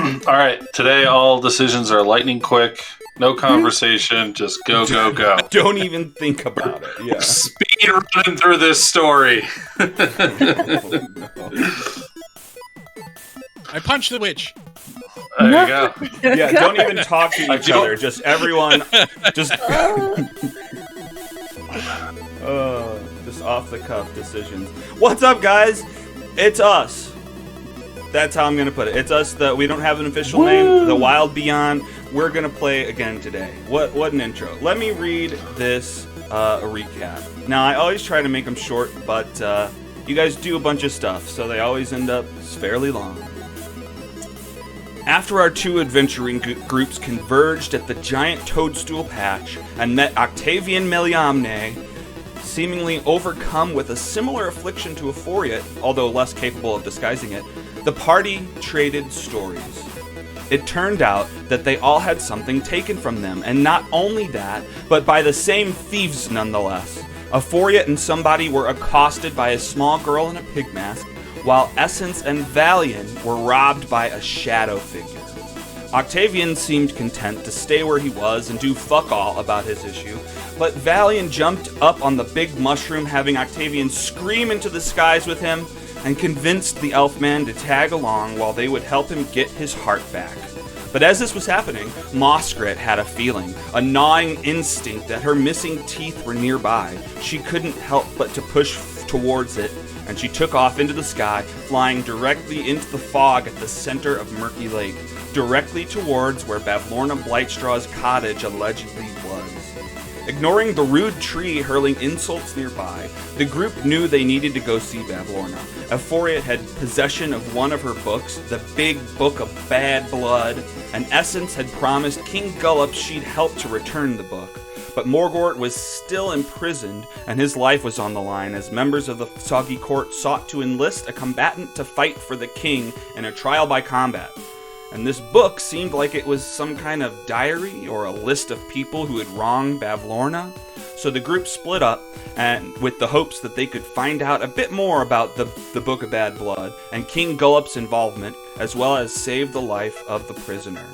All right, today all decisions are lightning quick. No conversation, just go, go, go. Don't even think about it. Yeah. Speed running through this story. Oh, no. I punched the witch. There you go. Yeah, don't even talk to each other. Just everyone, just just off the cuff decisions. What's up, guys? It's us. That's how I'm gonna put it. It's us. We don't have an official name. The Wild Beyond. We're gonna play again today. What an intro. Let me read this recap. Now I always try to make them short, but you guys do a bunch of stuff, so they always end up fairly long. After our two adventuring groups converged at the giant toadstool patch and met Octavian Meliamne, seemingly overcome with a similar affliction to Euphoria, although less capable of disguising it, the party traded stories. It turned out that they all had something taken from them, and not only that, but by the same thieves nonetheless. Euphoria and somebody were accosted by a small girl in a pig mask, while Essence and Valian were robbed by a shadow figure. Octavian seemed content to stay where he was and do fuck all about his issue, but Valian jumped up on the big mushroom, having Octavian scream into the skies with him, and convinced the elfman to tag along while they would help him get his heart back. But as this was happening, Moskrit had a feeling, a gnawing instinct that her missing teeth were nearby. She couldn't help but to push towards it, and she took off into the sky, flying directly into the fog at the center of Murky Lake, directly towards where Bavlorna Blightstraw's cottage allegedly was. Ignoring the rude tree hurling insults nearby, the group knew they needed to go see Bavlorna. Euphoria had possession of one of her books, the Big Book of Bad Blood, and Essence had promised King Gullop she'd help to return the book. But Morgort was still imprisoned, and his life was on the line as members of the Soggy Court sought to enlist a combatant to fight for the king in a trial by combat. And this book seemed like it was some kind of diary or a list of people who had wronged Bavlorna. So the group split up, and with the hopes that they could find out a bit more about the Book of Bad Blood and King Gullop's involvement, as well as save the life of the prisoner.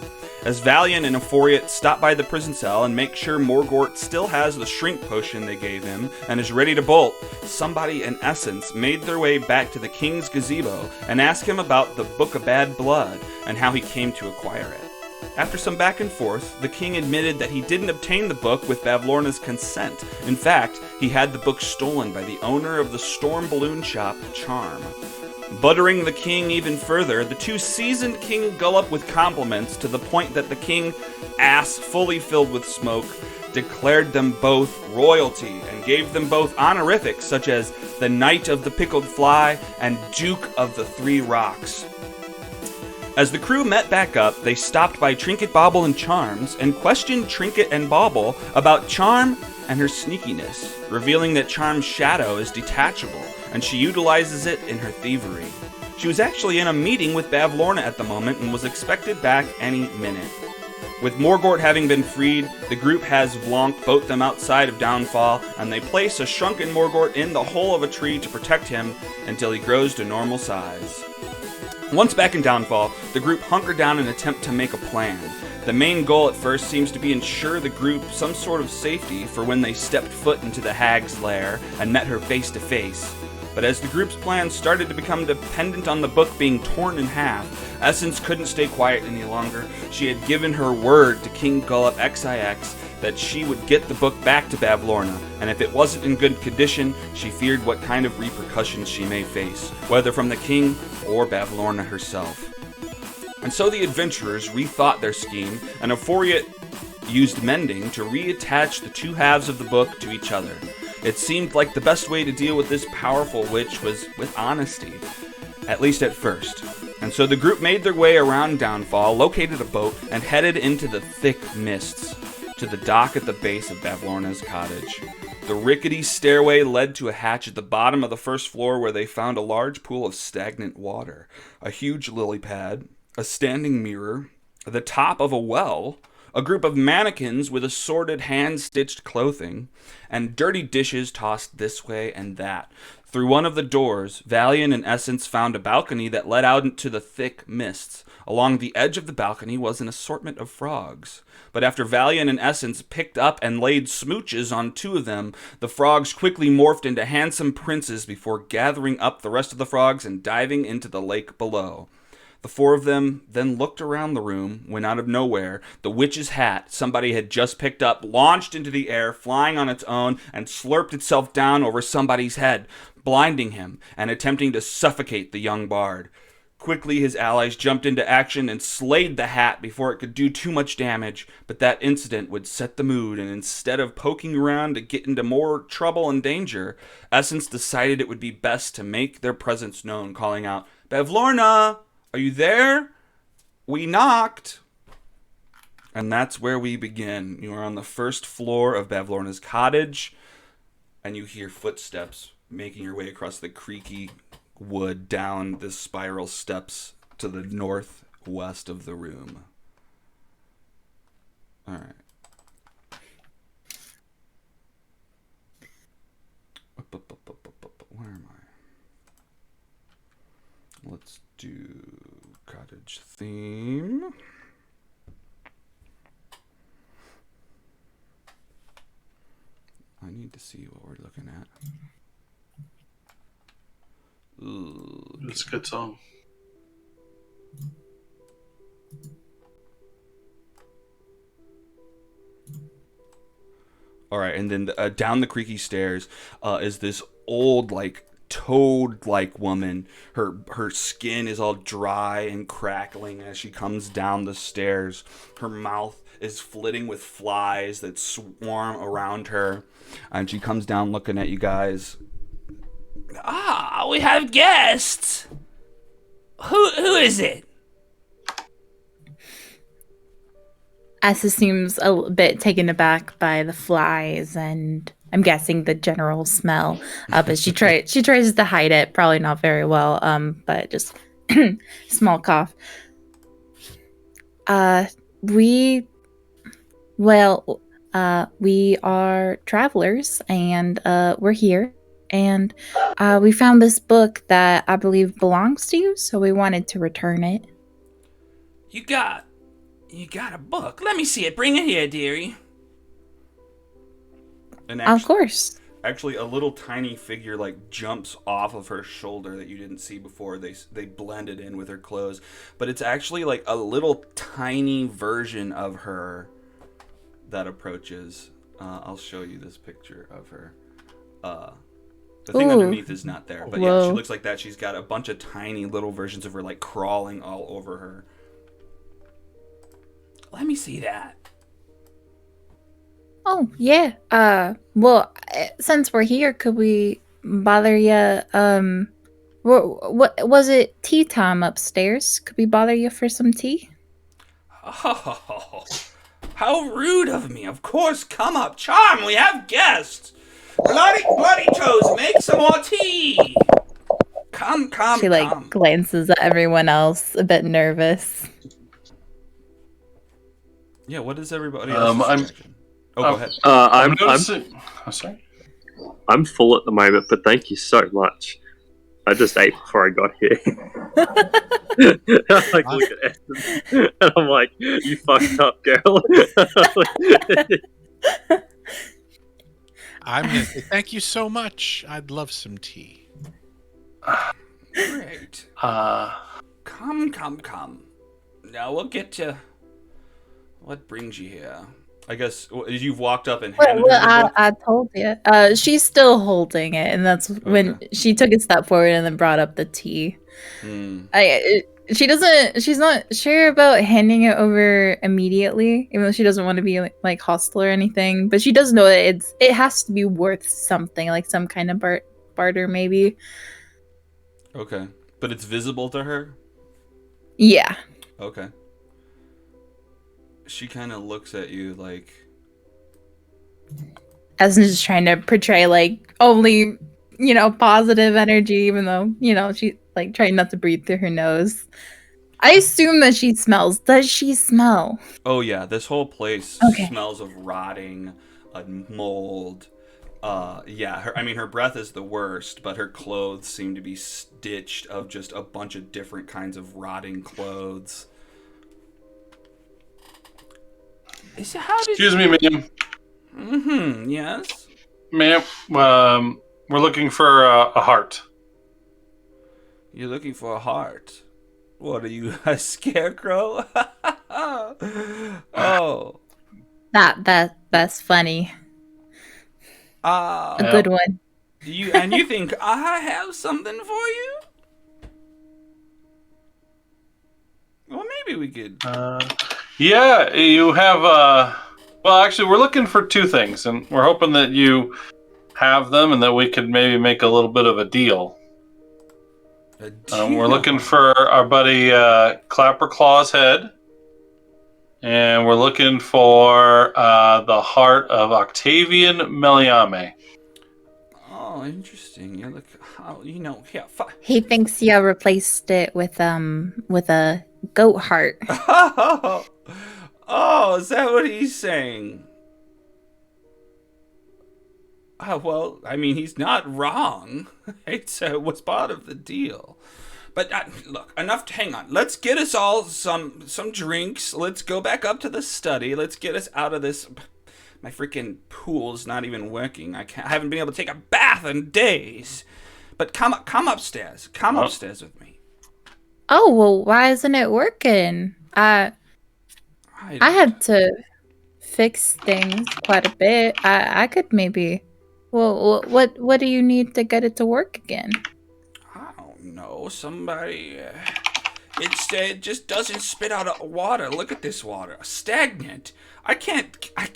As Valiant and Euphoria stop by the prison cell and make sure Morgort still has the shrink potion they gave him and is ready to bolt, somebody in Essence made their way back to the king's gazebo and asked him about the Book of Bad Blood and how he came to acquire it. After some back and forth, the king admitted that he didn't obtain the book with Bavlorna's consent. In fact, he had the book stolen by the owner of the storm balloon shop, Charm. Buttering the king even further, the two seasoned King Gullop with compliments to the point that the king, ass fully filled with smoke, declared them both royalty and gave them both honorifics such as the Knight of the Pickled Fly and Duke of the Three Rocks. As the crew met back up, they stopped by Trinket, Bauble, and Charms and questioned Trinket and Bauble about Charm and her sneakiness, revealing that Charm's shadow is detachable and she utilizes it in her thievery. She was actually in a meeting with Bavlorna at the moment and was expected back any minute. With Morgort having been freed, the group has Vlonk boat them outside of Downfall, and they place a shrunken Morgort in the hole of a tree to protect him until he grows to normal size. Once back in Downfall, the group hunker down and attempt to make a plan. The main goal at first seems to be ensure the group some sort of safety for when they stepped foot into the hag's lair and met her face to face. But as the group's plans started to become dependent on the book being torn in half, Essence couldn't stay quiet any longer. She had given her word to King Gullop XIX that she would get the book back to Bavlorna, and if it wasn't in good condition, she feared what kind of repercussions she may face, whether from the king or Bavlorna herself. And so the adventurers rethought their scheme, and Euphoria used mending to reattach the two halves of the book to each other. It seemed like the best way to deal with this powerful witch was with honesty, at least at first. And so the group made their way around Downfall, located a boat, and headed into the thick mists to the dock at the base of Bavlorna's cottage. The rickety stairway led to a hatch at the bottom of the first floor where they found a large pool of stagnant water, a huge lily pad, a standing mirror, the top of a well, a group of mannequins with assorted hand-stitched clothing, and dirty dishes tossed this way and that. Through one of the doors, Valiant and Essence found a balcony that led out into the thick mists. Along the edge of the balcony was an assortment of frogs. But after Valiant and Essence picked up and laid smooches on 2 of them, the frogs quickly morphed into handsome princes before gathering up the rest of the frogs and diving into the lake below. The 4 of them then looked around the room when out of nowhere, the witch's hat somebody had just picked up launched into the air, flying on its own, and slurped itself down over somebody's head, blinding him and attempting to suffocate the young bard. Quickly, his allies jumped into action and slayed the hat before it could do too much damage, but that incident would set the mood, and instead of poking around to get into more trouble and danger, Essence decided it would be best to make their presence known, calling out, "Bavlorna! Are you there? We knocked." And that's where we begin. You are on the first floor of Bavlorna's cottage, and you hear footsteps making your way across the creaky wood down the spiral steps to the northwest of the room. All right. Where am I? Let's do cottage theme. I need to see what we're looking at. Ooh, It's a good song. All right, and then down the creaky stairs is this old, like, toad-like woman. Her skin is all dry and crackling as she comes down the stairs. Her mouth is flitting with flies that swarm around her, and she comes down looking at you guys. Ah, we have guests. Who is it? Asa seems a bit taken aback by the flies and I'm guessing the general smell. But she tries to hide it, probably not very well. But just small cough. We are travelers and we're here. And we found this book that I believe belongs to you, so we wanted to return it. You got a book. Let me see it. Bring it here, dearie. And Of course. Actually, a little tiny figure like jumps off of her shoulder that you didn't see before. They blended in with her clothes, but it's actually like a little tiny version of her that approaches. I'll show you this picture of her. The thing underneath is not there, but yeah, she looks like that. She's got a bunch of tiny little versions of her like crawling all over her. Let me see that. Oh, yeah. Well, since we're here, could we bother you? What was it? Tea time upstairs? Could we bother you for some tea? Oh, how rude of me. Of course, come up. Charm, we have guests. Bloody toes, make some more tea. Come. She glances at everyone else, a bit nervous. Yeah, what is everybody else's reaction? Go ahead. I'm noticing. I'm sorry. I'm full at the moment, but thank you so much. I just ate before I got here. I like look at Essence, and I'm like, "You fucked up, girl." I'm gonna say thank you so much. I'd love some tea. Great. Come. Now we'll get to what brings you here. I guess you've walked up and handed her the book? I told you. She's still holding it, and that's when she took a step forward and then brought up the tea. She's not sure about handing it over immediately, even though she doesn't want to be like hostile or anything. But she does know that it has to be worth something, like some kind of barter, maybe. Okay, but it's visible to her. Yeah. Okay. She kind of looks at you like. Essence is trying to portray like only positive energy, even though she's like trying not to breathe through her nose. I assume that she smells. Does she smell? Oh yeah, this whole place smells of rotting, mold. Yeah, her breath is the worst, but her clothes seem to be stitched of just a bunch of different kinds of rotting clothes. Excuse me, ma'am. Mm-hmm, yes? Ma'am, we're looking for a heart. You're looking for a heart. What are you, a scarecrow? Oh. That's funny. A good Yep. one. You think I have something for you? Well, maybe we could. Yeah, you have. Well, actually, we're looking for two things, and we're hoping that you have them, and that we could maybe make a little bit of a deal. A deal. We're looking for our buddy Clapper Claw's head, and we're looking for the heart of Octavian Meliame. Oh, interesting. You look. Oh, yeah. He thinks you replaced it with a goat heart. Oh, is that what he's saying? Oh, well, I mean, he's not wrong. It was part of the deal. But look, enough. Hang on. Let's get us all some drinks. Let's go back up to the study. Let's get us out of this. My freaking pool's not even working. I haven't been able to take a bath in days. But come upstairs. Come upstairs with me. Oh, well, why isn't it working? I had to fix things quite a bit. I could maybe. Well, what do you need to get it to work again? I don't know. Somebody. It just doesn't spit out water. Look at this water. Stagnant. I can't I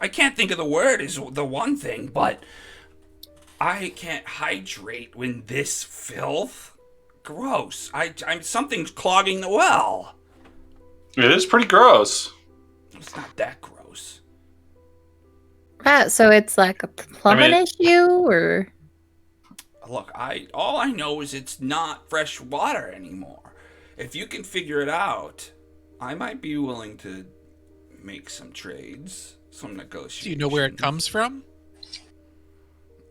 can't think of the word is the one thing, but I can't hydrate when this filth. Gross. I'm something's clogging the well. It is pretty gross. It's not that gross. Right, so it's like a plumbing issue, or Look, all I know is it's not fresh water anymore. If you can figure it out, I might be willing to make some trades, some negotiations. Do you know where it comes from?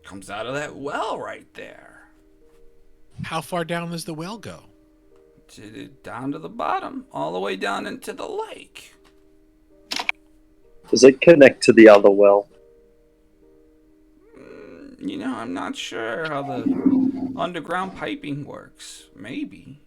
Comes out of that well right there. How far down does the well go? Down to the bottom, all the way down into the lake. Does it connect to the other well? I'm not sure how the underground piping works. Maybe.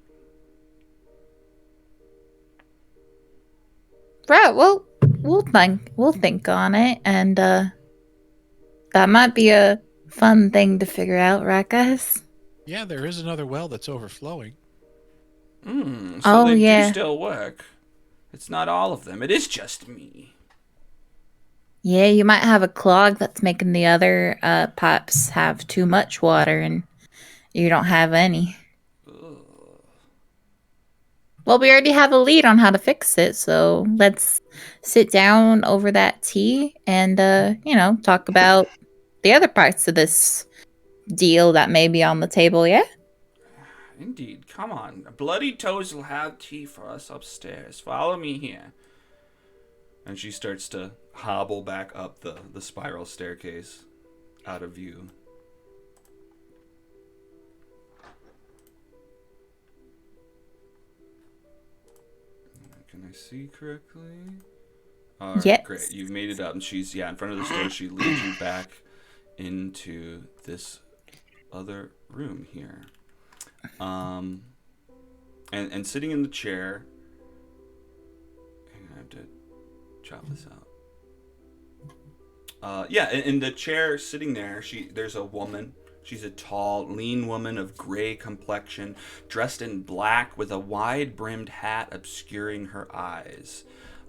right? Well, we'll think on it, and that might be a fun thing to figure out, right, guys? Yeah, there is another well that's overflowing. So they do still work. It's not all of them. It is just me. Yeah, you might have a clog that's making the other pipes have too much water, and you don't have any. Well, we already have a lead on how to fix it, so let's sit down over that tea and, talk about the other parts of this deal that may be on the table, yeah? Indeed. Come on. Bloody Toes will have tea for us upstairs. Follow me here. And she starts to hobble back up the spiral staircase out of view. Can I see correctly? All right, Yes. great. You've made it up. And she's, in front of the stairs. She leads you back into this other room here. And sitting in the chair, I have to chop this out. In the chair sitting there, there's a woman. She's a tall, lean woman of gray complexion, dressed in black with a wide-brimmed hat obscuring her eyes.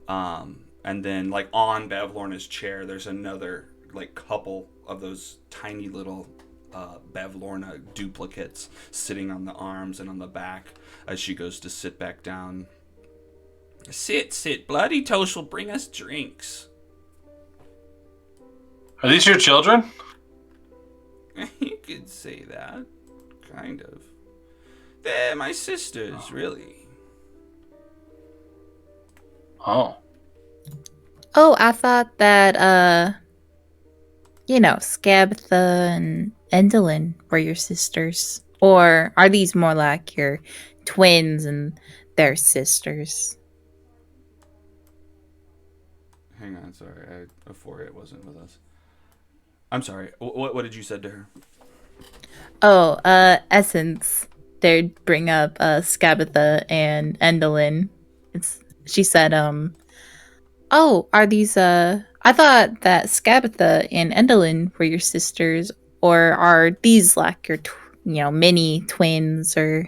And then, on Bavlorna's chair, there's another, couple of those tiny little Bavlorna duplicates sitting on the arms and on the back as she goes to sit back down. Sit. Bloody Toast will bring us drinks. Are these your children? You could say that. Kind of. They're my sisters, really. Oh. Oh, I thought that Scabatha and Endolin were your sisters. Or are these more like your twins and their sisters? Hang on, sorry. Euphoria wasn't with us. I'm sorry. What did you said to her? Oh, Essence. They'd bring up Scabatha and Endolin. She said, oh, are these I thought that Scabatha and Endolin were your sisters, or are these like your mini twins or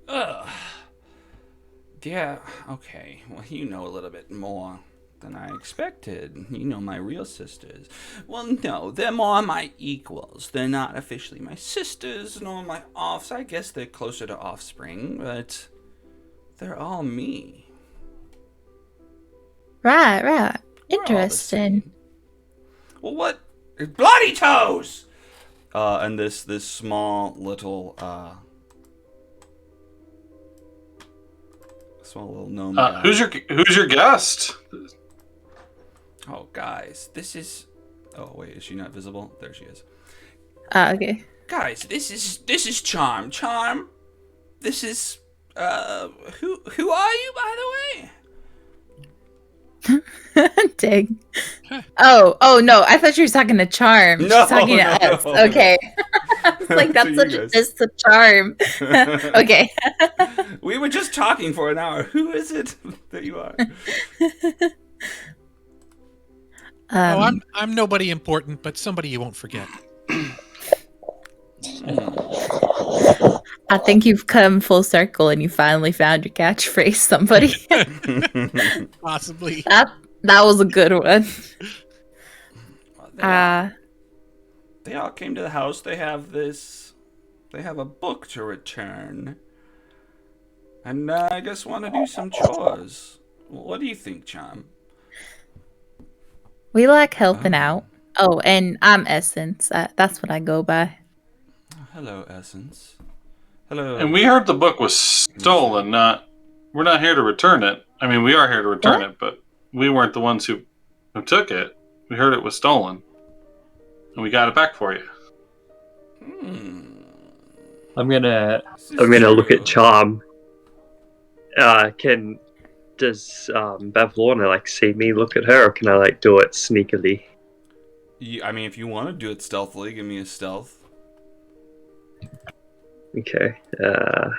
Ugh. Yeah, okay. Well, you know a little bit more than I expected. You know my real sisters. Well, no, they're more my equals. They're not officially my sisters, nor my offs. I guess they're closer to offspring, but they're all me. Right. We're all the Interesting. same. Well, what? Bloody toes! And this small little gnome guy. Who's your guest? Oh, guys, this is. Oh wait, is she not visible? There she is. Okay. Guys, this is Charm. Charm, this is who are you, by the way? Dang. Oh no, I thought you were talking to Charm. She's No, talking to no, us. no. Okay. I was like, that's To such you a guys. diss to Charm. Okay. We were just talking for an hour. Who is it that you are? Oh, I'm nobody important, but somebody you won't forget. I think you've come full circle and you finally found your catchphrase, somebody. Possibly. That was a good one. They all came to the house. They have a book to return. And I guess want to do some chores. What do you think, Charm? We like helping out. Oh, and I'm Essence. That's what I go by. Hello, Essence. Hello. And we heard the book was stolen. We're not here to return it. I mean, we are here to return it, but we weren't the ones who took it. We heard it was stolen, and we got it back for you. I'm gonna look at Charm. Does Bavlorna like see me look at her, or can I like do it sneakily? I mean, if you want to do it stealthily, give me a stealth. Okay. Oh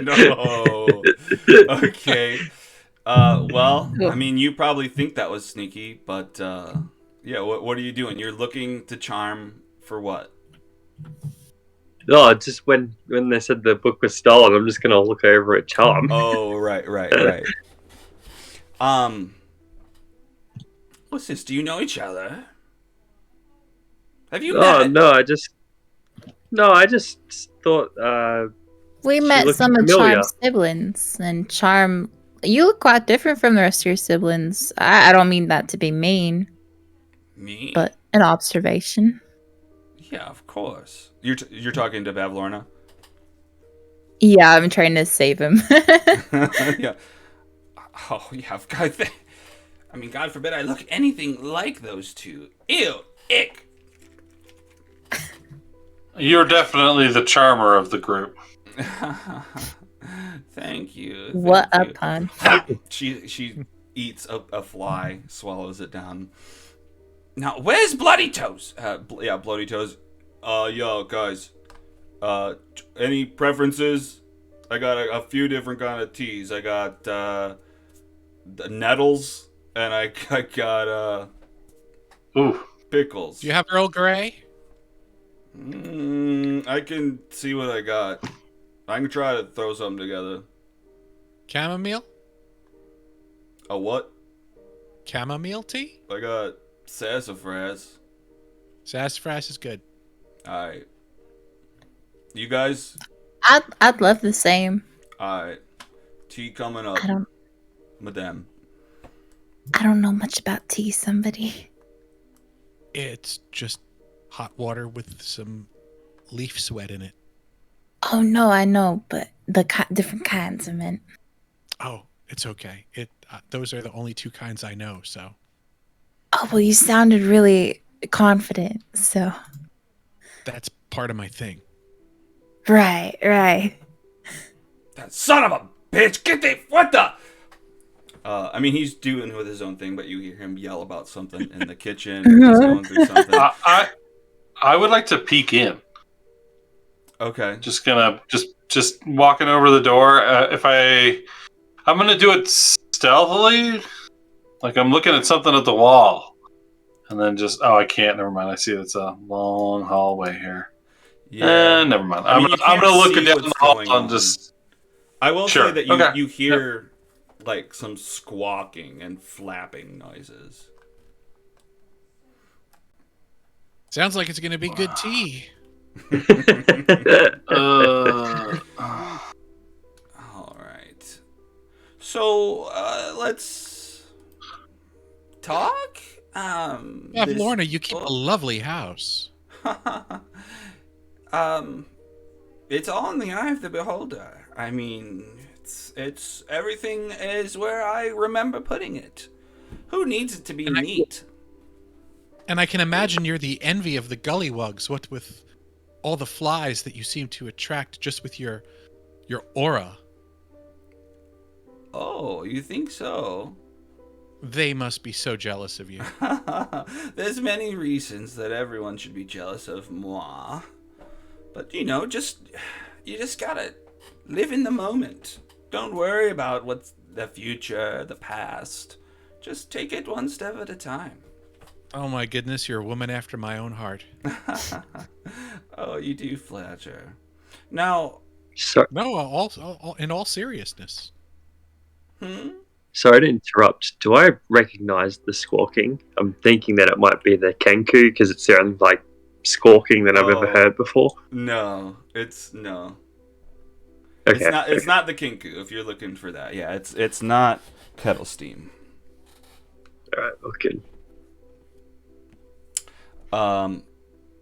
no. Okay. Well, I mean, you probably think that was sneaky, but yeah. What are you doing? You're looking to Charm for what? No, just when they said the book was stolen, I'm just gonna look over at Charm. Oh, right. What's this? Do you know each other? Have you met? No, I just thought We she met looked some of familiar. Charm's siblings, and Charm, you look quite different from the rest of your siblings. I don't mean that to be mean, Me? but an observation. Yeah, of course. You're talking to Bavlorna? Yeah, I'm trying to save him. Yeah. Oh, yeah. I mean, God forbid I look anything like those two. Ew. Ick. You're definitely the charmer of the group. Thank you. What a you. pun. She eats a fly, swallows it down. Now, where's Bloody Toes? Yeah, Bloody Toes. Yo, guys. Any preferences? I got a few different kind of teas. I got the nettles, and I got Ooh. pickles. Do you have Earl Grey? I can see what I got. I can try to throw something together. Chamomile? A what? Chamomile tea? I got sassafras. Sassafras is good. Alright. You guys? I'd love the same. Alright. Tea coming up. Madame. I don't know much about tea, somebody. It's just hot water with some leaf sweat in it. Oh no, I know, but the different kinds I meant. Oh, it's okay. Those are the only two kinds I know. So Oh well, you sounded really confident. So that's part of my thing. right. That son of a bitch! What the? I mean, he's doing with his own thing, but you hear him yell about something in the kitchen. He's going through something. I would like to peek in. Okay. Just gonna just walking over the door. I'm gonna do it stealthily, like I'm looking at something at the wall, and then I can't. Never mind. I see it's a long hallway here. Yeah. Never mind. I mean, I'm gonna look down what's the hall going and on. just. I will Sure. say that Okay. you hear like some squawking and flapping noises. Sounds like it's going to be good tea. All right. So let's talk. Bavlorna, you keep a lovely house. It's all in the eye of the beholder. I mean, it's everything is where I remember putting it. Who needs it to be neat? And I can imagine you're the envy of the gullywugs, what with all the flies that you seem to attract just with your aura. Oh, you think so? They must be so jealous of you. There's many reasons that everyone should be jealous of moi. But you just gotta live in the moment. Don't worry about what's the future, the past. Just take it one step at a time. Oh my goodness, you're a woman after my own heart. Oh, you do flatter. Now, No, in all seriousness. Sorry to interrupt. Do I recognize the squawking? I'm thinking that it might be the Kenku because it sounds like squawking that I've ever heard before. No, it's no. Okay, It's not the Kinku if you're looking for that. Yeah, it's not kettle steam. All right, okay.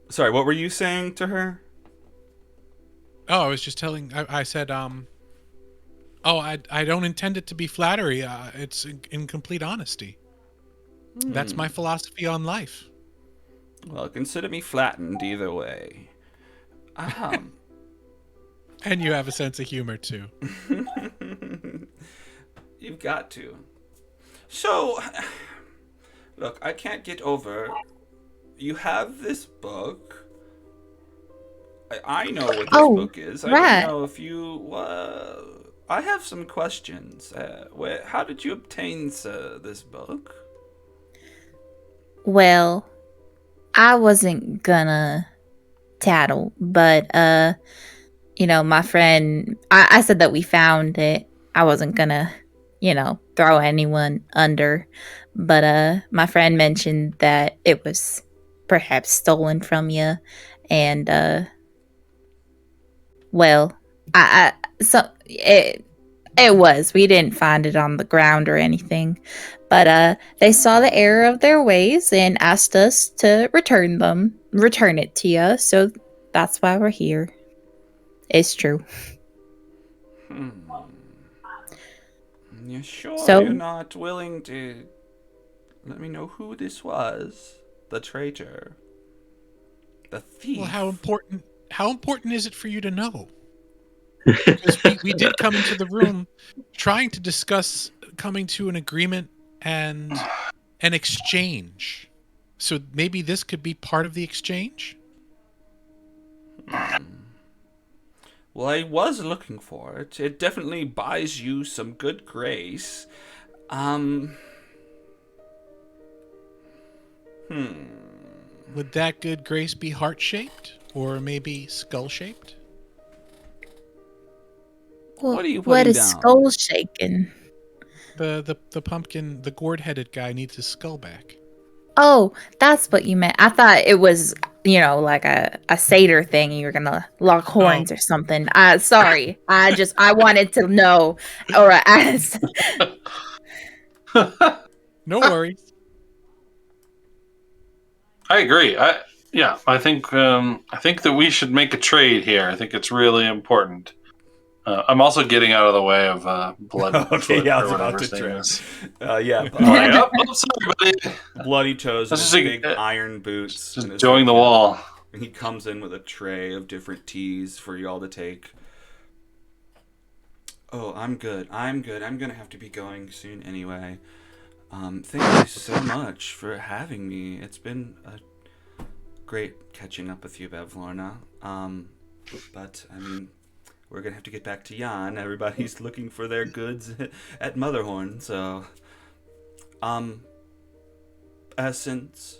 Sorry, what were you saying to her? Oh, I was just telling. I said, I don't intend it to be flattery. It's in complete honesty. That's my philosophy on life. Well, consider me flattened either way. And you have a sense of humor too. You've got to. So, look, I can't get over. You have this book. I know what this book is. I don't know if you. I have some questions. How did you obtain this book? Well, I wasn't gonna tattle, but my friend, I said that we found it. I wasn't gonna, throw anyone under, but my friend mentioned that it was perhaps stolen from you, and well, it was. We didn't find it on the ground or anything, but they saw the error of their ways and asked us to return it to you. So that's why we're here. It's true. You sure So- you're not willing to let me know who this was? The traitor. The thief. Well, how important is it for you to know? Because we did come into the room trying to discuss coming to an agreement and an exchange. So maybe this could be part of the exchange? Well, I was looking for it. It definitely buys you some good grace. Would that good grace be heart-shaped? Or maybe skull-shaped? Well, What are you what putting is down? skull shaking? The pumpkin, the gourd-headed guy needs his skull back. Oh, that's what you meant. I thought it was, like a satyr thing. You were gonna lock horns or something. Sorry. I wanted to know or ask. No worries. I agree. Yeah, I think that we should make a trade here. I think it's really important. I'm also getting out of the way of Bloodfoot Okay, yeah, I or was whatever about to his name trade. is. Yeah, Like, oh, sorry, buddy. Bloody Toes in Let's his just, big iron boots. just and his, join the yeah. wall. And he comes in with a tray of different teas for y'all to take. Oh, I'm good. I'm gonna have to be going soon anyway. Thank you so much for having me. It's been great catching up with you, Bavlorna. But I mean, we're gonna have to get back to Jan. Everybody's looking for their goods at Motherhorn, so Essence,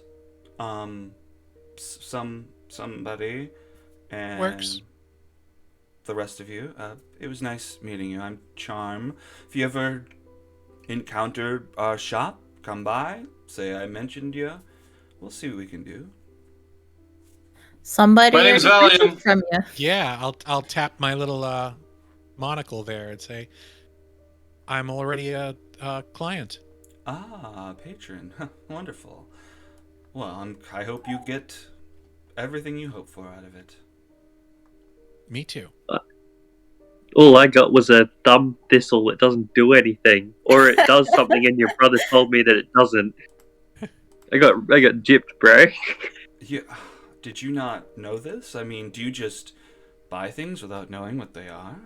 somebody, and Works. the rest of you. It was nice meeting you. I'm Charm. If you ever encounter our shop, come by, say I mentioned you. We'll see what we can do. Somebody My name's already purchased Valian. from you. Yeah, I'll tap my little monocle there and say, I'm already a client. Ah, patron. Wonderful. Well, I hope you get everything you hope for out of it. Me too. All I got was a thumb thistle. It doesn't do anything, or it does something, and your brother told me that it doesn't. I got gypped, bro. Yeah. Did you not know this? I mean, do you just buy things without knowing what they are?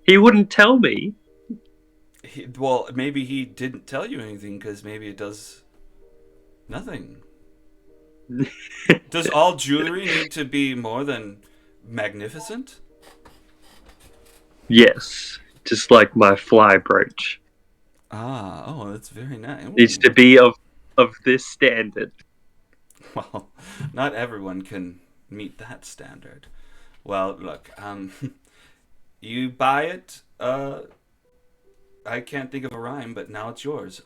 He wouldn't tell me. Well, maybe he didn't tell you anything because maybe it does nothing. Does all jewelry need to be more than magnificent? Yes, just like my fly brooch Ah, oh, that's very nice. Ooh. needs to be of this standard. Well, not everyone can meet that standard. Well, look, you buy it. I can't think of a rhyme, but now it's yours.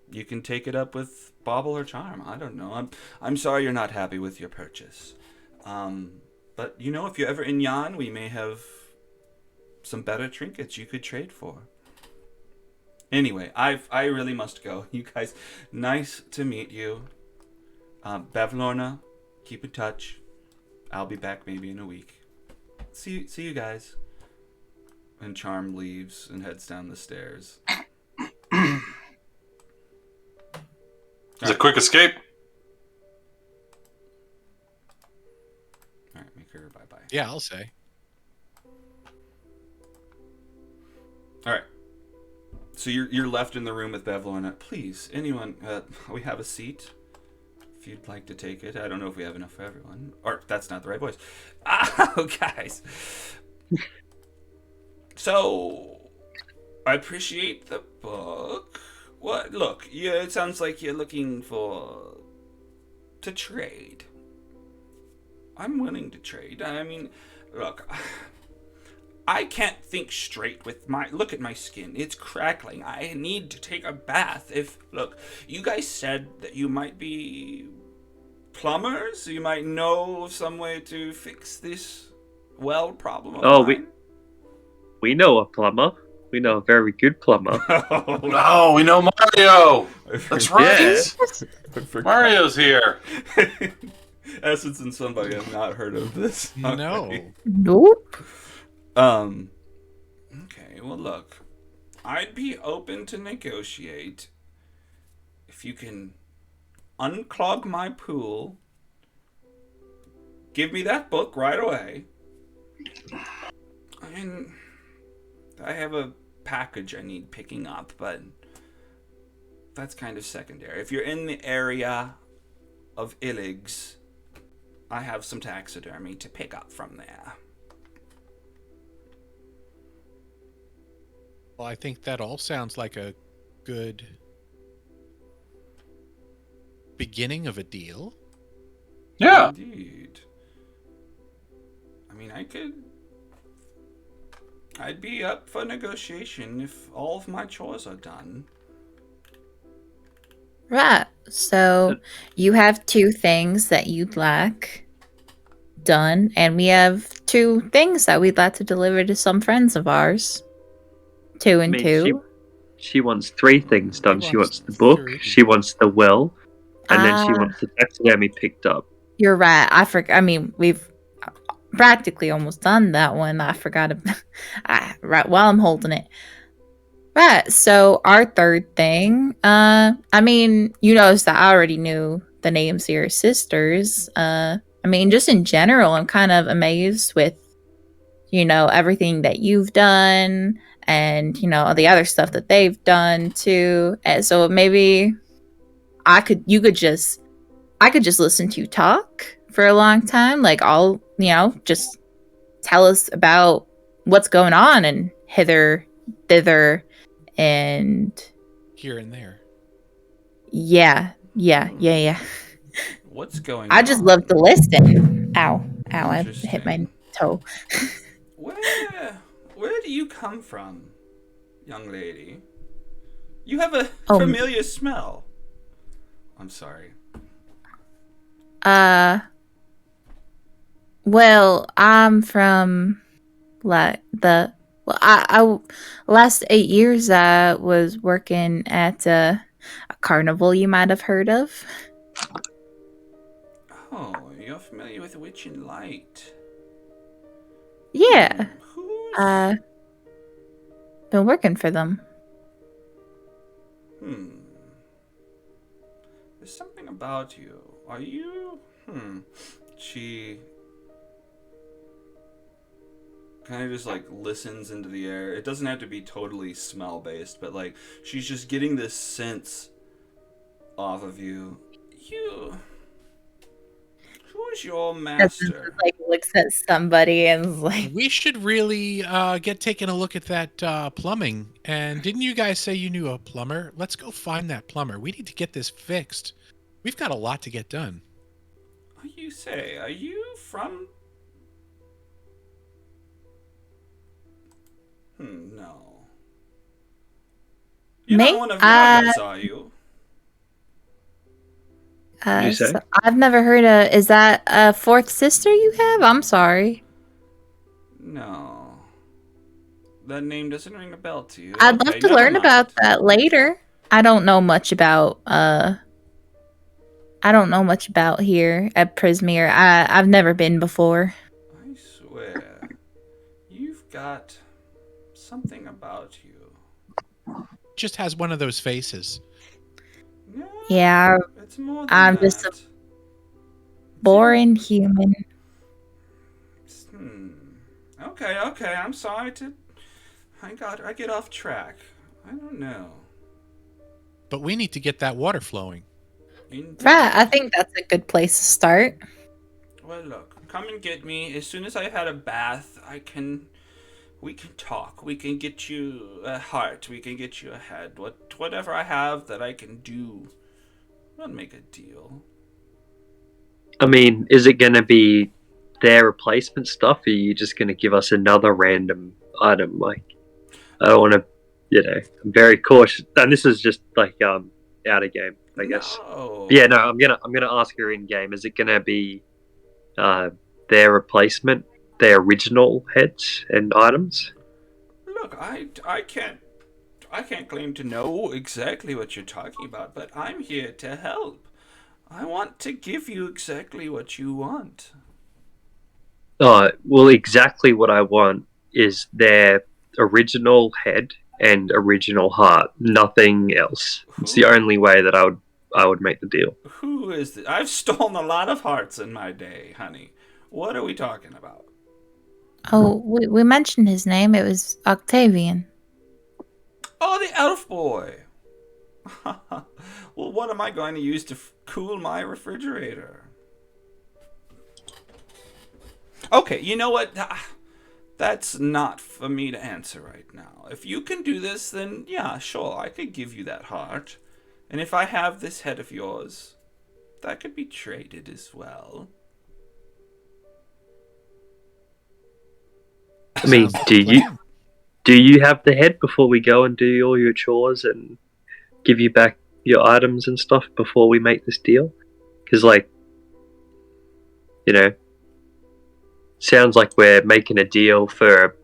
You can take it up with Bauble or Charm. I don't know. I'm sorry you're not happy with your purchase. But you know, if you're ever in Yan, we may have some better trinkets you could trade for. Anyway, I really must go. You guys, nice to meet you. Bavlorna, keep in touch. I'll be back maybe in a week. See you guys. And Charm leaves and heads down the stairs. It's a quick escape. All right, make her bye-bye. Yeah, I'll say. All right. So you're left in the room with Bavlorna. Please, anyone, we have a seat. If you'd like to take it. I don't know if we have enough for everyone. Or that's not the right voice. Oh, guys. So, I appreciate the book. What? Look, yeah, it sounds like you're looking to trade. I'm willing to trade. I mean, look, I can't think straight with look at my skin. It's crackling. I need to take a bath. Look, you guys said that you might be plumbers. You might know some way to fix this problem of mine. We know a plumber. We know a very good plumber. No, we know Mario. That's right. Yeah. Mario's here. Essence and somebody have not heard of this. No. Okay. Nope. Okay, well look. I'd be open to negotiate if you can unclog my pool. Give me that book right away. I mean, I have a package I need picking up, but that's kind of secondary. If you're in the area of Illigs, I have some taxidermy to pick up from there. Well, I think that all sounds like a good beginning of a deal. Yeah. Indeed. I mean, I'd be up for negotiation if all of my chores are done. Right. So you have 2 things that you'd like done, and we have 2 things that we'd like to deliver to some friends of ours. 2 and 2. She wants 3 things done. She wants wants the book. 3. She wants the will, and then she Ah, wants the taxidermy picked up. you're right. I forgot. I mean, we've practically almost done that one. I forgot about, right while I'm holding it. Right. So our third thing, I mean, you noticed that I already knew the names of your sisters. I mean, just in general, I'm kind of amazed with, everything that you've done and, the other stuff that they've done too. And so maybe I could just listen to you talk for a long time. Like I'll, just tell us about what's going on and hither, thither, and Here and there. yeah. What's going on? I just love to listen. Ow, I hit my Interesting. toe. Where do you come from, young lady? You have a Oh, familiar smell. I'm sorry. well, I'm from like I last 8 years I was working at a carnival you might have heard of. Oh, you're familiar with Witch and Light. Yeah, Who's... uh, been working for them. There's something about you. Are you... She... kind of just, like, listens into the air. It doesn't have to be totally smell-based, but, like, she's just getting this sense off of you. Who's your master? Like looks at somebody and is like, We should really get taking a look at that plumbing. And didn't you guys say you knew a plumber? Let's go find that plumber. We need to get this fixed. We've got a lot to get done. Are you from... no. You're me? not one of Yaga's, are you? You say? So I've never heard of. Is that a fourth sister you have? I'm sorry. No. That name doesn't ring a bell to you. I'd Okay, love to never learn mind. about that later. I don't know much about here at Prismere. I've never been before. I swear, you've got something about you. Just has one of those faces. Yeah, It's more than I'm that. just a boring human. Okay, I'm sorry to... I get off track. I don't know. But we need to get that water flowing. Indeed. Right, I think that's a good place to start. Well, look, come and get me. As soon as I've had a bath, we can talk. We can get you a heart. We can get you a head. Whatever I have that I can do, we'll make a deal. I mean, is it going to be their replacement stuff, or are you just going to give us another random item? Like, I don't want to, I'm very cautious. And this is just like out of game, I guess. No. Yeah, no, I'm gonna ask her in game. Is it gonna be their replacement, their original heads and items? Look, I can't claim to know exactly what you're talking about, but I'm here to help. I want to give you exactly what you want. Well, exactly what I want is their original head and original heart. Nothing else. It's the only way that I would make the deal. Who is this? I've stolen a lot of hearts in my day, honey. What are we talking about? Oh, we mentioned his name. It was Octavian. Oh, the elf boy. Well, what am I going to use to cool my refrigerator? Okay, you know what? That's not for me to answer right now. If you can do this, then yeah, sure, I could give you that heart. And if I have this head of yours, that could be traded as well. I mean, Sounds like a plan. do you have the head before we go and do all your chores and give you back your items and stuff before we make this deal? Because, like, sounds like we're making a deal for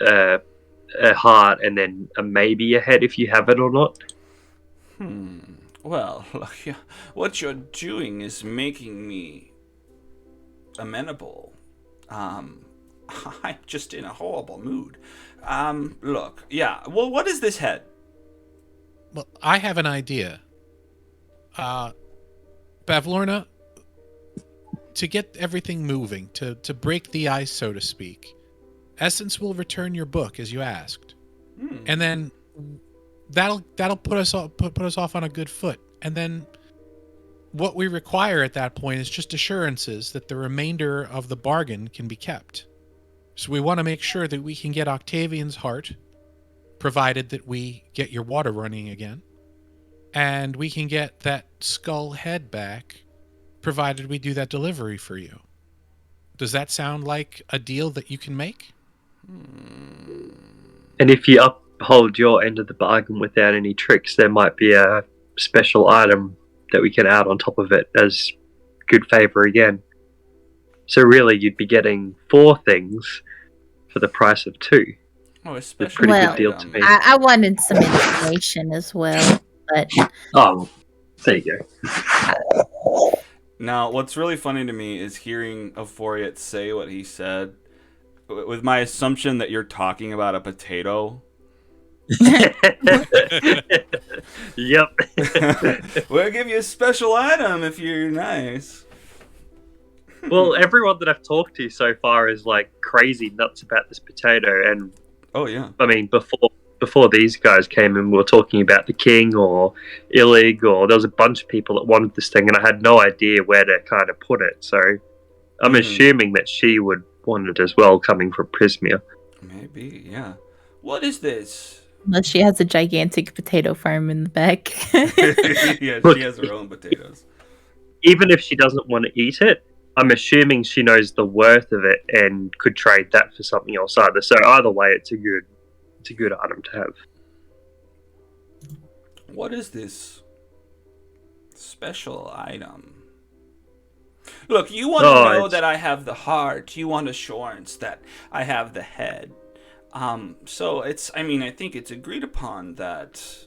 a heart and then maybe a head if you have it or not. Well, what you're doing is making me amenable. I'm just in a horrible mood. Look, yeah. Well, what is this head? Well, I have an idea. Bavlorna, to get everything moving, to break the ice, so to speak, Essence will return your book as you asked, and then that'll put us off on a good foot. And then what we require at that point is just assurances that the remainder of the bargain can be kept. So we want to make sure that we can get Octavian's heart, provided that we get your water running again, and we can get that skull head back, provided we do that delivery for you. Does that sound like a deal that you can make? And if you uphold your end of the bargain without any tricks, there might be a special item that we can add on top of it as good favor again. So really, you'd be getting 4 things for the price of 2. Oh, a It's a special pretty Well, good deal to me. I wanted some information as well, but Oh, there you go. Now, what's really funny to me is hearing Euphoriot say what he said, with my assumption that you're talking about a potato. Yep. We'll give you a special item if you're nice. Well, everyone that I've talked to so far is like crazy nuts about this potato, and Oh, yeah. I mean, before these guys came in, we were talking about the king or Illig, or there was a bunch of people that wanted this thing, and I had no idea where to kind of put it. So I'm assuming that she would want it as well, coming from Prismia. Maybe, yeah. What is this? unless she has a gigantic potato farm in the back. Yeah, Look, she has her own potatoes. Even if she doesn't want to eat it, I'm assuming she knows the worth of it and could trade that for something else either. So either way, it's a good item to have. What is this special item? Look, you want to know that I have the heart. You want assurance that I have the head. So it's, I mean, I think it's agreed upon that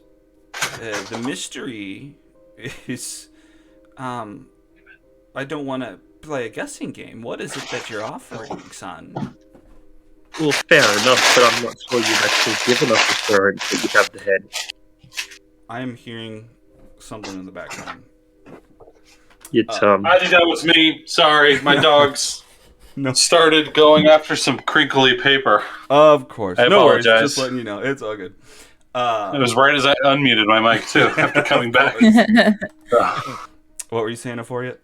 the mystery is, I don't want to play a guessing game. What is it that you're offering, son? Well, fair enough, but I'm not sure you've actually given us assurance that you have the head. I am hearing something in the background. It's I think that was me. Sorry, my dogs No. started going after some crinkly paper. Of course. I No worries. apologize. Just letting you know. It's all good. It was right as I unmuted my mic too after coming back. What were you saying for you?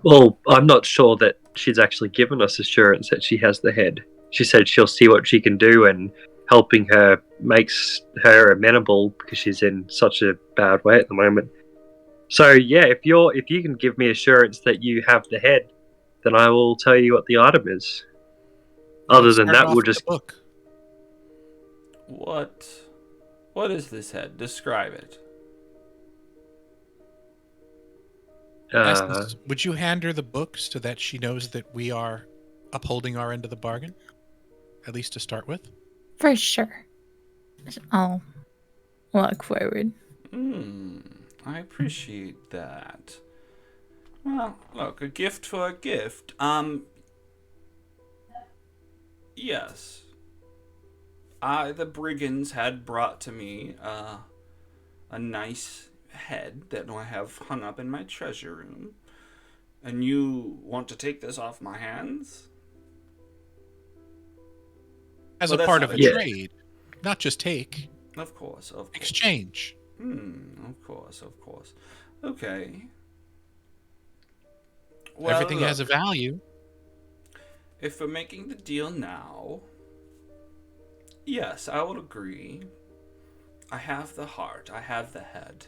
Well, I'm not sure that she's actually given us assurance that she has the head. She said she'll see what she can do, and helping her makes her amenable because she's in such a bad way at the moment. So yeah, if you can give me assurance that you have the head, then I will tell you what the item is. Other than Start that, off we'll with just the book. What is this head? Describe it. Essence, would you hand her the book so that she knows that we are upholding our end of the bargain? At least to start with. For sure. I'll walk forward. I appreciate that. Well, look, a gift for a gift. Yes. The brigands had brought to me a nice head that I have hung up in my treasure room. And you want to take this off my hands? As Well, a that's part not of a a- trade. Not just take. Of course. Exchange. Of course. Okay. Well, Everything has a value. If we're making the deal now, yes, I will agree. I have the heart. I have the head.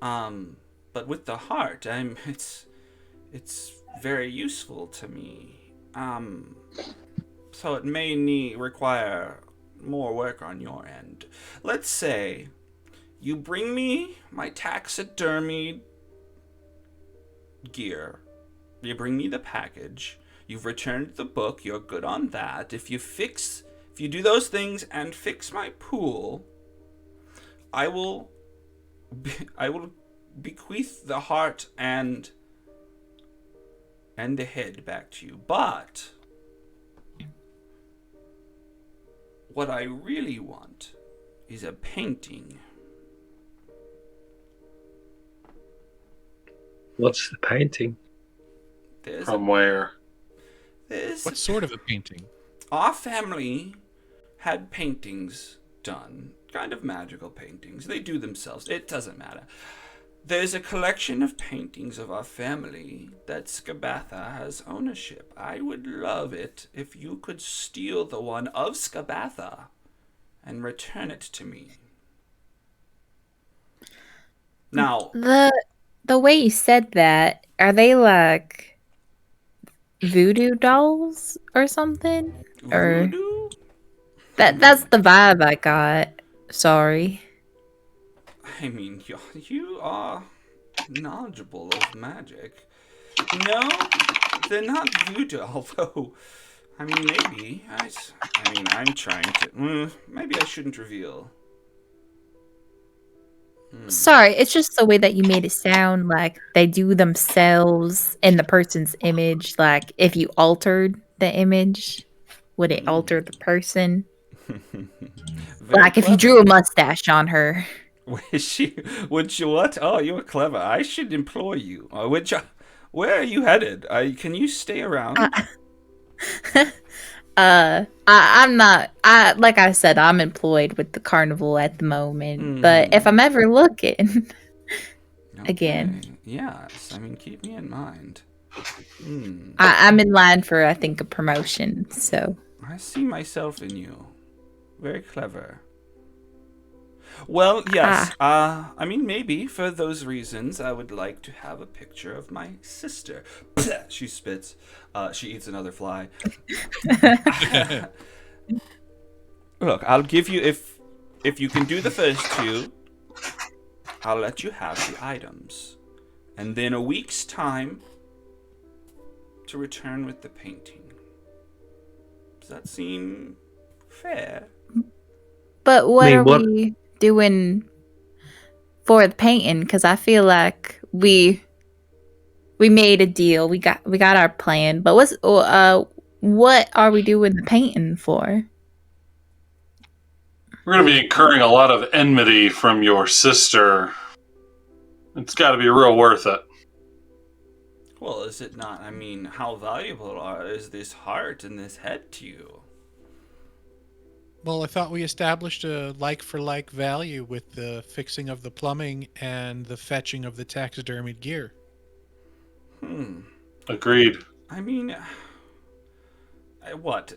But with the heart, it's very useful to me. So it may require more work on your end. Let's say you bring me my taxidermy gear. You bring me the package. You've returned the book. You're good on that. If you do those things and fix my pool, I will I will bequeath the heart and the head back to you. But what I really want is a painting. What's the painting? From where? What sort of a painting? Our family had paintings done, kind of magical paintings. They do themselves. It doesn't matter. There's a collection of paintings of our family that Skabatha has ownership. I would love it if you could steal the one of Skabatha and return it to me. Now, The way you said that, are they like voodoo dolls or something? Or voodoo? that's the vibe I got. Sorry. I mean, you are knowledgeable of magic. No, they're not voodoo, although, I mean, maybe. I'm trying to. Maybe I shouldn't reveal. Sorry, it's just the way that you made it sound like they do themselves in the person's image. Like if you altered the image, would it alter the person? Like if you drew a mustache on her. Would she what? Oh, you're clever. I should employ you. Where are you headed? Can you stay around? I'm not. Like I said, I'm employed with the carnival at the moment. But if I'm ever looking again, Okay. Yes. I mean, keep me in mind. I'm in line for I think a promotion. So I see myself in you. Very clever. Well, yes. I mean, maybe for those reasons, I would like to have a picture of my sister. She spits. She eats another fly. Look, I'll give you if you can do the first two, I'll let you have the items, and then a week's time to return with the painting. Does that seem fair? but what are we doing for the painting? Because I feel like we made a deal. We got our plan. But what are we doing the painting for? We're going to be incurring a lot of enmity from your sister. It's got to be real worth it. Well, is it not? I mean, how valuable is this heart and this head to you? Well, I thought we established a like-for-like value with the fixing of the plumbing and the fetching of the taxidermied gear. Agreed. I mean, what?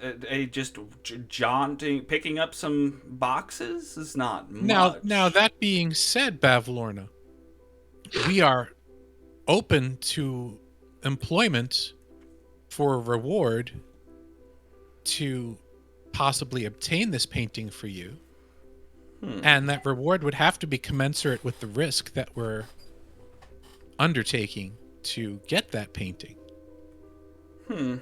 Just jaunting, picking up some boxes is not much. Now that being said, Bavlorna, we are open to employment for a reward to possibly obtain this painting for you. And that reward would have to be commensurate with the risk that we're undertaking to get that painting. And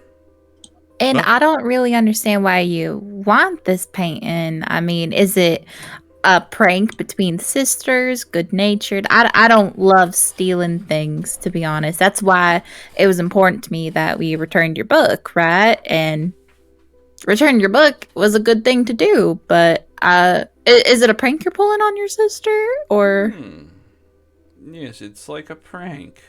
I don't really understand why you want this painting. I mean, is it a prank between sisters, good-natured? I don't love stealing things, to be honest. That's why it was important to me that we returned your book, right? And return your book was a good thing to do, but is it a prank you're pulling on your sister, or? Yes, it's like a prank.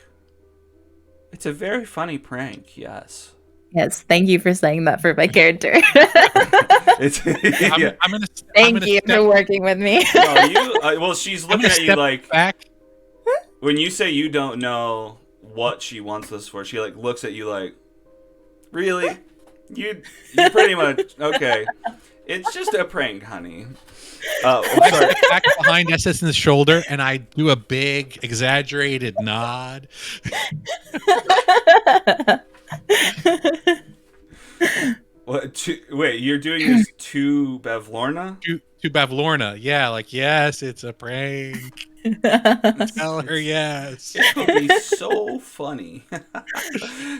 It's a very funny prank, yes. Yes, thank you for saying that for my character. Thank you for working with me. Well, she's looking at you like, back. When you say you don't know what she wants this for, she like looks at you like, really? You pretty much, okay. It's just a prank, honey. Sorry. Back behind Essence' shoulder, and I do a big, exaggerated nod. Wait, you're doing this to Bavlorna? To Bavlorna, yeah, like, yes, it's a prank. Tell her yes. It would be so funny.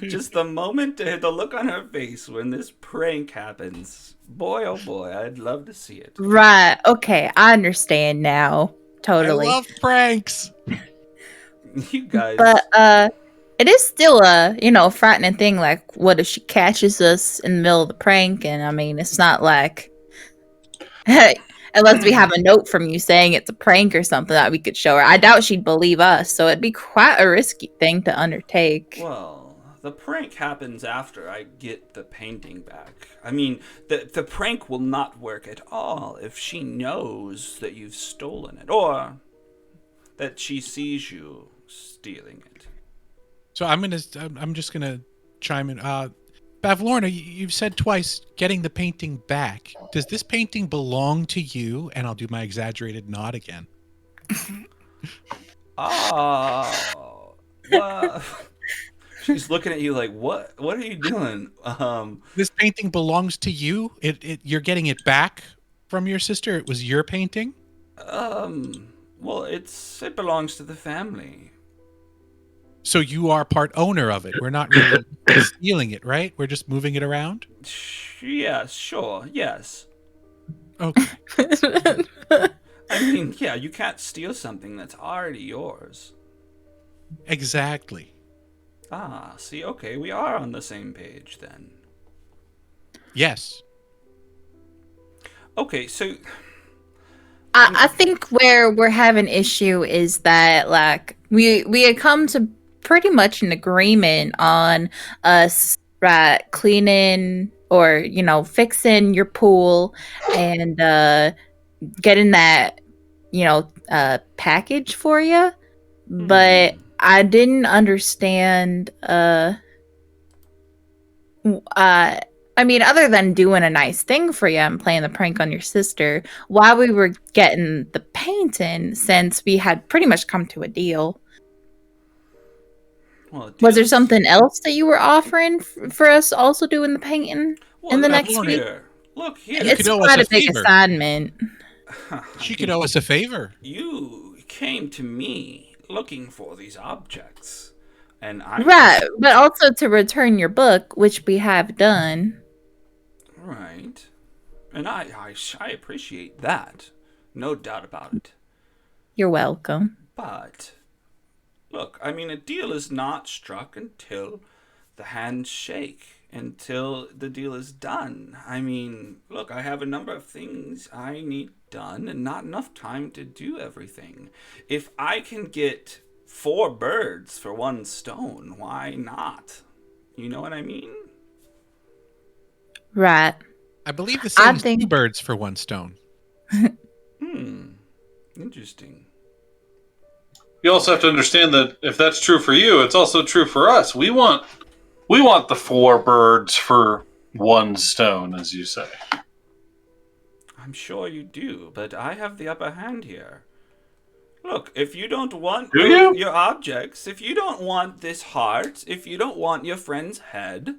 Just the look on her face when this prank happens. Boy, oh boy, I'd love to see it. Right. Okay, I understand now. totally. I love pranks. You guys. But it is still a frightening thing. Like, what if she catches us in the middle of the prank? And I mean, it's not like unless we have a note from you saying it's a prank or something that we could show her. I doubt she'd believe us, so it'd be quite a risky thing to undertake. Well, the prank happens after I get the painting back. I mean, the prank will not work at all if she knows that you've stolen it, or that she sees you stealing it. So I'm just gonna chime in. Bavlorna, you've said twice getting the painting back. Does this painting belong to you? And I'll do my exaggerated nod again. Oh, well, she's looking at you like, what? What are you doing? This painting belongs to you. You're getting it back from your sister. It was your painting. Well, it belongs to the family. So you are part owner of it. We're not really stealing it, right? We're just moving it around. Yes, sure, yes. Okay. I mean, yeah, you can't steal something that's already yours. Exactly. Ah, see, okay, we are on the same page then. Yes. Okay, so I think where we're having issue is that like we had come to pretty much an agreement on us cleaning or fixing your pool and getting that package for you, but I didn't understand I mean, other than doing a nice thing for you and playing the prank on your sister, while we were getting the painting, since we had pretty much come to a deal. well, Was there something else that you were offering for us also doing the painting in the next Bavlorna, week? Look You here. It's could owe us quite a a big favor. assignment. She could owe us a favor. You came to me looking for these objects, and I Right, but also to return your book, which we have done. Right, and I appreciate that, no doubt about it. You're welcome. But look, I mean, a deal is not struck until the hands shake, until the deal is done. I mean, look, I have a number of things I need done and not enough time to do everything. If I can get 4 birds for 1 stone, why not? You know what I mean? Right. I believe the same as think- 2 birds for 1 stone. Interesting. You also have to understand that if that's true for you, it's also true for us. We want the 4 birds for 1 stone, as you say. I'm sure you do, but I have the upper hand here. Look, if you don't want Do you? your objects, if you don't want this heart, if you don't want your friend's head,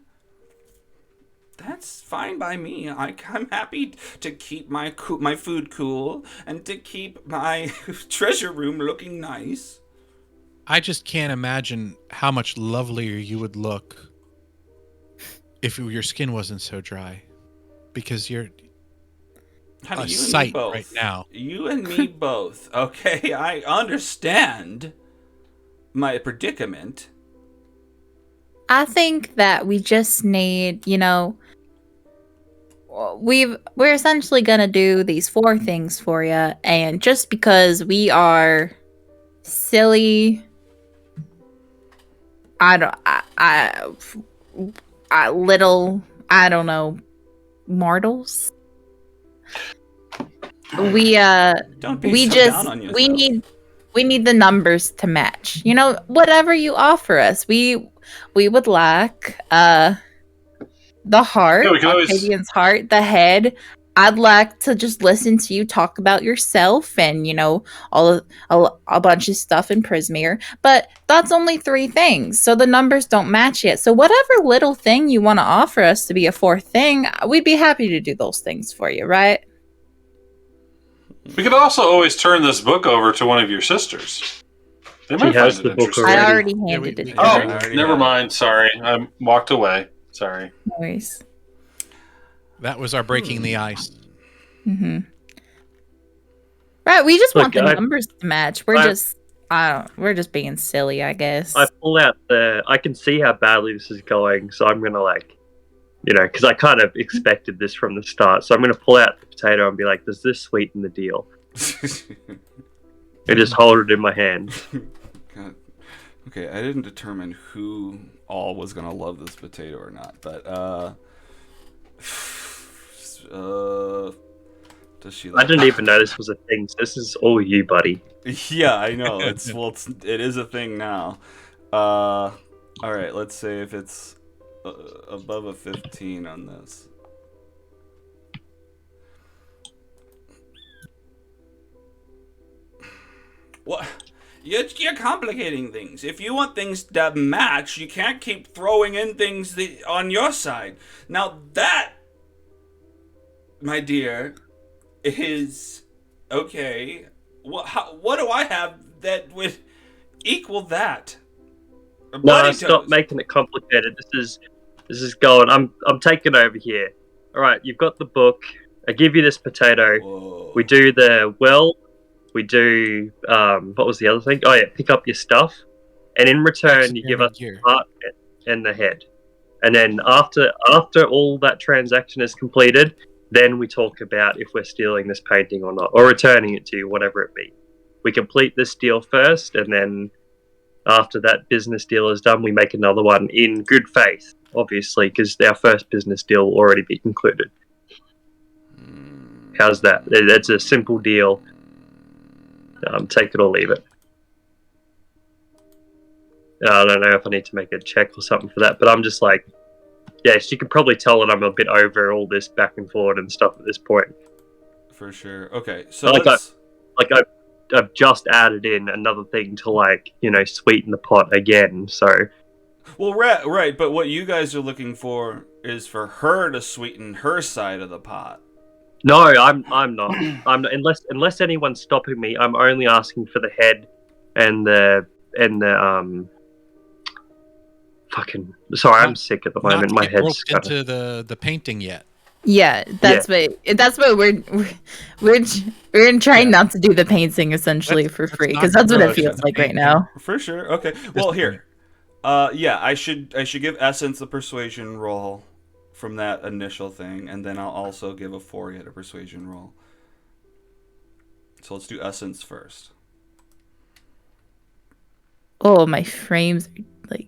that's fine by me. I'm happy to keep my food cool and to keep my treasure room looking nice. I just can't imagine how much lovelier you would look if your skin wasn't so dry. Because you're Honey, a you and me sight both. right now. You and me both. Okay, I understand my predicament. I think that we just need, we're essentially gonna do these 4 things for you, and just because we are silly, mortals. Don't be We so just down on yourself. we need the numbers to match. Whatever you offer us, we would like the heart, Yeah, we can always- Octavian's heart, the head. I'd like to just listen to you talk about yourself and a bunch of stuff in Prismere. But that's only 3 things, so the numbers don't match yet. So whatever little thing you want to offer us to be a 4th thing, we'd be happy to do those things for you, right? We could also always turn this book over to one of your sisters. They might has find the it book interesting. already. I already Yeah, handed we it. can- Oh, I already never have it. mind. Sorry, I walked away. Sorry. No worries. That was our breaking the ice. Mm-hmm. Right, we just want Look, the numbers to match. We're I- just, we're just being silly, I guess. I pull out I can see how badly this is going, so I'm gonna because I kind of expected this from the start. So I'm gonna pull out the potato and be like, "Does this sweeten the deal?" And just hold it in my hand. God. Okay, I didn't determine who all was gonna love this potato or not, but does she? I didn't even know this was a thing. So this is all you, buddy. Yeah, I know. It is a thing now. All right, let's say if it's above a 15 on this. What? You're complicating things. If you want things to match, you can't keep throwing in things on your side. Now that, my dear, is okay. What do I have that would equal that? No, stop making it complicated. This is going. I'm taking over here. All right, you've got the book. I give you this potato. Whoa. We do the we do what was the other thing? Oh yeah, pick up your stuff, and in return you give us the heart and the head. And then after all that transaction is completed, then we talk about if we're stealing this painting or not, or returning it to you, whatever it be. We complete this deal first, and then after that business deal is done, we make another one in good faith, obviously, because our first business deal will already be concluded. How's that? It's a simple deal. Take it or leave it. I don't know if I need to make a check or something for that, but I'm just like, yes, you can probably tell that I'm a bit over all this back and forward and stuff at this point. For sure. Okay, so I've just added in another thing to sweeten the pot again. So, well, right. But what you guys are looking for is for her to sweeten her side of the pot. no, I'm not. I'm not, unless anyone's stopping me. I'm only asking for the head and the fucking. Sorry, I'm sick at the moment. My head's into the painting yet. Yeah, that's what we're trying not to do the painting essentially for free, because that's what it feels like right now. For sure. Okay. Well, here. I should give Essence the persuasion roll from that initial thing, and then I'll also give Euphoria a persuasion roll. So let's do Essence first. Oh, my frames are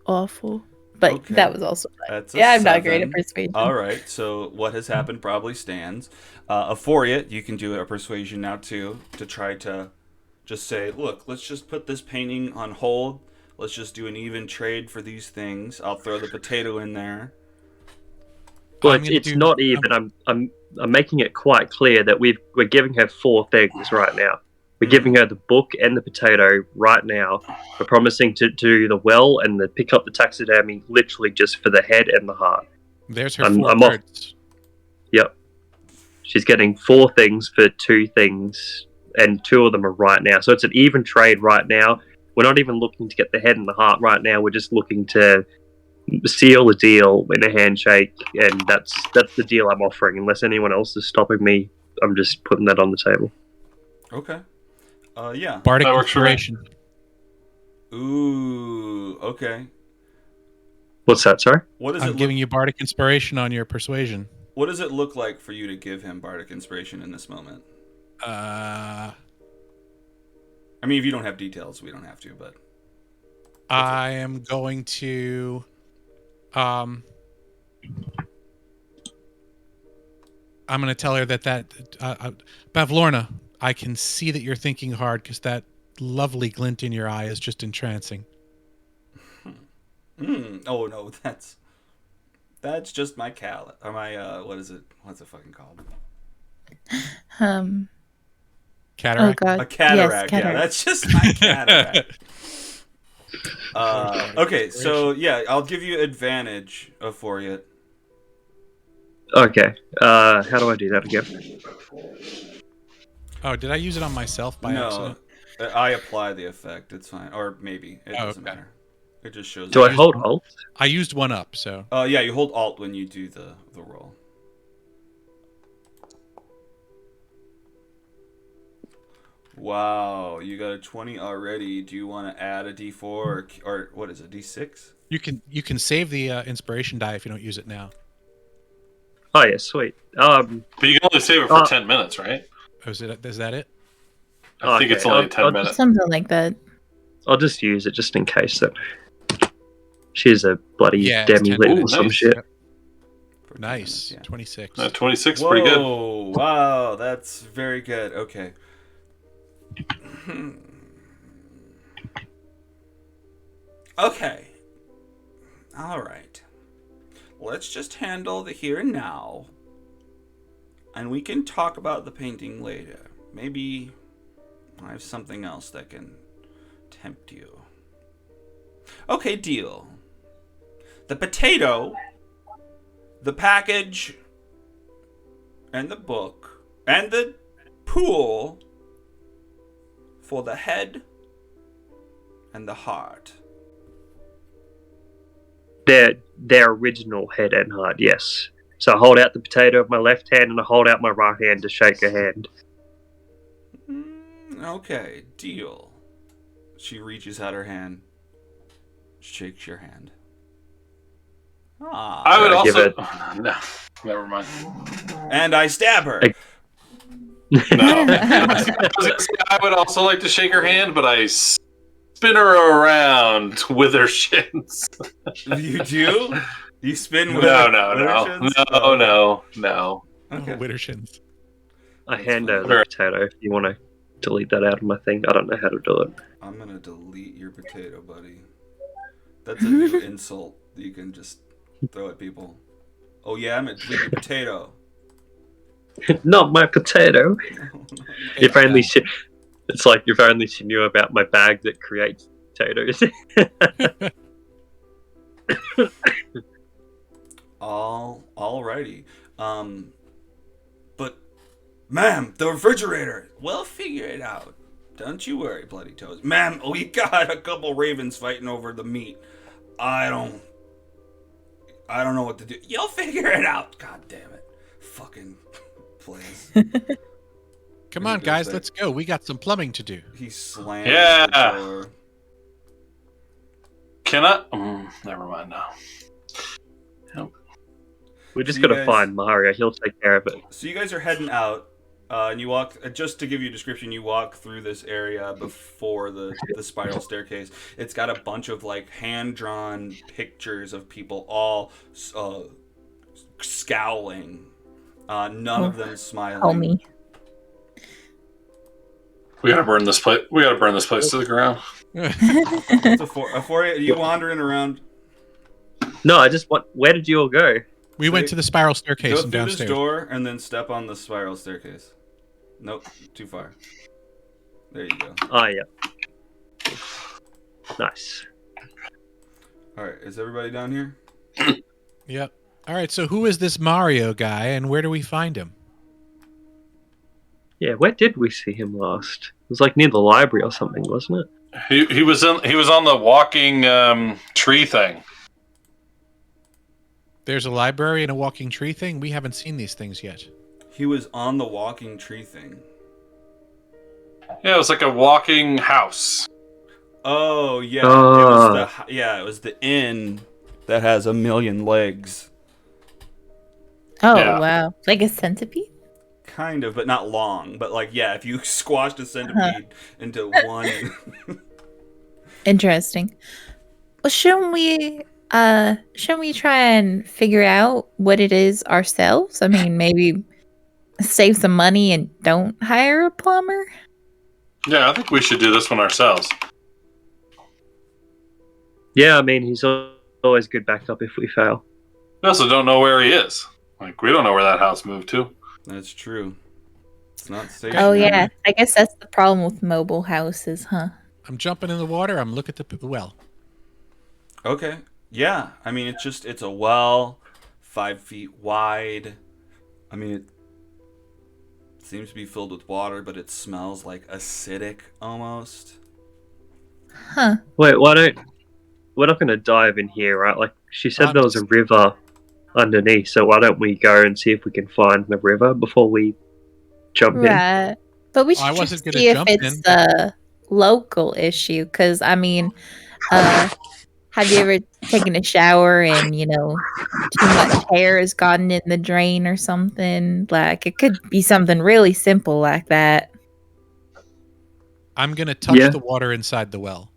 awful. But Okay. that was also fun. That's a I'm not 7. great at persuasion. All right, so what has happened probably stands. Euphoria, you can do a persuasion now too, to try to just say, look, let's just put this painting on hold. Let's just do an even trade for these things. I'll throw the potato in there. Well, it's not even. I'm making it quite clear that we're giving her 4 things right now. We're giving her the book and the potato right now. We're promising to do the well and pick up the taxidermy literally just for the head and the heart. There's her 4 cards. Yep. She's getting 4 things for 2 things, and 2 of them are right now. So it's an even trade right now. We're not even looking to get the head and the heart right now. We're just looking to seal the deal in a handshake, and that's the deal I'm offering. Unless anyone else is stopping me, I'm just putting that on the table. Okay. Yeah. Bardic Inspiration. Ooh, okay. What's that, sorry? I'm giving you Bardic Inspiration on your persuasion. What does it look like for you to give him Bardic Inspiration in this moment? I mean, if you don't have details, we don't have to, but... I am going to... I'm going to tell her that Bavlorna, I can see that you're thinking hard, because that lovely glint in your eye is just entrancing. Oh no, that's just my or my what is it? What's it fucking called? Cataract. Oh God. A cataract. Yes, cataract. Yeah, that's just my cataract. Okay, so yeah, I'll give you advantage for you. Okay. How do I do that again? Oh, did I use it on myself by accident? I apply the effect. It's fine, or maybe it doesn't matter. It just shows. Do I hold Alt? I used one up, so. Yeah, you hold Alt when you do the roll. Wow, you got a 20 already. Do you want to add a D4 or what is it, D6? You can save the inspiration die if you don't use it now. Oh yeah, sweet. But you can only save it for Uh, 10 minutes, right? Oh, is that it? I think okay, it's only I'll 10 minutes. Something like that. I'll just use it just in case that she's a bloody Yeah, it's 10 demi-lit or minutes. some Nice. shit. Yep. Nice. Yeah. 26. 26 Whoa, pretty good. wow, that's very good. Okay. Okay. All right. Let's just handle the here and now. And we can talk about the painting later. Maybe I have something else that can tempt you. Okay, deal. The potato, the package, and the book, and the pool for the head and the heart. Their original head and heart, yes. So I hold out the potato with my left hand and I hold out my right hand to shake her hand. Okay, deal. She reaches out her hand, shakes your hand. Ah. I would I'll give also. No, never mind. And I stab her. No. I would also like to shake her hand, but I spin her around with her shins. You do? You spin with No. Okay. Oh, Wittershins. I That's hand her fine. the potato if you want to delete that out of my thing. I don't know how to do it. I'm gonna delete your potato, buddy. That's a new insult that you can just throw at people. Oh yeah, I'm gonna delete your potato. Not my potato. Yeah. If only she. It's like if only she knew about my bag that creates potatoes. Alrighty. But, ma'am, the refrigerator. We'll figure it out. Don't you worry, Bloody Toes. Ma'am, we got a couple ravens fighting over the meat. I don't know what to do. You'll figure it out. God damn it. Fucking place. Come on, guys, let's go. We got some plumbing to do. He slams Yeah. the door. Can I? Never mind now. We just So got you to guys- find Mario. He'll take care of it. So you guys are heading out, and you walk. Just to give you a description, you walk through this area before the spiral staircase. It's got a bunch of like hand drawn pictures of people all scowling. None of them smiling. Homie. We gotta burn this place. We gotta burn this place to the ground. It's are you wandering around? No, I just want. Where did you all go? We went to the spiral staircase Go and through this downstairs. door and then step on the spiral staircase. Nope, too far. There you go. Oh yeah. Nice. All right, is everybody down here? Yep. All right, so who is this Mario guy and where do we find him? Yeah, where did we see him last? It was like near the library or something, wasn't it? He was on the walking tree thing. There's a library and a walking tree thing. We haven't seen these things yet. He was on the walking tree thing. Yeah, it was like a walking house. Oh yeah, Ah. it was the inn that has a million legs, Oh, Yeah. wow. Like a centipede? kind of, but not long. But like, yeah, if you squashed a centipede into one, Interesting. Well, shouldn't we try and figure out what it is ourselves? I mean, maybe save some money and don't hire a plumber? Yeah, I think we should do this one ourselves. Yeah, I mean he's always good backup if we fail. We also don't know where he is. Like, we don't know where that house moved to. that's true. It's not safe. Oh, yeah. I guess that's the problem with mobile houses, huh? I'm jumping in the water. I'm looking at the well. Okay. Yeah. I mean, it's a well, 5 feet wide. I mean, it seems to be filled with water, but it smells like acidic almost. Huh. Wait, we're not going to dive in here, right? Like she said, there was a river underneath, so why don't we go and see if we can find the river before we jump in? Right. But we I should wasn't just gonna see if jump it's in. a local issue. Because, I mean, uh, have you ever taken a shower and, too much hair has gotten in the drain or something? Like, it could be something really simple like that. I'm gonna touch Yeah. the water inside the well.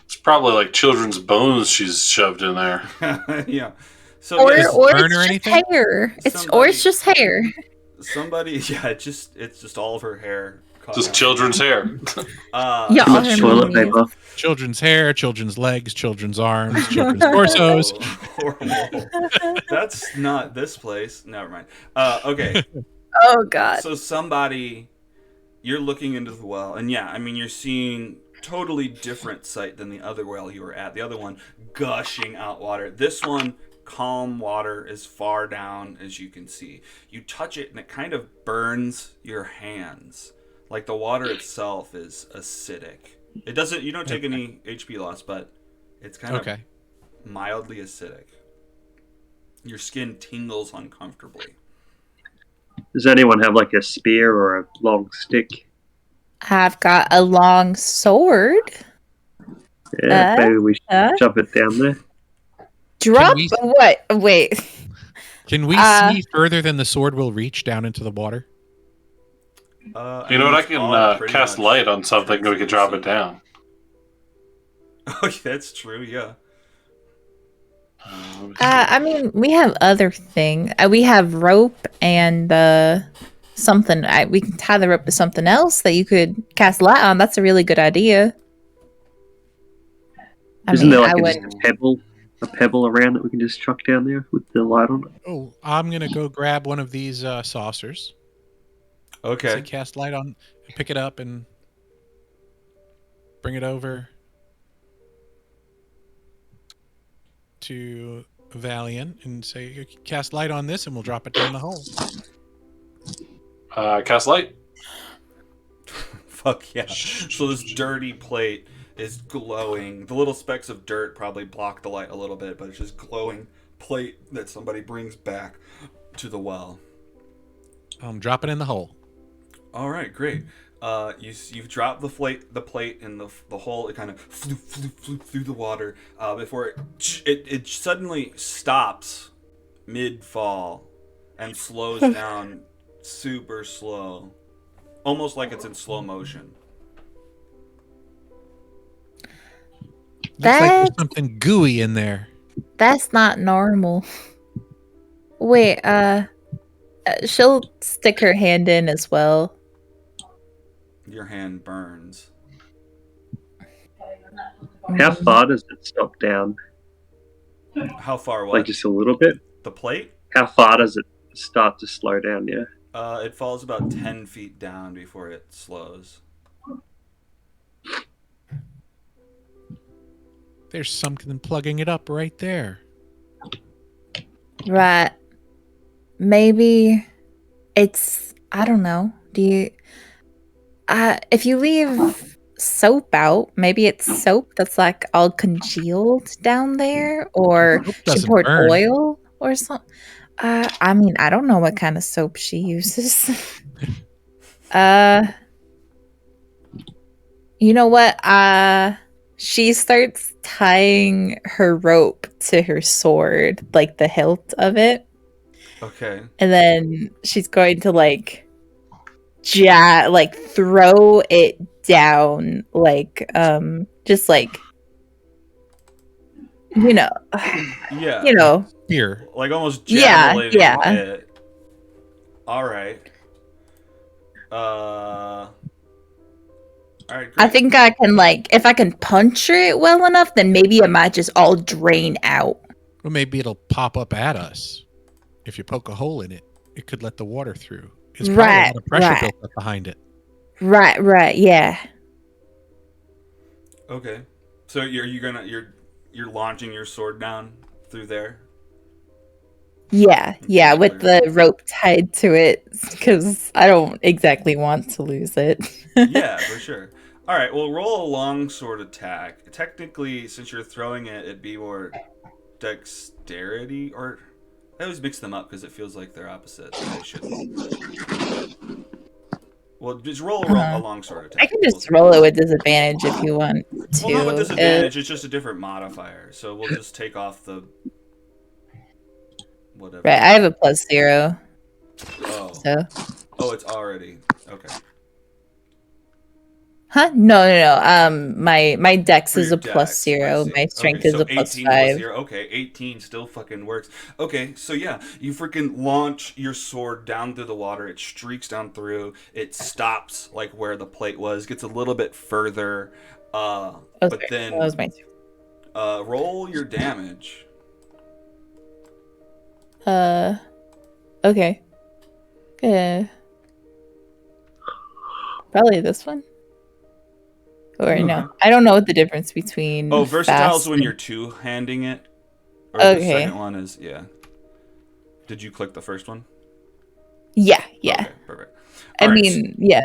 It's probably like children's bones she's shoved in there. Yeah. So Or, yes, or burn it's or just anything? hair. Or Somebody- it's just hair. somebody. Yeah, it's just all of her hair. caught Just on. children's hair. Yeah, Too all much her toilet memories. paper. Children's hair, children's legs, children's arms, children's torsos. Horrible. That's not this place. Never mind. Okay. Oh, God. So somebody, you're looking into the well, and yeah, I mean, you're seeing totally different sight than the other well you were at. The other one gushing out water. This one, calm water as far down as you can see. You touch it, and it kind of burns your hands. Like the water itself is acidic. It doesn't. You don't take any HP loss, but it's kind Okay. of mildly acidic. Your skin tingles uncomfortably. Does anyone have like a spear or a long stick? I've got a long sword. Yeah, maybe we should uh. shove it down there. Drop we- what? Wait. Can we see further than the sword will reach down into the water? You know what? I can cast light on something and we can drop it down. Oh, that's true. Yeah. I mean, we have other thing. We have rope and something. We can tie the rope to something else that you could cast light on. That's a really good idea. Isn't there like a pebble around that we can just chuck down there with the light on it? Oh, I'm gonna go grab one of these saucers. Okay. Say cast light on, pick it up, and bring it over to Valiant and say, cast light on this, and we'll drop it down the hole. Cast light. Fuck yeah. So this dirty plate is glowing. The little specks of dirt probably block the light a little bit, but it's just glowing plate that somebody brings back to the well. Drop it in the hole. All right, great. You've dropped the plate in the hole. It kind of flew through the water before it suddenly stops mid fall and slows down super slow, almost like it's in slow motion. Looks like there's That- something gooey in there. That's not normal. Wait, she'll stick her hand in as well. Your hand burns. How far does it stop down? How far? What? Like just a little bit? The plate? How far does it start to slow down? Yeah. It falls about 10 feet down before it slows. There's something plugging it up right there. Right. Maybe it's, I don't know. If you leave soap out, maybe it's soap that's like all congealed down there, or Soap she doesn't poured burn. oil or something. I mean, I don't know what kind of soap she uses. You know what? She starts tying her rope to her sword, like the hilt of it. Okay. And then she's going to throw it down, just like, Yeah. Here. Like almost Yeah, javelin yeah. it. All right. All right. I Great. think I can if I can puncture it well enough, then maybe it might just all drain out. Or maybe it'll pop up at us. If you poke a hole in it, it could let the water through. It's probably a lot of pressure built up behind it. Right, yeah. Okay. So you're launching your sword down through there? Yeah, with the rope tied to it, because I don't exactly want to lose it. Yeah, for sure. All right, well, roll a longsword attack. Technically, since you're throwing it, it'd be more dexterity, or I always mix them up because it feels like they're opposites. They shouldn't. Well, just roll a longsword attack. I can just roll it with disadvantage if you want to. Well, not with disadvantage. It's just a different modifier. So we'll just take off the whatever. Right, I have a +0. Oh. So. Oh, it's already okay. Huh? No. My dex For is your a dex, +0. I see. My strength Okay, is so a 18 +5. plus 0. Okay, 18 still fucking works. Okay, so yeah, you freaking launch your sword down through the water. It streaks down through. It stops like where the plate was. Gets a little bit further. But then that was my turn. roll your damage. Okay. Probably this one. Or no, I don't know what the difference between. Oh, versatile is fast when and- you're two-handing it. Or the Okay. second one is, yeah. Did you click the first one? Yeah. Okay, perfect. I Alright, mean, yeah.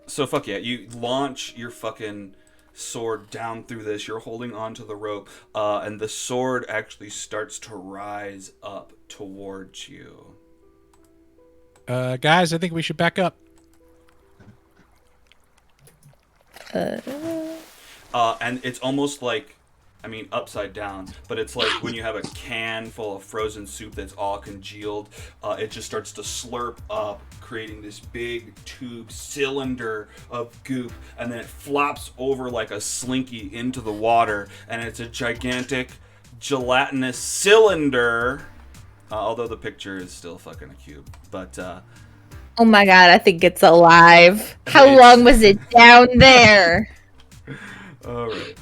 so fuck yeah, you launch your fucking sword down through this. You're holding onto the rope, and the sword actually starts to rise up towards you. Guys, I think we should back up. And it's almost like, I mean, upside down, but it's like when you have a can full of frozen soup that's all congealed, it just starts to slurp up, creating this big tube cylinder of goop, and then it flops over like a slinky into the water, and it's a gigantic gelatinous cylinder, although the picture is still fucking a cube, but Oh my god, I think it's alive. How It's- long was it down there? alright,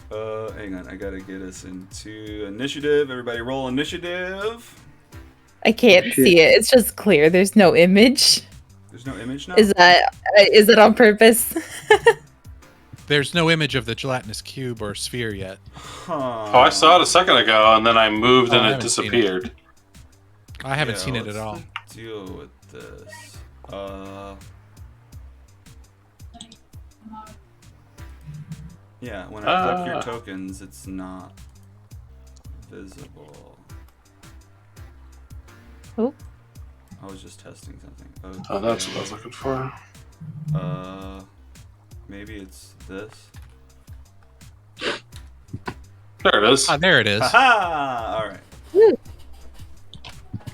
hang on, I gotta get us into initiative. Everybody roll initiative. I can't Shit. see it. It's just clear. There's no image. There's no image now? Is that on purpose? There's no image of the gelatinous cube or sphere yet. Huh. Oh, I saw it a second ago, and then I moved Oh, I and it haven't seen it. disappeared. I haven't Yeah, seen it at let's all. Deal with this. Yeah, when I click your tokens, it's not visible. Oh. I was just testing something. Okay. Oh, that's what I was looking for. Maybe it's this. There it is. Ah, there it is. Haha! All right. Woo.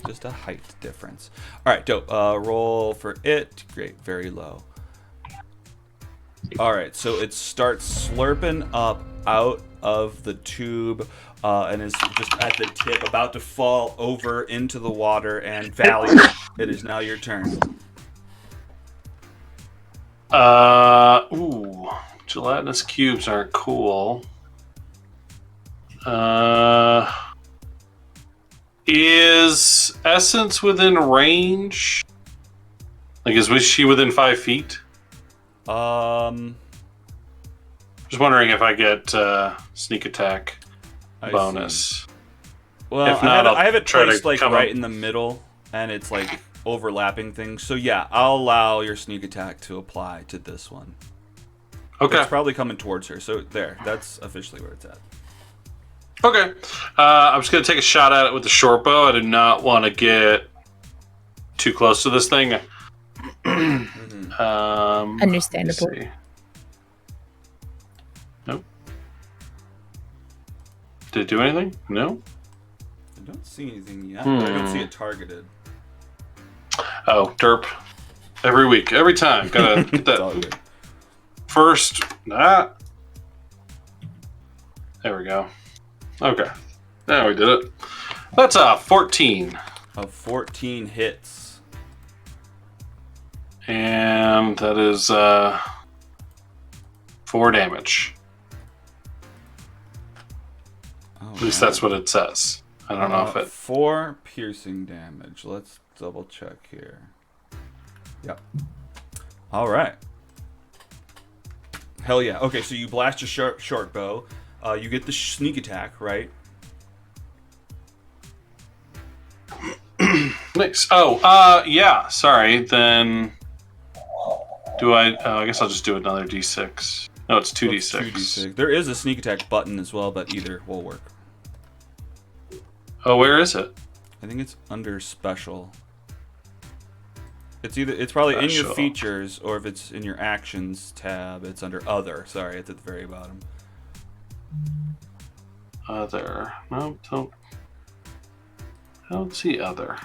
Just a height difference. All right, dope. Roll for it. Great, very low. All right, so it starts slurping up out of the tube and is just at the tip, about to fall over into the water. And Valley, it is now your turn. Ooh, gelatinous cubes aren't cool. Is Essence within range? Like, is she within 5 feet? Just wondering if I get sneak attack I bonus. see. Well, If not, I have it try to placed like come right up- in the middle, and it's like overlapping things. So yeah, I'll allow your sneak attack to apply to this one. Okay. It's probably coming towards her. So there, that's officially where it's at. Okay. I'm just going to take a shot at it with the short bow. I do not want to get too close to this thing. Understandable. let me see. Nope. Did it do anything? No? I don't see anything yet. I don't see it targeted. Oh, derp. Every week. Every time. Gotta get It's all that good. first. Ah. There we go. Okay. Now we did it. That's 14. Of 14 hits. And that is 4 damage. At least that's what it says. I don't know if it. 4 piercing damage. Let's double check here. Yep. All right. Hell yeah. Okay, so you blast your short bow. You get the sneak attack, right? Nice. Oh, yeah. Sorry. Then do I? I guess I'll just do another d6. No, it's 2d6. 2d6. There is a sneak attack button as well, but either will work. Oh, where is it? I think it's under special. It's probably in your Special. features, or if it's in your actions tab, it's under other. Sorry, it's at the very bottom. Other. No, I don't see other.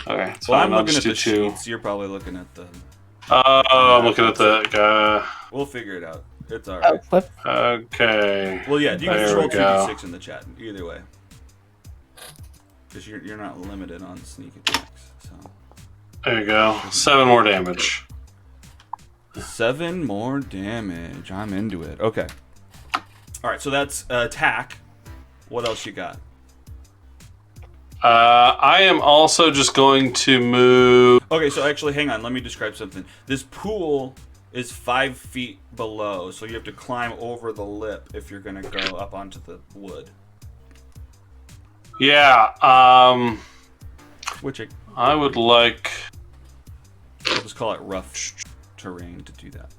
Okay, it's Well, fine. I'm I'll looking at just the do two. sheets. You're probably looking at the. Oh, I'm looking at the. We'll figure it out. It's all right. Whoop. Okay. Well, yeah, you can just There roll we go. 2d6 in the chat. Either way, because you're not limited on sneak attacks. So There you go. 7 more damage. 7 more damage. I'm into it. Okay. All right, so that's attack. What else you got? I am also just going to move. Okay, so actually, hang on. Let me describe something. This pool is 5 feet below, so you have to climb over the lip if you're gonna go up onto the wood. Yeah. Which I would like. we'll just call it rough terrain to do that.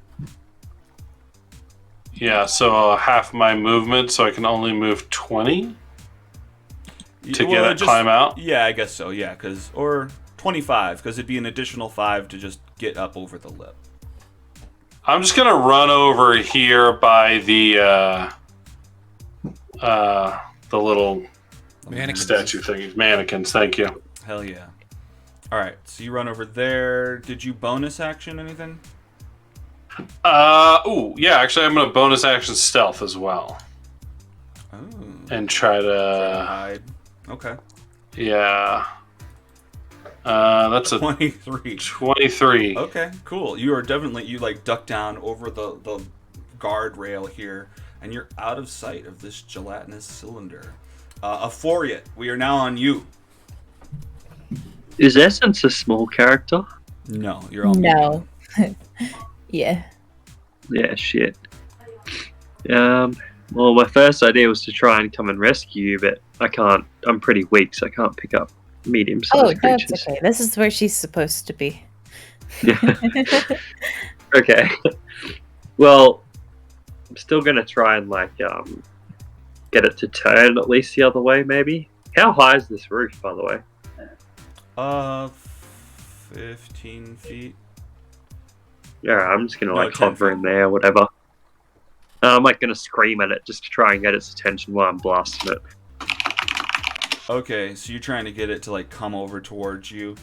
Yeah, so half my movement, so I can only move 20 to climb out. Yeah, I guess so. Yeah, or 25, because it'd be an additional 5 to just get up over the lip. I'm just gonna run over here by the little Mannequins. statue thing. Mannequins. Thank you. Hell yeah. All right, so you run over there. Did you bonus action anything? Yeah. Actually, I'm gonna bonus action stealth as well, Oh. and try Try to to. hide. Okay. Yeah. That's a 23. 23. Okay, cool. You are definitely you duck down over the guardrail here, and you're out of sight of this gelatinous cylinder. Aphoriate, we are now on you. Is Essence a small character? No, you're all No. Yeah. Yeah, shit. Well, my first idea was to try and come and rescue you, but I can't. I'm pretty weak, so I can't pick up medium-sized Oh, no, creatures. it's okay. This is where she's supposed to be. Okay. Well, I'm still gonna try and get it to turn at least the other way, maybe. How high is this roof, by the way? 15 feet. Yeah, I'm just gonna No, 10 hover feet. in there, whatever. I'm gonna scream at it just to try and get its attention while I'm blasting it. Okay, so you're trying to get it to come over towards you.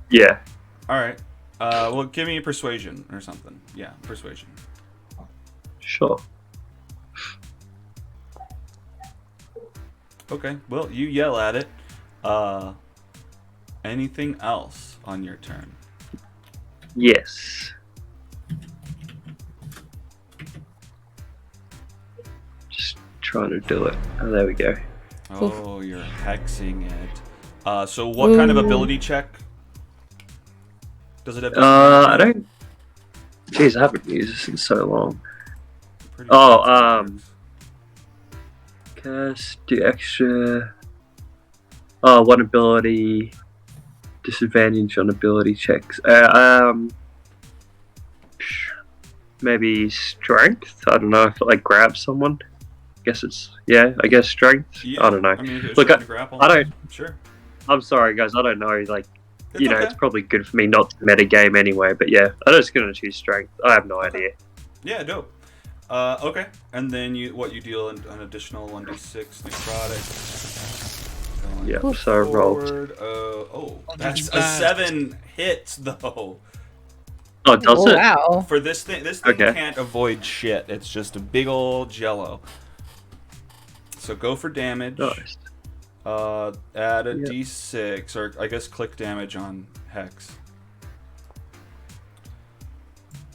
Yeah. All right. Well, give me a persuasion or something. Yeah, persuasion. Sure. Okay. Well, you yell at it. Anything else on your turn? Yes. Just trying to do it. Oh, there we go. Oh, you're hexing it. So what kind of Ooh. ability check? Does it have? I don't. Jeez, I haven't used this in so long. Pretty Oh, fancy words. Cast, do extra. Oh, one ability. Disadvantage on ability checks. Maybe strength. I don't know if it grab someone. Guess it's I guess strength. Yeah, I don't know. I mean, if it's Look, trying to grapple, I don't. Sure. I'm sorry, guys. I don't know. It's You know, okay. it's probably good for me not to metagame anyway. But yeah, I'm just gonna choose strength. I have no idea. Yeah, dope. Okay, and then you deal an additional 1d6 necrotic. Going Yeah. So I rolled. forward. That's a bad. 7 hits though. Oh, does Oh, it? wow. For this thing Okay. can't avoid shit. It's just a big old jello. So go for damage. Nice. Add a Yep. d6, or I guess click damage on hex.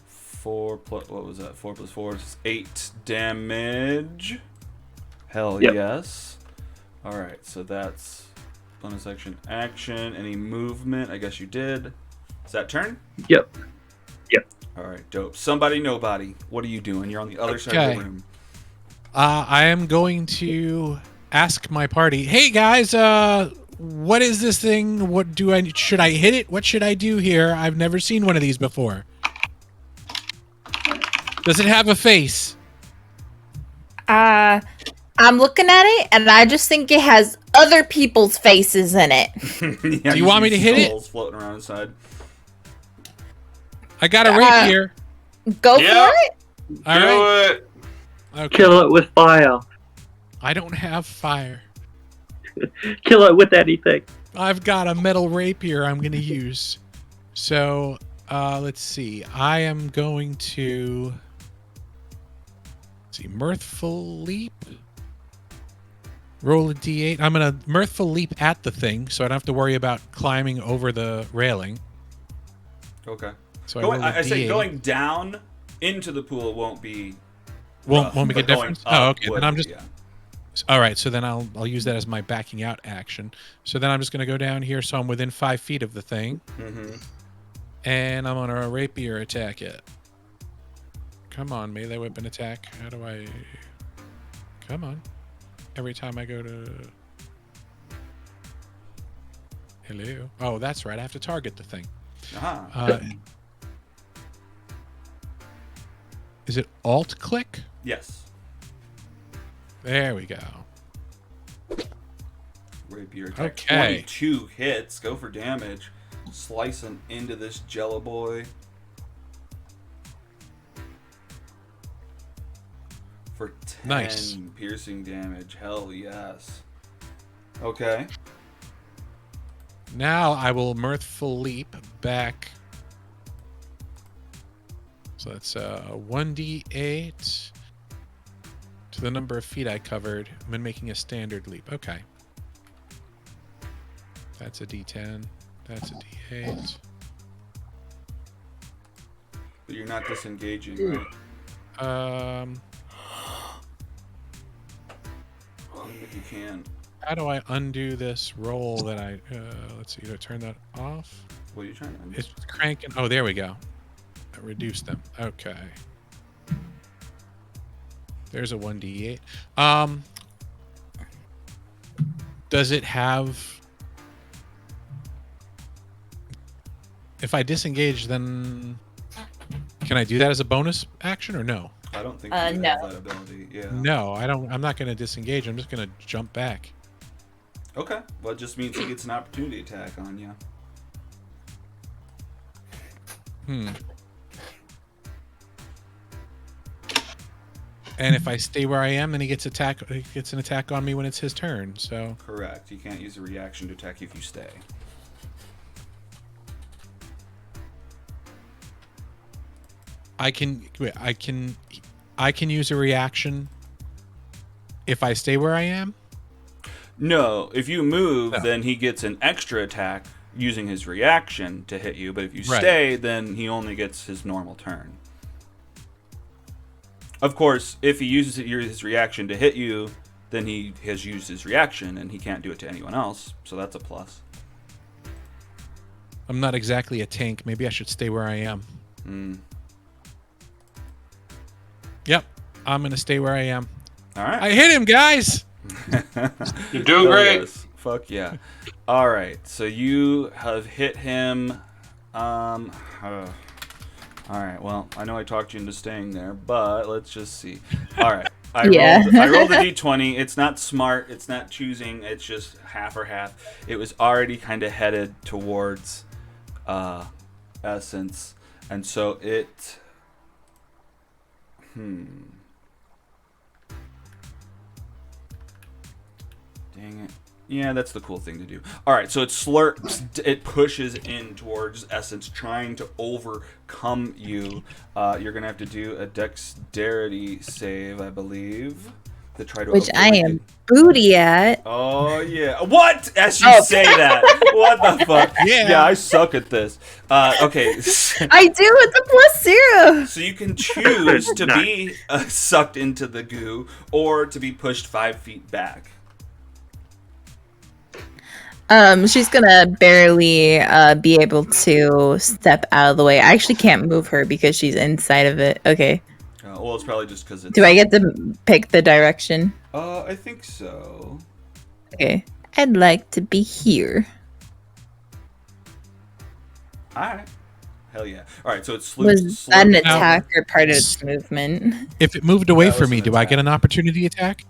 4 plus, what was that? 4 plus 4 is 8 damage. Hell Yep. yes. Alright, so that's bonus action. Any movement? I guess you did. Is that turn? Yep. Alright, dope. Somebody, nobody. What are you doing? You're on the other side of Okay. the room. I am going to ask my party, hey guys, what is this thing? Should I hit it? What should I do here? I've never seen one of these before. Does it have a face? I I'm looking at it, and I just think it has other people's faces in it. Yeah, Do you want me to hit it? skulls floating around inside. I got a rapier. Go Yeah. for it. All Do right. it. Okay. Kill it with fire. I don't have fire. Kill it with anything. I've got a metal rapier I'm going to use. So, let's see. I am going to... Let's see. Mirthful Leap. Roll a d8. I'm going to Mirthful Leap at the thing, so I don't have to worry about climbing over the railing. Okay. So I say D8. going down into the pool won't be. Won't rough, make a but going difference? up Oh, okay. would Then I'm be, just... yeah. All right, so then I'll use that as my backing out action. So then I'm just going to go down here, so I'm within 5 feet of the thing, and I'm on a rapier attack it. Come on, melee weapon attack. How do I... Come on. Every time I go to... Hello. Oh, that's right. I have to target the thing. Is it Alt-click? Yes. There we go. Rapier attack. Okay. 22 hits. Go for damage. Slicing into this Jello boy. For 10 Nice. piercing damage. Hell yes. Okay. Now I will Mirthful Leap back. So that's 1d8 to the number of feet I covered when making a standard leap. Okay. That's a d10. That's a d8. But you're not disengaging, right? I don't think you can. How do I undo this roll that I... let's see. Do I turn that off? What are you trying to undo? It's cranking... Oh, there we go. I reduced them. Okay. There's a 1d8. Does it have... If I disengage, then... Can I do that as a bonus action or no? I don't think you have no. that ability. Yeah. No, I don't. I'm not going to disengage. I'm just going to jump back. Okay. Well, it just means he gets an opportunity attack on you. And if I stay where I am, then he gets an attack on me when it's his turn. So Correct. You can't use a reaction to attack if you stay. I can use a reaction if I stay where I am. No, if you move, No. then he gets an extra attack using his reaction to hit you. But if you Right. stay, then he only gets his normal turn. Of course, if he uses his reaction to hit you, then he has used his reaction and he can't do it to anyone else. So that's a plus. I'm not exactly a tank. Maybe I should stay where I am. Yep, I'm gonna stay where I am. All right. I hit him, guys. You're doing Oh, great. yes. Fuck yeah. All right. So you have hit him. All right. Well, I know I talked you into staying there, but let's just see. All right. I rolled a d20. It's not smart. It's not choosing. It's just half or half. It was already kind of headed towards Essence, and so it. Dang it. Yeah, that's the cool thing to do. All right, so it slurps, it pushes in towards Essence, trying to overcome you. You're going to have to do a dexterity save, I believe, to try to Which I avoid am it. booty at. Oh, yeah. What? As you say that. What the fuck? Yeah. I suck at this. Okay. I do. It's a +0. So you can choose to be sucked into the goo or to be pushed 5 feet back. She's gonna barely be able to step out of the way. I actually can't move her because she's inside of it. Okay. Well, it's probably just because it's... Do I get to pick the direction? I think so. Okay. I'd like to be here. Alright. Hell yeah. Alright, so it's Was that an attack or part of its movement? If it moved away That from was me, an do I attack. get an opportunity attack?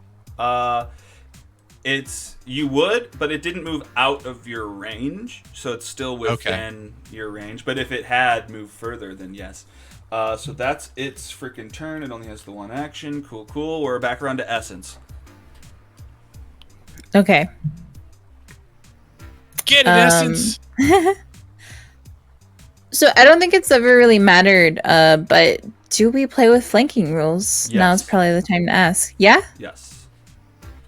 You would, but it didn't move out of your range, so it's still within your range. But if it had moved further, then yes. So that's its freaking turn. It only has the one action. Cool. We're back around to Essence. Okay. Get it, Essence. So I don't think it's ever really mattered, but do we play with flanking rules? Yes. Now's probably the time to ask. Yeah? Yes.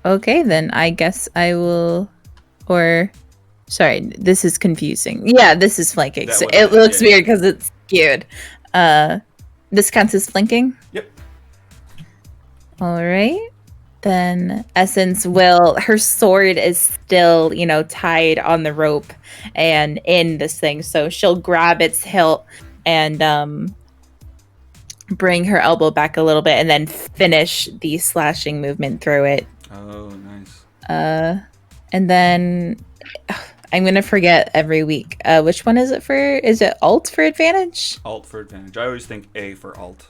Okay, then I guess I will. Or, sorry, this is confusing. Yeah, this is flanking. That So would- it looks yeah. weird because it's skewed. This counts as flanking? Yep. All right. Then Essence will. Her sword is still, tied on the rope and in this thing. So she'll grab its hilt and bring her elbow back a little bit and then finish the slashing movement through it. Oh, nice. And then I'm gonna forget every week. Which one is it for? Is it alt for advantage? Alt for advantage. I always think A for alt.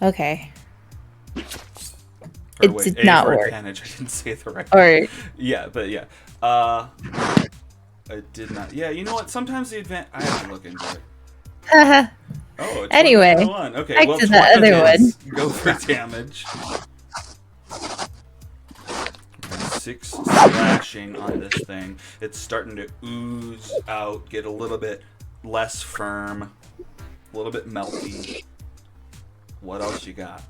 Okay. Or It wait, did A not for work. advantage. I didn't say it the right Or Yeah, but yeah. It did not. Yeah, you know what? Sometimes the advantage. I have to look into it. Oh, it's Anyway, 1. Okay, back well, to the 20 other it is. one. Go for damage. 6 slashing on this thing. It's starting to ooze out, get a little bit less firm, a little bit melty. What else you got?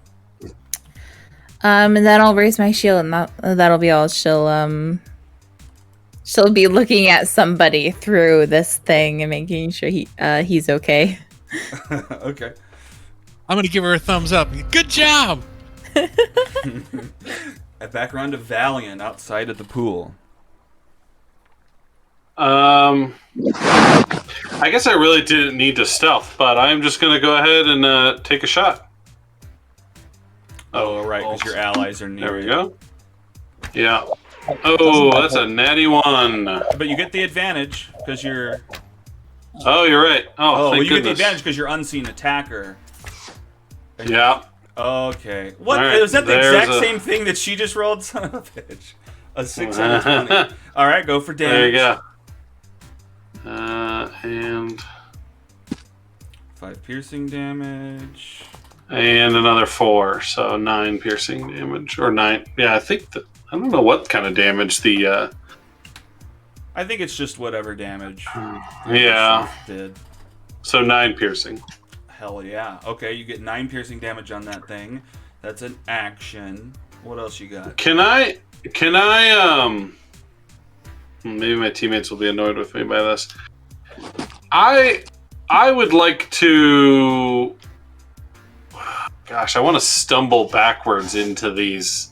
and then I'll raise my shield, and that'll be all. She'll be looking at somebody through this thing and making sure he's okay. Okay. I'm gonna give her a thumbs up. Good job. Back around to Valiant outside of the pool. I guess I really didn't need to stealth, but I'm just gonna go ahead and take a shot. Oh, right, because your allies are near. There we go. Yeah. Oh, that's a natty 1. But you get the advantage because you're. Oh, you're right. Oh, Oh, thank well, you get the goodness. advantage because you're unseen attacker. Yeah. Okay. What? All right, Was that the there's exact a- same thing that she just rolled? Son of a bitch. A 6 and a 20. All right, go for damage. There you go. And 5 piercing damage. another 4, so 9 piercing damage, or 9. Yeah, I think I don't know what kind of damage the. I think it's just whatever damage. Yeah. Did. So 9 piercing. Hell yeah. Okay, you get 9 piercing damage on that thing. That's an action. What else you got? Can I? Maybe my teammates will be annoyed with me by this. I would like to. Gosh, I want to stumble backwards into these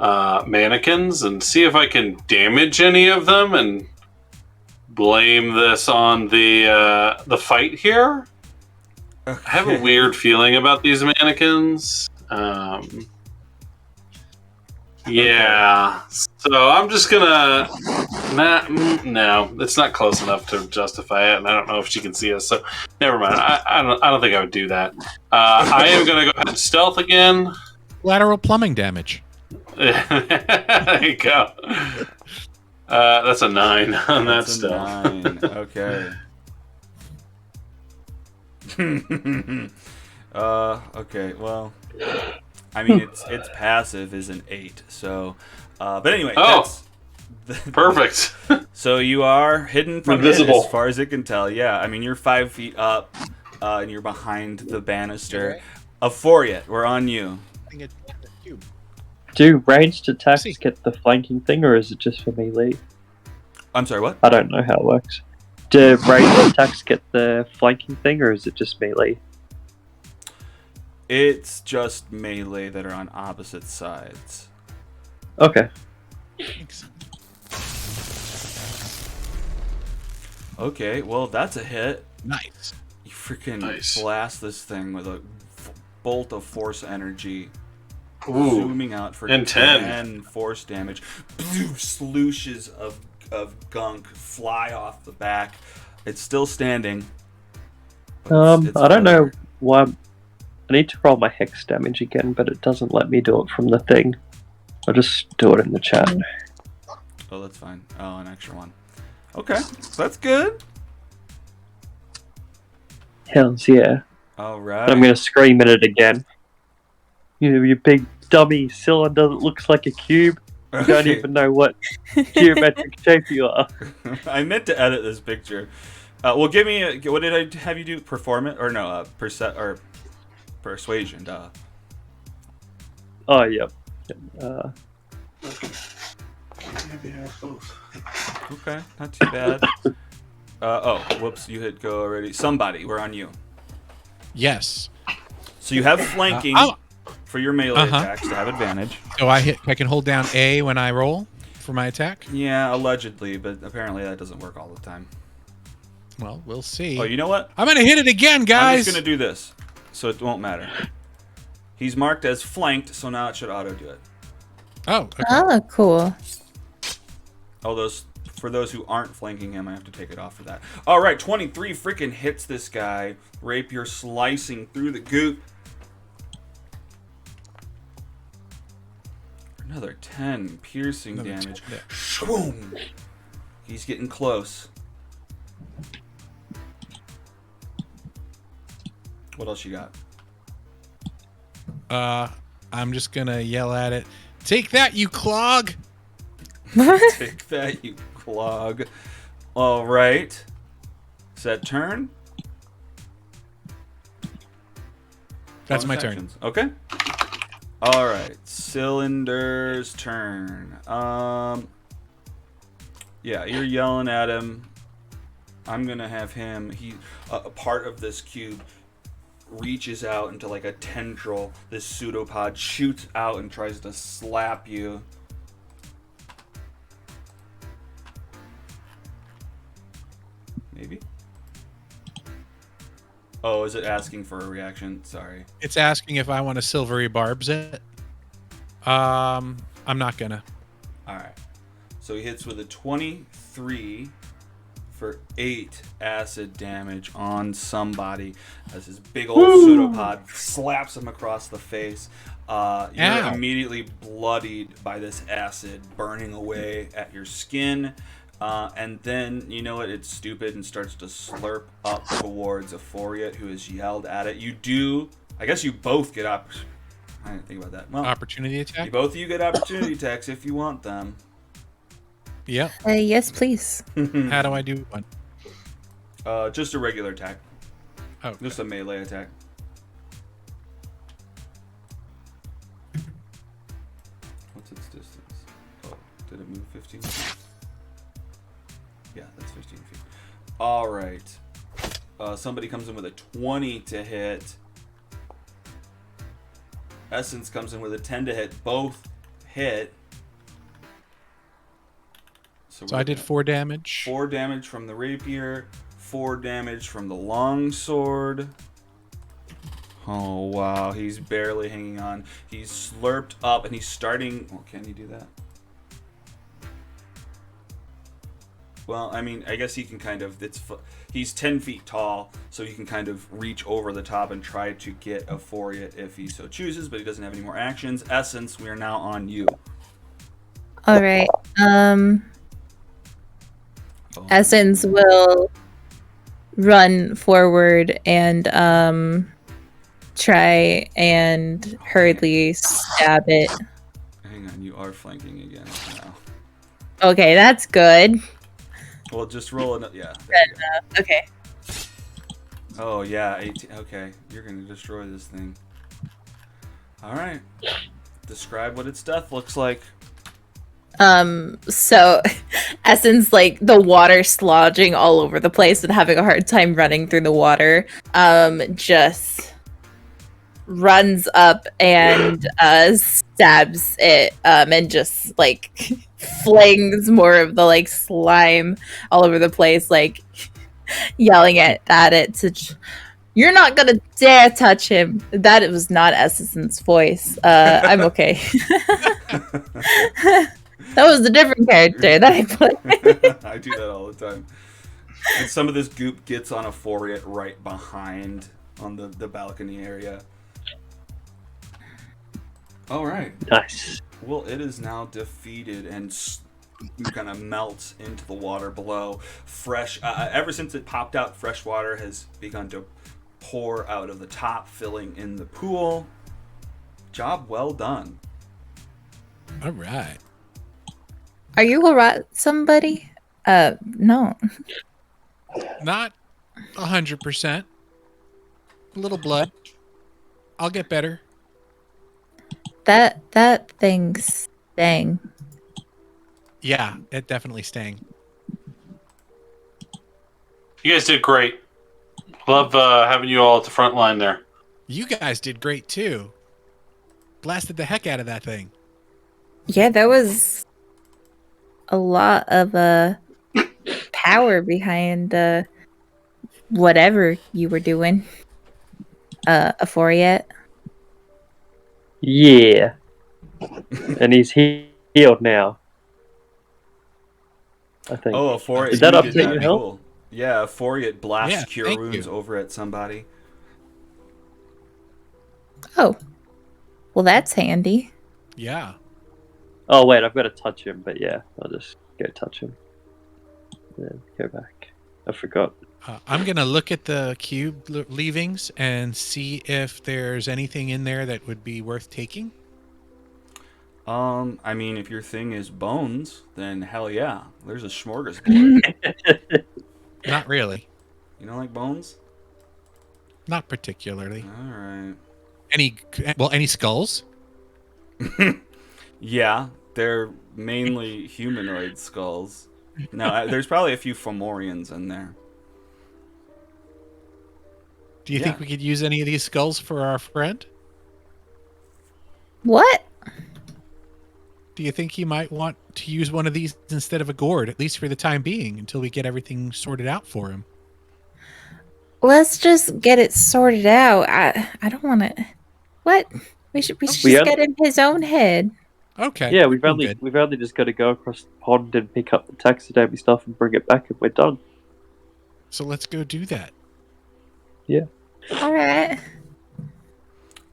mannequins and see if I can damage any of them and blame this on the fight here. Okay. I have a weird feeling about these mannequins. Yeah, so I'm just gonna. No, it's not close enough to justify it, and I don't know if she can see us. So never mind. I don't think I would do that. I am gonna go ahead and stealth again. Lateral plumbing damage. There you go. That's a 9 on that That's a stealth. 9. Okay. Okay, well, I mean, its passive is an 8, so, but anyway, Oh. that's Perfect. so you are hidden from it Invisible. as far as it can tell. Yeah, I mean, you're 5 feet up, and you're behind the banister. Aforiat, we're on you. Do ranged attacks See. get the flanking thing, or is it just for melee? I'm sorry, what? I don't know how it works. Do ranged attacks get the flanking thing, or is it just melee? It's just melee that are on opposite sides. Okay. Okay, well, that's a hit. Nice. You freaking Nice. blast this thing with a bolt of force energy. Ooh. Zooming out for And 10. 10 force damage. Slooshes of gunk fly off the back. It's still standing. but it's I don't know better. why. I need to roll my hex damage again, but it doesn't let me do it from the thing. I'll just do it in the chat. Oh, that's fine. Oh, an extra one. Okay, that's good. Hells yeah. All right. I'm gonna scream at it again. You big dummy cylinder that looks like a cube. You don't even know what geometric shape you are. I meant to edit this picture. Well, give me. What did I have you do? Perform it or no? Persuasion. Duh. Oh, yep. Okay, not too bad. Oh, whoops! You hit go already. Somebody, we're on you. Yes. So you have flanking for your melee attacks to have advantage. So I can hold down A when I roll for my attack? Yeah, allegedly, but apparently that doesn't work all the time. Well, we'll see. Oh, you know what? I'm going to hit it again, guys. I'm just going to do this, so it won't matter. He's marked as flanked, so now it should auto do it. Oh, okay. Oh, cool. For those who aren't flanking him, I have to take it off for that. All right, 23 freaking hits this guy. Rapier slicing through the goop. Another 10 piercing damage. Shwoom! He's getting close. What else you got? I'm just going to yell at it. Take that, you clog! Take that, you clog. All right. Is that turn? That's my Bonus turn. actions. Okay. All right. Cylinder's turn. Yeah, you're yelling at him. I'm gonna have him. A part of this cube reaches out into like a tendril. This pseudopod shoots out and tries to slap you. Maybe. Oh, is it asking for a reaction? Sorry. It's asking if I want to silvery barbs it. I'm not gonna. All right. So he hits with a 23 for 8 acid damage on somebody as his big old pseudopod slaps him across the face. You're immediately bloodied by this acid burning away at your skin. And then, you know what, it's stupid and starts to slurp up towards Euphoria, who has yelled at it. I guess you both get I didn't think about that. Well, Opportunity attack? both of you get opportunity attacks if you want them. Yep. Yes, please. How do I do one? Just a regular attack. Oh, Just a melee attack. What's its distance? Oh, did it move 15 feet? Yeah, that's 15 feet. All right. Somebody comes in with a 20 to hit. Essence comes in with a 10 to hit. Both hit. So I did 4 damage. 4 damage from the rapier. 4 damage from the longsword. Oh, wow. He's barely hanging on. He's slurped up and he's starting... Well, can he do that? Well, I mean, I guess he can kind of... He's 10 feet tall, so he can kind of reach over the top and try to get Euphoria if he so chooses, but he doesn't have any more actions. Essence, we are now on you. All right. Essence will run forward and try and hurriedly stab it. Hang on, you are flanking again now. Okay, that's good. Well, just roll it. Yeah. Okay. Oh, yeah. 18. Okay, you're going to destroy this thing. All right. Describe what its death looks like. So Essence, like the water slodging all over the place and having a hard time running through the water, just runs up and stabs it, and just like flings more of the like slime all over the place, like yelling at it to you're not gonna dare touch him. That was not Essence's voice. I'm okay. That was a different character that I played. I do that all the time. And some of this goop gets on Euphoria right behind on the balcony area. All right. Nice. Well, it is now defeated and kind of melts into the water below. Fresh, ever since it popped out, fresh water has begun to pour out of the top, filling in the pool. Job well done. All right. Are you alright, somebody? No. Not 100%. A little blood. I'll get better. That thing's dang. Yeah, it definitely stang. You guys did great. Love having you all at the front line there. You guys did great too. Blasted the heck out of that thing. Yeah, that was a lot of power behind whatever you were doing. Aforiate. Yeah. And he's healed now. I think. Oh, Aforiate. Is that you up did to that. your health? Cool. Yeah, Aforiate blasts Yeah, cure thank wounds you. over at somebody. Oh. Well, that's handy. Yeah. Oh wait, I've got to touch him, but yeah, I'll just go touch him. Then go back. I forgot. I'm going to look at the cube leavings and see if there's anything in there that would be worth taking. I mean, if your thing is bones, then hell yeah. There's a smorgasbord. Not really. You don't like bones? Not particularly. All right. Any skulls? Yeah, they're mainly humanoid skulls. No, there's probably a few Fomorians in there. Do you think we could use any of these skulls for our friend? What? Do you think he might want to use one of these instead of a gourd, at least for the time being, until we get everything sorted out for him? Let's just get it sorted out. I don't want to. What? We should just have- get in his own head. Okay. Yeah, we've good. only just got to go across the pond and pick up the taxidermy stuff and bring it back, and we're done. So let's go do that. All right.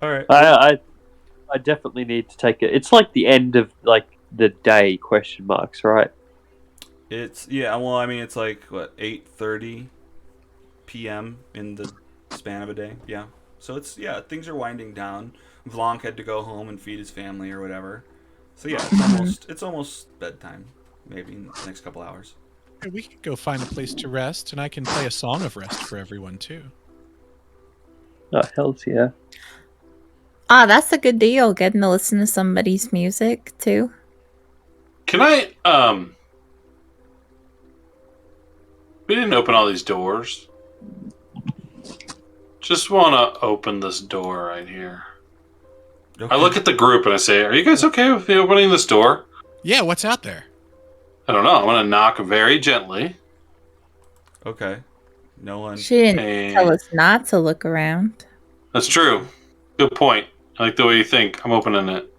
All right. I definitely need to take it. It's like the end of like the day ? Right? It's well, I mean, it's like what 8:30 p.m. in the span of a day. Yeah. So it's things are winding down. Vlonk had to go home and feed his family or whatever. So yeah, it's almost bedtime. Maybe in the next couple hours. Hey, we could go find a place to rest, and I can play a song of rest for everyone too. Oh hells yeah! Ah, that's a good deal. Getting to listen to somebody's music too. Can I we didn't open all these doors. Just want to open this door right here. Okay. I look at the group and I say, "Are you guys okay with me opening this door?" Yeah, what's out there? I don't know. I'm going to knock very gently. Okay. No one. She didn't And tell us not to look around. that's true. Good point. I like the way you think. I'm opening it.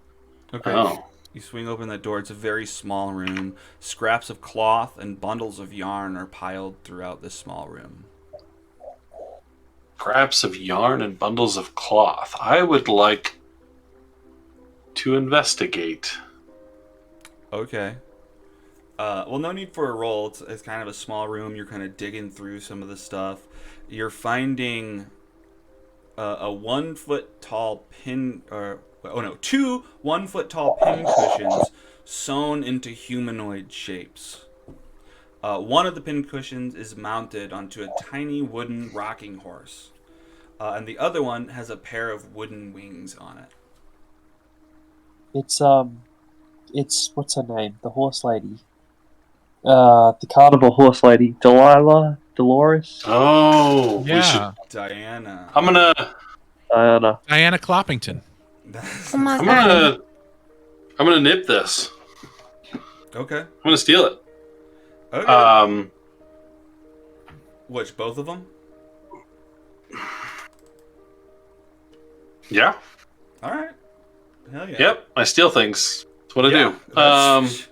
Okay. Oh. You swing open that door. It's a very small room. Scraps of cloth and bundles of yarn are piled throughout this small room. Scraps of yarn and bundles of cloth. I would like to investigate. Okay. Well, no need for a roll. It's kind of a small room. You're kind of digging through some of the stuff. You're finding a 1 foot tall pin, two 1 foot tall pin cushions sewn into humanoid shapes. One of the pin cushions is mounted onto a tiny wooden rocking horse, and the other one has a pair of wooden wings on it. It's what's her name? The horse lady. The carnival horse lady, Dolores. Oh, we should. Yeah, Diana. I'm gonna. Diana. Diana Cloppington. Oh my I'm god. gonna. I'm gonna nip this. Okay. I'm gonna steal it. Okay. Which, both of them? Yeah. All right. Hell yeah. Yep. I steal things. That's what I Yeah, do. that's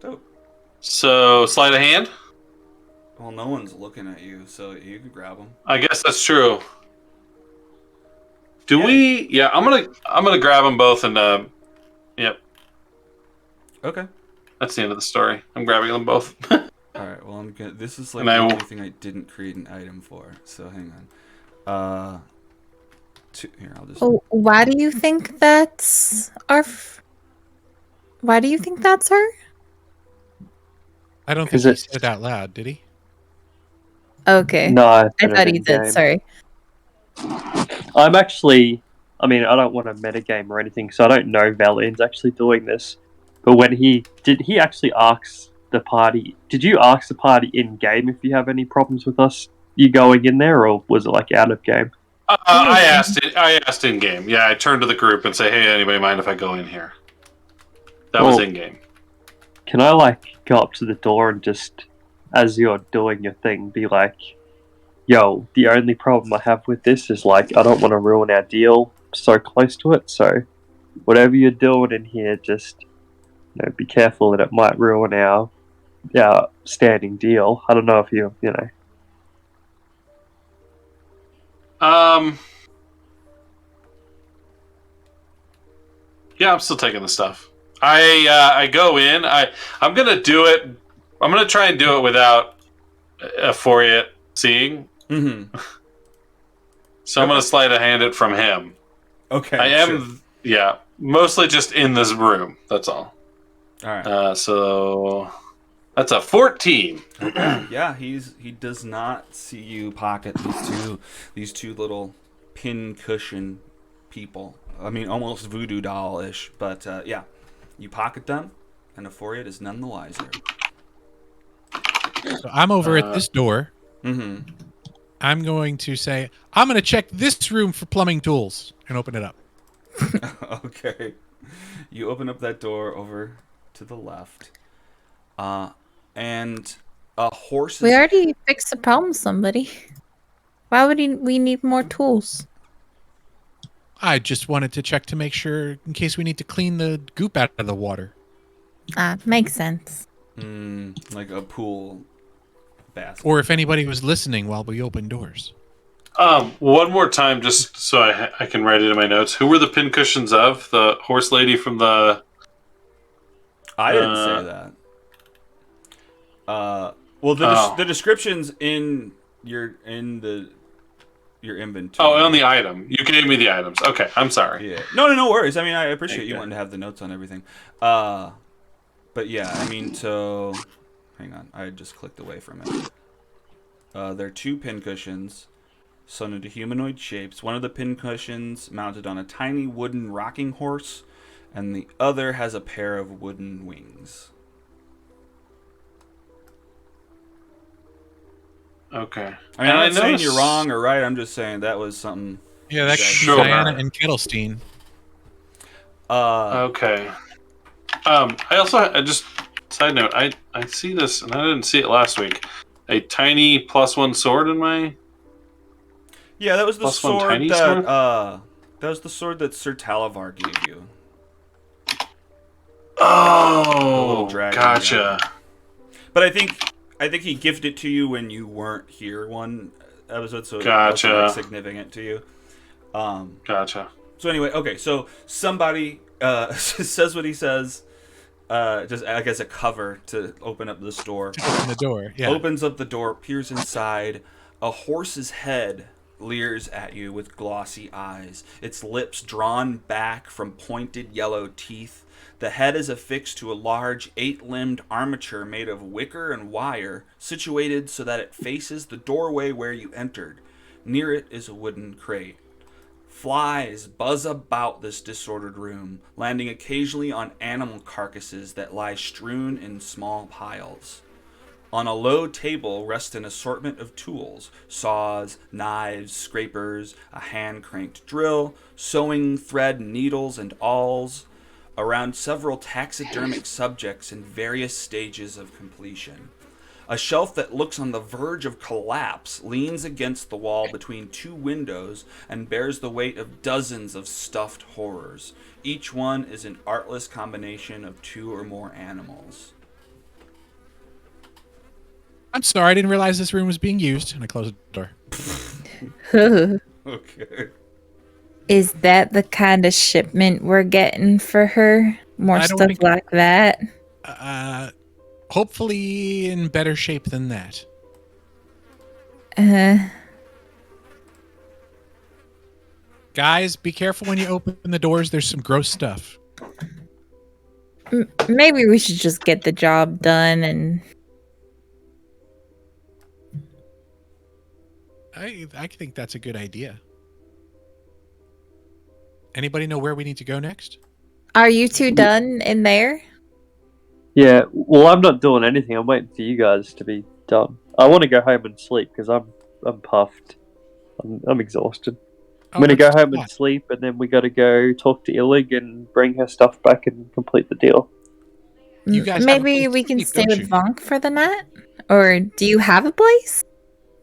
dope. So sleight of hand. Well, no one's looking at you, so you can grab them. I guess that's true. Do we? Yeah, I'm gonna grab them both and yep. Okay. That's the end of the story. I'm grabbing them both. All right. Well, I'm gonna. This is like And the I will- only thing I didn't create an item for. So hang on. Here, I'll just. Oh, why do you think that's why do you think that's her? I don't think 'Cause he it's- said it out loud, did he? Okay. No, I put it thought he in did, game. sorry. I'm actually. I mean, I don't want to metagame or anything, so I don't know Valin's actually doing this. But when he actually ask the party? Did you ask the party in game if you have any problems with us? You going in there, or was it like out of game? I asked in game. Yeah, I turned to the group and say, "Hey, anybody mind if I go in here?" That was Well- in game. Can I like go up to the door and just, as you're doing your thing, be like, "Yo, the only problem I have with this is like I don't want to ruin our deal so close to it. So whatever you're doing in here, just be careful that it might ruin our standing deal." I don't know if you know. Yeah, I'm still taking the stuff. I go in. I'm gonna do it. I'm gonna try and do it without Foriat seeing. Mm-hmm. So I'm gonna sleight of hand it from him. Okay. I am, Sure. yeah, mostly just in this room. That's all. All right. So that's a 14. Yeah, he does not see you pocket these two little pin cushion people. I mean, almost voodoo doll-ish, but yeah, you pocket them, and Euphoria is none the wiser. So I'm over at this door. Mm-hmm. I'm going to say, I'm going to check this room for plumbing tools and open it up. Okay. You open up that door over to the left, and a horse. We already fixed the problem, somebody. Why would we need more tools? I just wanted to check to make sure in case we need to clean the goop out of the water. Makes sense. Like a pool basket. Or if anybody was listening while we opened doors. One more time, just so I can write it in my notes. Who were the pincushions of? The horse lady from the... I didn't say that. Well, the description's in your inventory. Oh, on the item. You gave me the items. Okay, I'm sorry. Yeah. No worries. I mean, I appreciate you Okay. wanting to have the notes on everything. But yeah, I mean, so hang on. I just clicked away from it. There are two pincushions, sewn into humanoid shapes. One of the pincushions mounted on a tiny wooden rocking horse, and the other has a pair of wooden wings. Okay. I mean, I'm not And saying noticed- you're wrong or right. I'm just saying that was something. Yeah, that could be Sure. Diana and Kettlestein. Okay. I just side note. I see this, and I didn't see it last week. A tiny +1 sword in my. Yeah, that was the Plus one sword tiny that sword? that was the sword that Sir Talavar gave you. Oh, dragon gotcha. But I think he gifted it to you when you weren't here one episode, so it Gotcha. wasn't like, significant to you. Gotcha. So anyway, okay, so somebody says what he says, just I guess a cover to open up the store. To open the door. Yeah. Opens up the door, peers inside. A horse's head leers at you with glossy eyes, its lips drawn back from pointed yellow teeth. The head is affixed to a large 8-limbed armature made of wicker and wire, situated so that it faces the doorway where you entered. Near it is a wooden crate. Flies buzz about this disordered room, landing occasionally on animal carcasses that lie strewn in small piles. On a low table rest an assortment of tools: saws, knives, scrapers, a hand-cranked drill, sewing thread, needles, and awls. Around several taxidermic subjects in various stages of completion. A shelf that looks on the verge of collapse leans against the wall between two windows and bears the weight of dozens of stuffed horrors. Each one is an artless combination of two or more animals. I'm sorry, I didn't realize this room was being used. And I closed the door. Okay. Is that the kind of shipment we're getting for her? More I don't stuff think- like that? Hopefully in better shape than that. Uh, Guys, be careful when you open the doors. There's some gross stuff. maybe we should just get the job done and I think that's a good idea. Anybody know where we need to go next? are you two done in there? Yeah, well, I'm not doing anything. I'm waiting for you guys to be done. I want to go home and sleep because I'm puffed. I'm exhausted. I'm gonna let's go do home and that. sleep, and then we got to go talk to Illig and bring her stuff back and complete the deal. You guys have a Maybe place we to can sleep, stay don't with you? Vonk for the night? Or do you have a place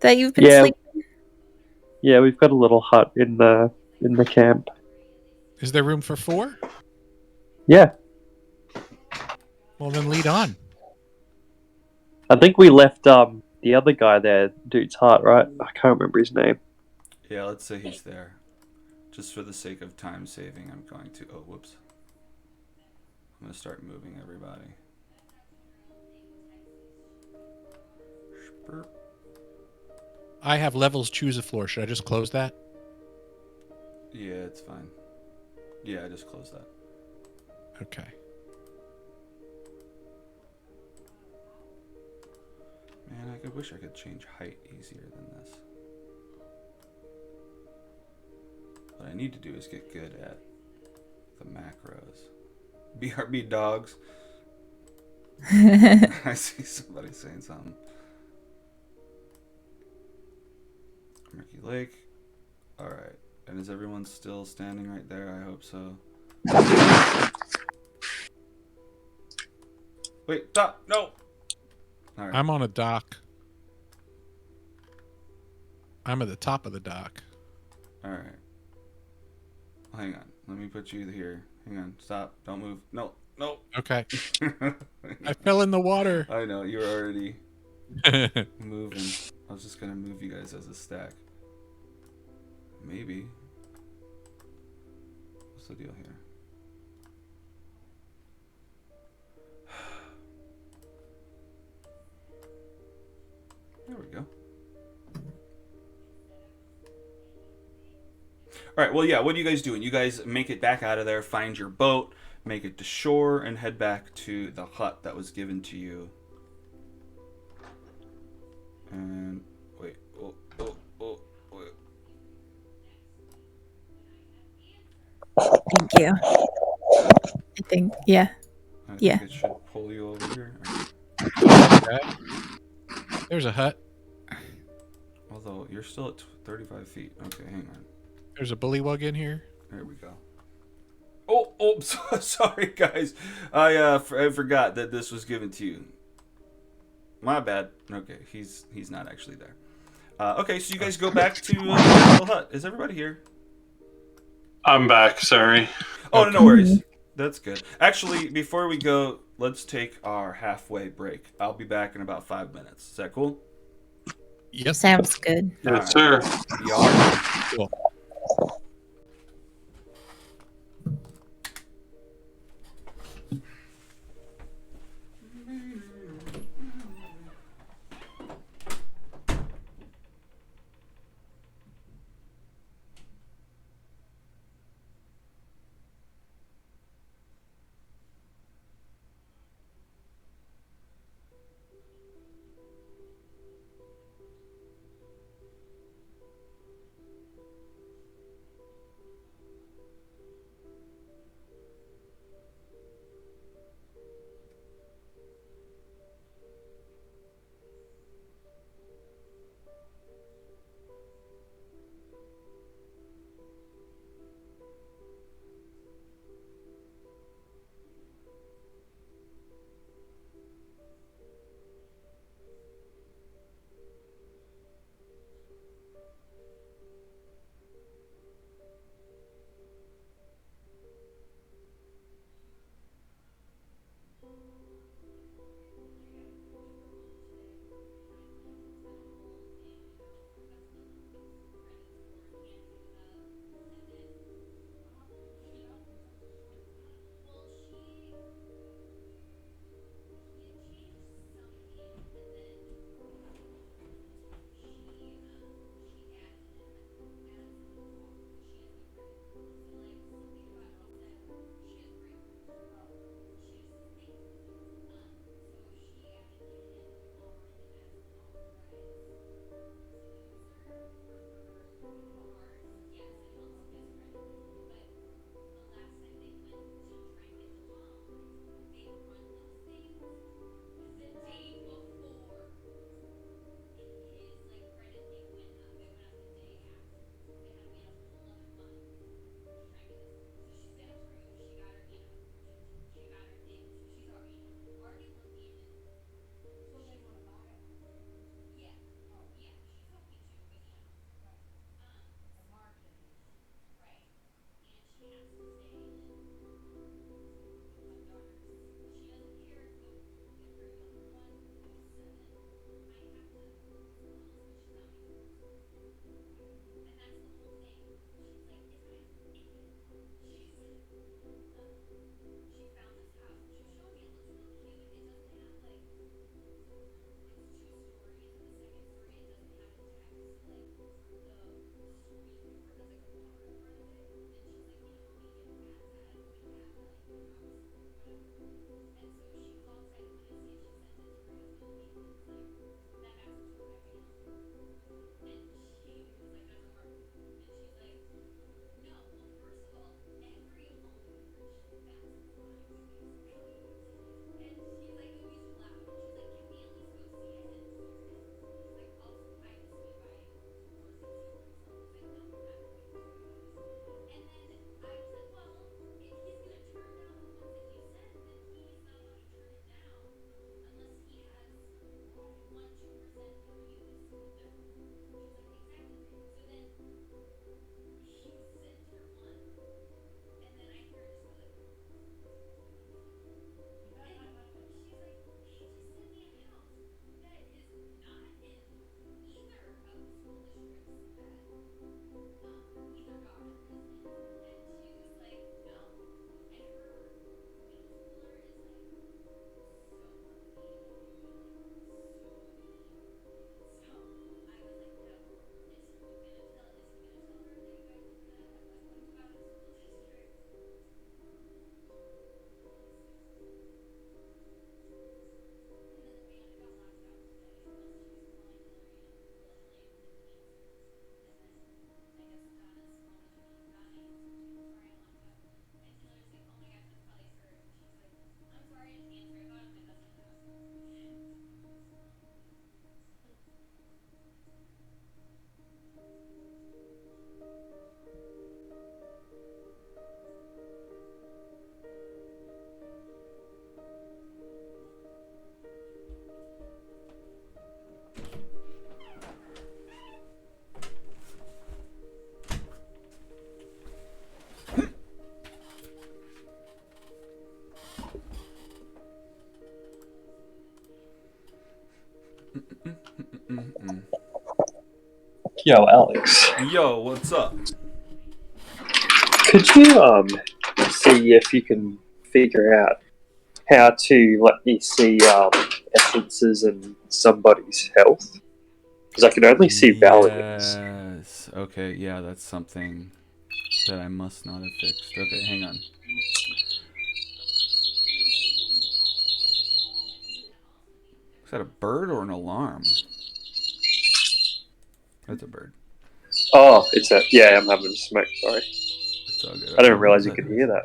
that you've been Yeah, sleeping? yeah, we've got a little hut in the camp. Is there room for 4? Yeah, Well, then lead on. I think we left the other guy there, dude's hut, right? I can't remember his name. Yeah, let's say he's there. Just for the sake of time saving, I'm going to... Oh, whoops. I'm going to start moving everybody. Spurt. I have levels choose a floor. Should I just close that? Yeah, it's fine. Yeah, I just closed that. Okay. Man, I wish I could change height easier than this. What I need to do is get good at the macros. BRB dogs. I see somebody saying something. Murky Lake. Alright. And is everyone still standing right there? I hope so. Wait, stop! No! Alright. I'm on a dock. I'm at the top of the dock. Alright. Hang on. Let me put you here. Hang on. Stop. Don't move. No. No. Okay. I fell in the water. I know. You're already moving. I was just going to move you guys as a stack. Maybe. What's the deal here? There we go. All right, well, yeah, what are you guys doing? You guys make it back out of there, find your boat, make it to shore, and head back to the hut that was given to you. And, wait, wait. Thank you. I think, yeah. I think Yeah. it should pull you over here. Okay. There's a hut. Although, you're still at 35 feet. Okay, hang on. There's a bullywug in here. There we go. Oh, sorry, guys. I forgot that this was given to you. My bad. Okay, he's not actually there. Okay, so you guys go back to the little hut. Is everybody here? I'm back. Sorry. Oh, no worries. That's good. Actually, before we go, let's take our halfway break. I'll be back in about 5 minutes. Is that cool? Yes. Sounds good. Yes, sir. Y'all. Cool. Yo, Alex, Yo, what's up? could you see if you can figure out how to let me see essences in somebody's health? Because I can only see Valiant's. Yes. Okay, yeah, that's something that I must not have fixed. Okay, hang on. Is that a bird or an alarm? That's a bird. Oh, it's a yeah. I'm having a smoke. Sorry, It's all good. I Okay, didn't what was realize you that could noise? hear that.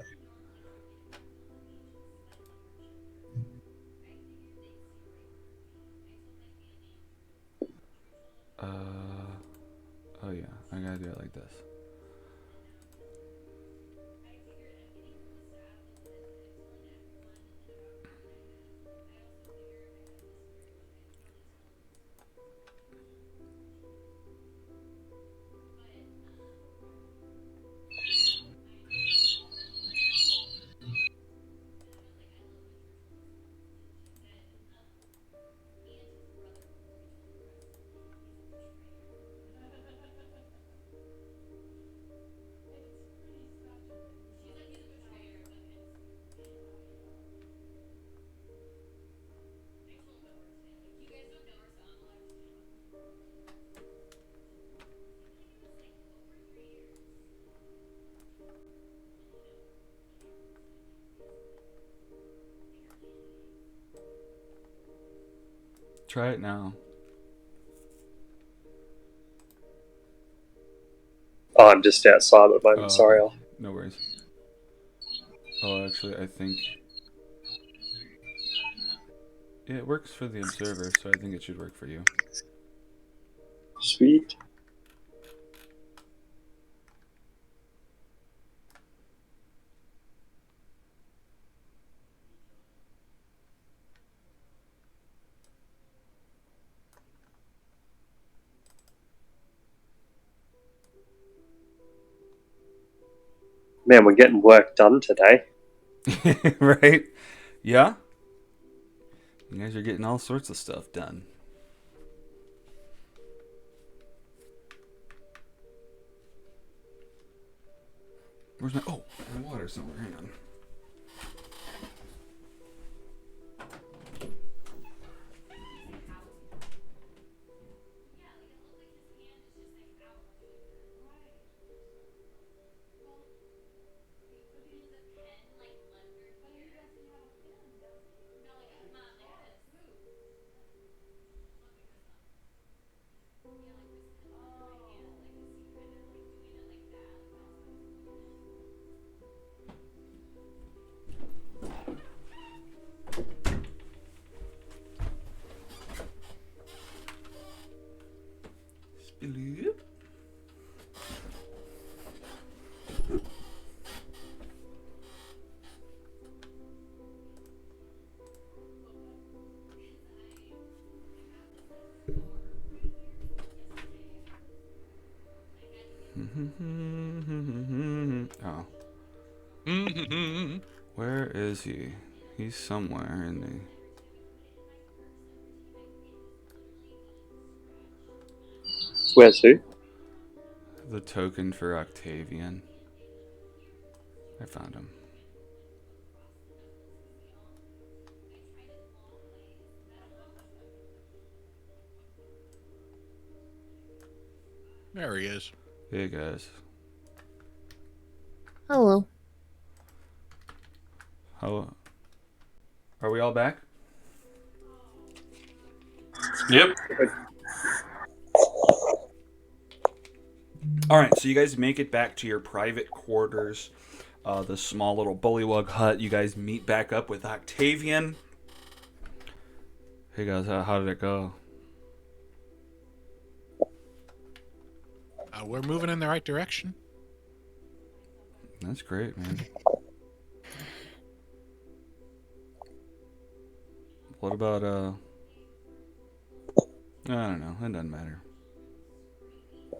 Oh yeah, I gotta do it like this. Try it now. Oh, I'm just outside at the moment. Oh, Sorry. okay. No worries. Oh, actually, I think yeah, it works for the observer, so I think it should work for you. Sweet. Man, we're getting work done today. Right? Yeah? You guys are getting all sorts of stuff done. Where's my... Oh, my water somewhere. Hang on. Sploop. Oh. Where is he? He's somewhere in the... Where's who? The token for Octavian. I found him. There he is. Hey guys. Hello. How... Are we all back? Yep. Alright, so you guys make it back to your private quarters. The small little bullywug hut. You guys meet back up with Octavian. Hey guys, how did it go? We're moving in the right direction. That's great, man. What about, I don't know. It doesn't matter.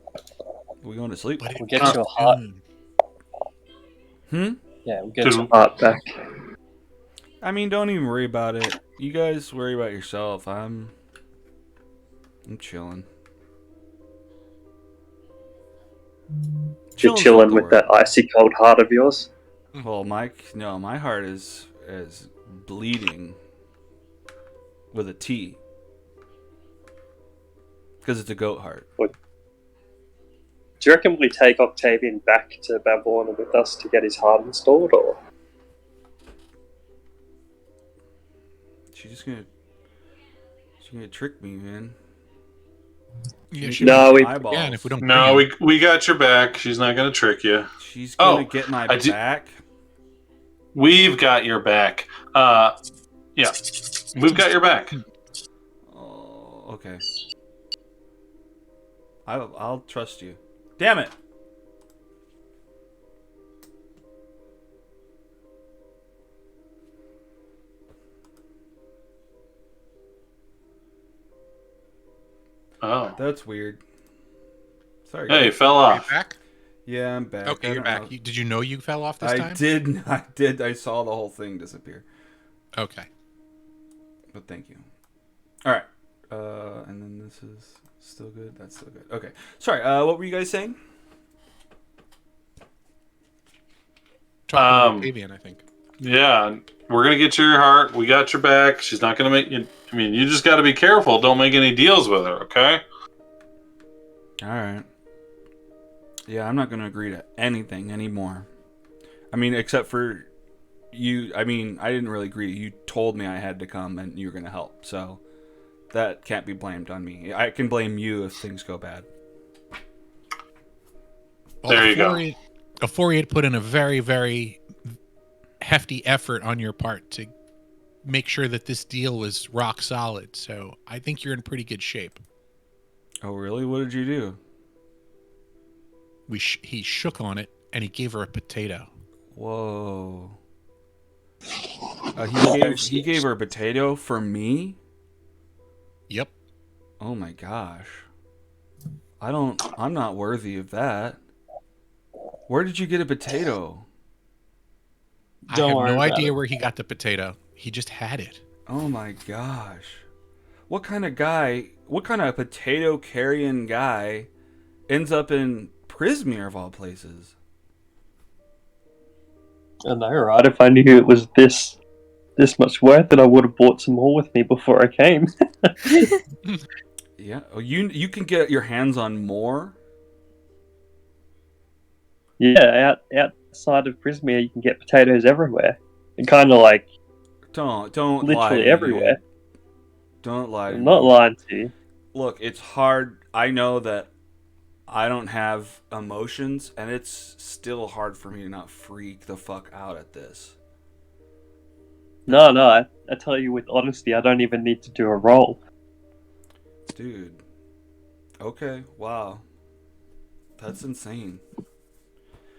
Are we going to sleep? But We'll get you a hut. Hmm? Yeah, we'll get your heart back. I mean, don't even worry about it. You guys worry about yourself. I'm chilling. You're chilling with that icy cold heart of yours. Well, Mike, no, my heart is bleeding with a T. Because it's a goat heart. Do you reckon we take Octavian back to Bavlorna with us to get his heart installed, or? She's gonna trick me, man. Yeah, No, we eyeballs. Yeah, and if we don't. No, bring him- we got your back. She's not going to trick you. She's gonna get my I do- back. We've got your back. Yeah, we've got your back. Oh, okay. I'll trust you. Damn it! Oh, That's weird. Sorry. hey, guys. fell Are you off. back? Yeah, I'm back. Okay, I you're don't back. know. Did you know you fell off this I time? did. I did. I saw the whole thing disappear. Okay. But thank you. All right. And then this is still good. That's still good. Okay. Sorry. What were you guys saying? Talking to Octavian, I think. Yeah, we're gonna get your heart. We got your back. She's not gonna make you. I mean, you just got to be careful. Don't make any deals with her, okay? All right. Yeah, I'm not going to agree to anything anymore. I mean, except for you. I mean, I didn't really agree. You told me I had to come and you were going to help. So that can't be blamed on me. I can blame you if things go bad. Well, There you go. Afori had put in a very, very hefty effort on your part to make sure that this deal was rock solid. So I think you're in pretty good shape. Oh, really? What did you do? He shook on it and he gave her a potato. Whoa. He gave her a potato for me? Yep. Oh my gosh. I'm not worthy of that. Where did you get a potato? I Don't have worry no about idea it. where he got the potato. He just had it. Oh my gosh. What kind of potato carrying guy ends up in Prismere of all places? I know, right? If I knew it was this much worth it, I would have bought some more with me before I came. Yeah. Oh, you can get your hands on more? Yeah, outside of Prismere, you can get potatoes everywhere. And kind of like Don't lie literally to me, everywhere. dude. Don't lie to I'm me. not lying to you. Look, it's hard. I know that I don't have emotions, and it's still hard for me to not freak the fuck out at this. No, I tell you with honesty, I don't even need to do a roll. Dude. Okay, wow. That's insane. I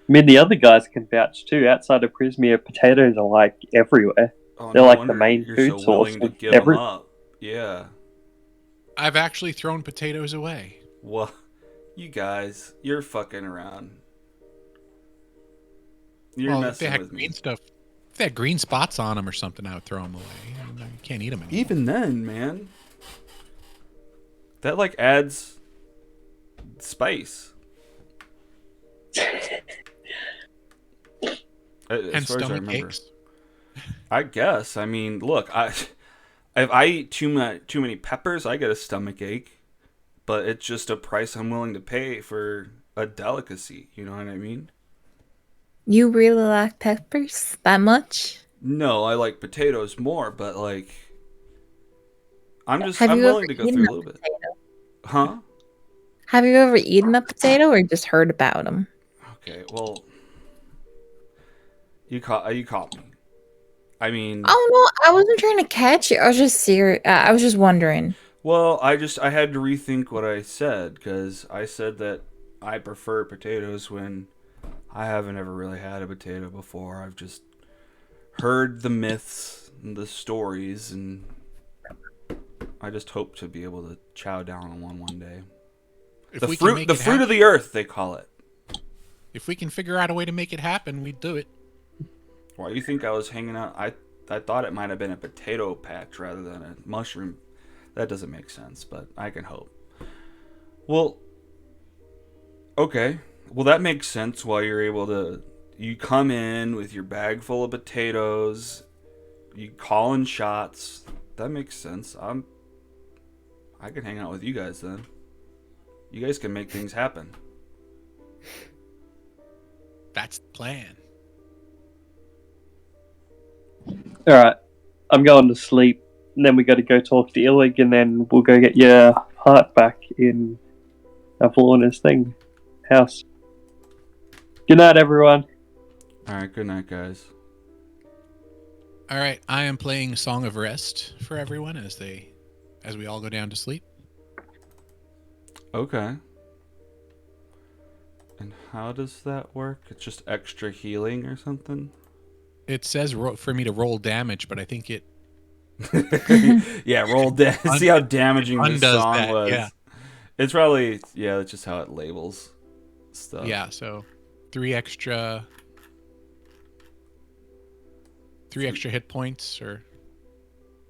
mean, the other guys can vouch too. Outside of Prismere, potatoes are like everywhere. Oh, They're no like the wonder main you're food so source willing to of give every- them up. Yeah. I've actually thrown potatoes away. Well, you guys, you're fucking around. You're Well, if they messing had with me. green stuff, if they had green spots on them or something, I would throw them away. You can't eat them anymore. Even then, man. That like adds spice. And As far as I stomach remember. aches. I guess. I mean, look, if I eat too many peppers, I get a stomach ache. But it's just a price I'm willing to pay for a delicacy. You know what I mean? You really like peppers that much? No, I like potatoes more, but like, I'm Have you willing ever to go eaten through a a little bit. potato? Huh? Have you ever eaten a potato or just heard about them? Okay, well, you caught me. I mean, Oh no, I wasn't trying to catch you. I was just serious. I was just wondering. well, I had to rethink what I said because I said that I prefer potatoes when I haven't ever really had a potato before. I've just heard the myths and the stories, and I just hope to be able to chow down on one day. If The we can fruit, make the it fruit of happen- the earth, they call it. If we can figure out a way to make it happen, we'd do it. Why do you think I was hanging out? I thought it might have been a potato patch rather than a mushroom. That doesn't make sense, but I can hope. Well, okay. Well, that makes sense why you're able to... You come in with your bag full of potatoes, you call in shots. That makes sense. I can hang out with you guys then. You guys can make things happen. That's the plan. Alright, I'm going to sleep, and then we got to go talk to Illig, and then we'll go get your heart back in Bavlorna's house. Good night, everyone. Alright, good night, guys. All right, I am playing Song of Rest for everyone as we all go down to sleep. Okay. And how does that work? It's just extra healing or something? It says for me to roll damage, but I think it Yeah, roll see how damaging this undoes song that, was. yeah. It's probably, that's just how it labels stuff. yeah. So 3 extra hit points, or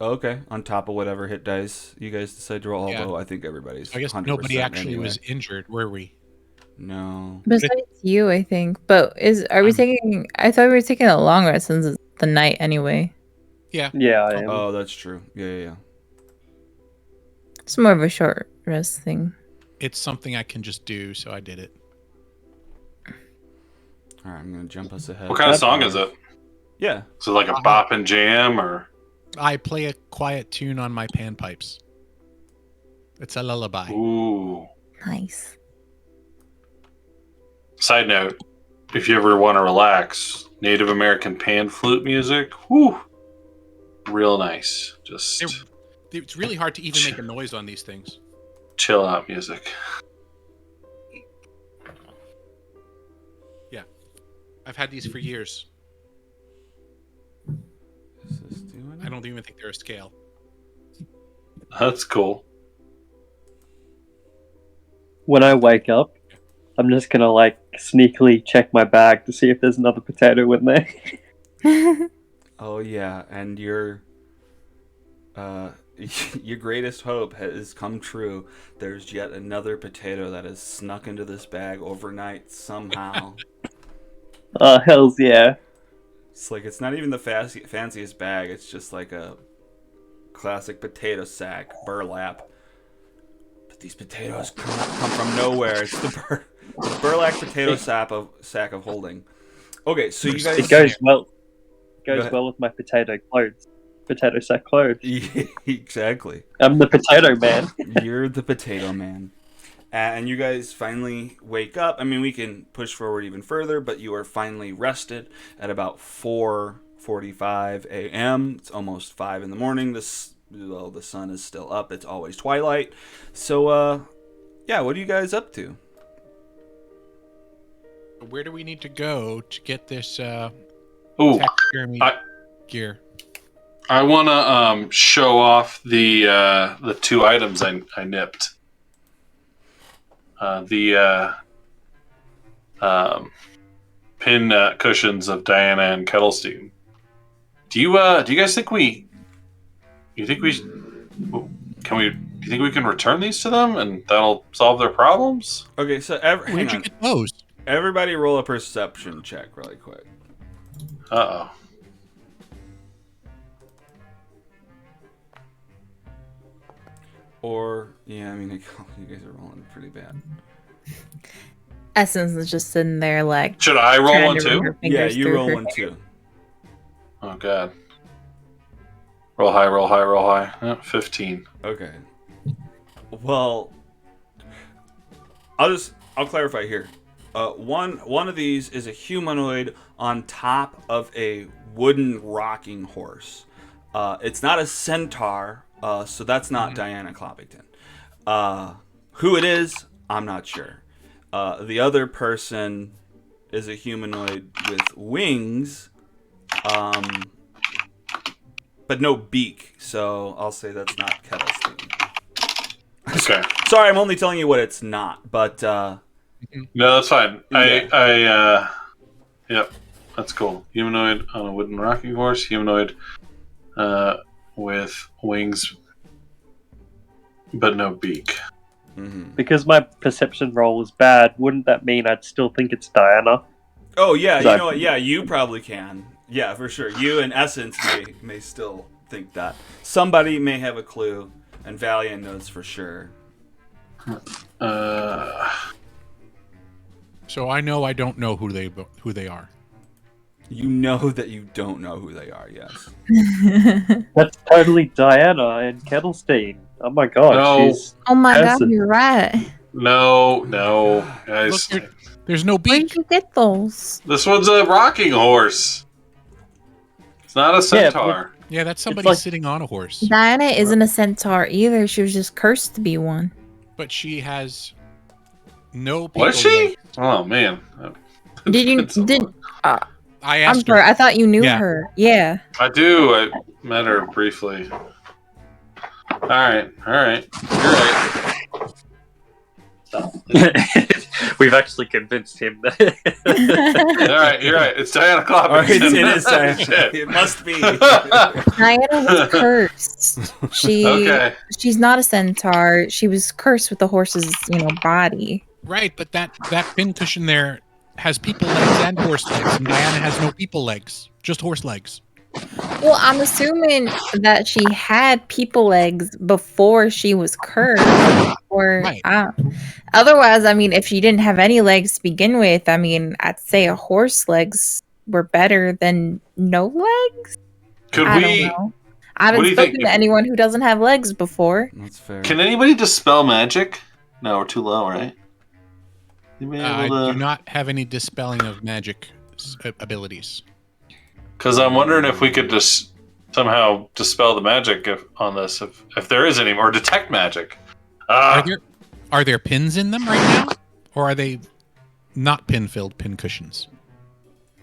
Okay, on top of whatever hit dice you guys decide to roll, Yeah. although I think everybody's I guess 100% nobody actually anyway. was injured, were we? No. Besides you, I think. But are we I'm- taking? I thought we were taking a long rest since it's the night anyway. Yeah. Yeah, I am. Oh, that's true. Yeah. It's more of a short rest thing. It's something I can just do, so I did it. Alright, I'm going to jump us ahead. What kind of song is it? Yeah. Is it like a bop and jam, or I play a quiet tune on my panpipes. It's a lullaby. ooh? Nice. Side note: if you ever want to relax, Native American pan flute music, whoo, real nice. Just It's really hard to even make a noise on these things. chill out music. Yeah. I've had these for years. Is this doing it? I don't even think they're a scale. That's cool. When I wake up, I'm just gonna sneakily check my bag to see if there's another potato in there. Oh yeah, and your your greatest hope has come true. There's yet another potato that has snuck into this bag overnight somehow. Hells yeah. It's like it's not even the fanciest bag. It's just like a classic potato sack, burlap. But these potatoes come from nowhere. It's the burlap potato sack of holding. Okay, so you guys. It goes well. Go Goes ahead. well with my potato clothes. Potato sack clothes. Yeah, exactly. I'm the potato man. You're the potato man. And you guys finally wake up. I mean, we can push forward even further, but you are finally rested at about 4:45 a.m. It's almost 5 in the morning. The sun is still up. It's always twilight. So, yeah, what are you guys up to? Where do we need to go to get this Ooh, taxidermy gear? I want to show off the 2 items I nipped. The pin cushions of Diana and Kettlestein. Do you guys think do you think we can return these to them and that'll solve their problems? Okay, so hang Where'd you on. get those? Everybody roll a perception check really quick. Uh-oh. Or, yeah, I mean, you guys are rolling pretty bad. Essence is just sitting there Should I roll trying one to run too? her Yeah, fingers you through roll her one hair. too. Oh god. Roll high, roll high, roll high. 15. Okay. Well, I'll clarify here. One of these is a humanoid on top of a wooden rocking horse. It's not a centaur, so that's not Diana Cloppington. Who it is, I'm not sure. The other person is a humanoid with wings, but no beak, so I'll say that's not Kettlestein. Okay. Sorry, I'm only telling you what it's not, but No, that's fine. Yeah. Yep. That's cool. Humanoid on a wooden rocking horse. Humanoid with wings, but no beak. Because my perception roll is bad, wouldn't that mean I'd still think it's Diana? Oh yeah, you That- know what? Yeah, you probably can. Yeah, for sure. You and Essence may still think that. Somebody may have a clue, and Valiant knows for sure. So I know I don't know who they are. You know that you don't know who they are. Yes. That's totally Diana and Kettlestein. Oh my god, No. she's Oh my god, Acid. you're right. No, guys. Look, there's no Where'd beak. you get those? This one's a rocking horse. It's not a centaur. Yeah, that's somebody like- sitting on a horse. Diana isn't a centaur either. She was just cursed to be one. But she has no people. Was she? Oh man. Did you? It's a Did lot. I I'm asked sorry. her. I thought you knew Yeah. her. Yeah. I do. I met her briefly. All right. You're right. We've actually convinced him that. All right, you're right. It's Diana Klopp. All right, it is Diana. Shit. It must be. Diana was cursed. Okay. She's not a centaur. She was cursed with the horse's, body. Right, but that pincushion there has people legs and horse legs, and Diana has no people legs, just horse legs. Well, I'm assuming that she had people legs before she was cursed. Or Right. otherwise, I mean, if she didn't have any legs to begin with, I mean, I'd say a horse legs were better than no legs. Could I we? don't know. I what do haven't you think? spoken to anyone who doesn't have legs before. That's fair. Can anybody dispel magic? No, we're too low, right? Anybody I able do to? not have any dispelling of magic abilities. Because I'm wondering if we could just somehow dispel the magic on this, if there is any, or detect magic. Are there pins in them right now, or are they not pin-filled pin cushions?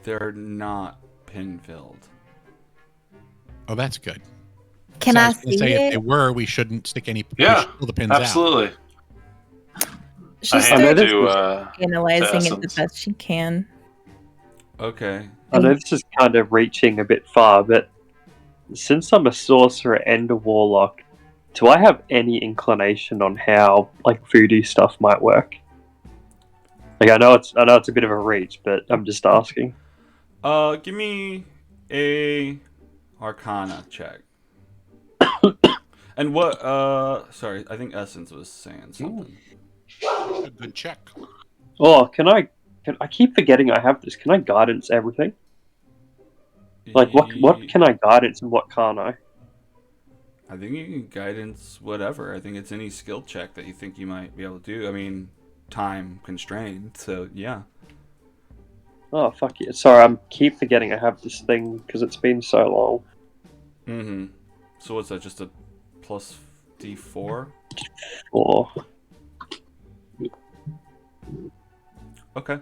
They're not pin-filled. Oh, that's good. Can So I was gonna see say if it? they were, we shouldn't stick any. Yeah, we should pull the pins out. Absolutely. She's I still handed to analyzing it the Essence. best she can. Okay. I know this is kind of reaching a bit far, but since I'm a sorcerer and a warlock, do I have any inclination on how voodoo stuff might work? I know it's a bit of a reach, but I'm just asking. Give me a Arcana check. And what? Sorry, I think Essence was saying something. A good check. Oh, can I keep forgetting I have this? Can I guidance everything? What can I guidance and what can't I? I think you can guidance whatever. I think it's any skill check that you think you might be able to do. I mean, time constrained, so yeah. Oh fuck yeah! Sorry, I keep forgetting I have this thing because it's been so long. Mm-hmm. So what's that? Just a plus D4? Or Okay.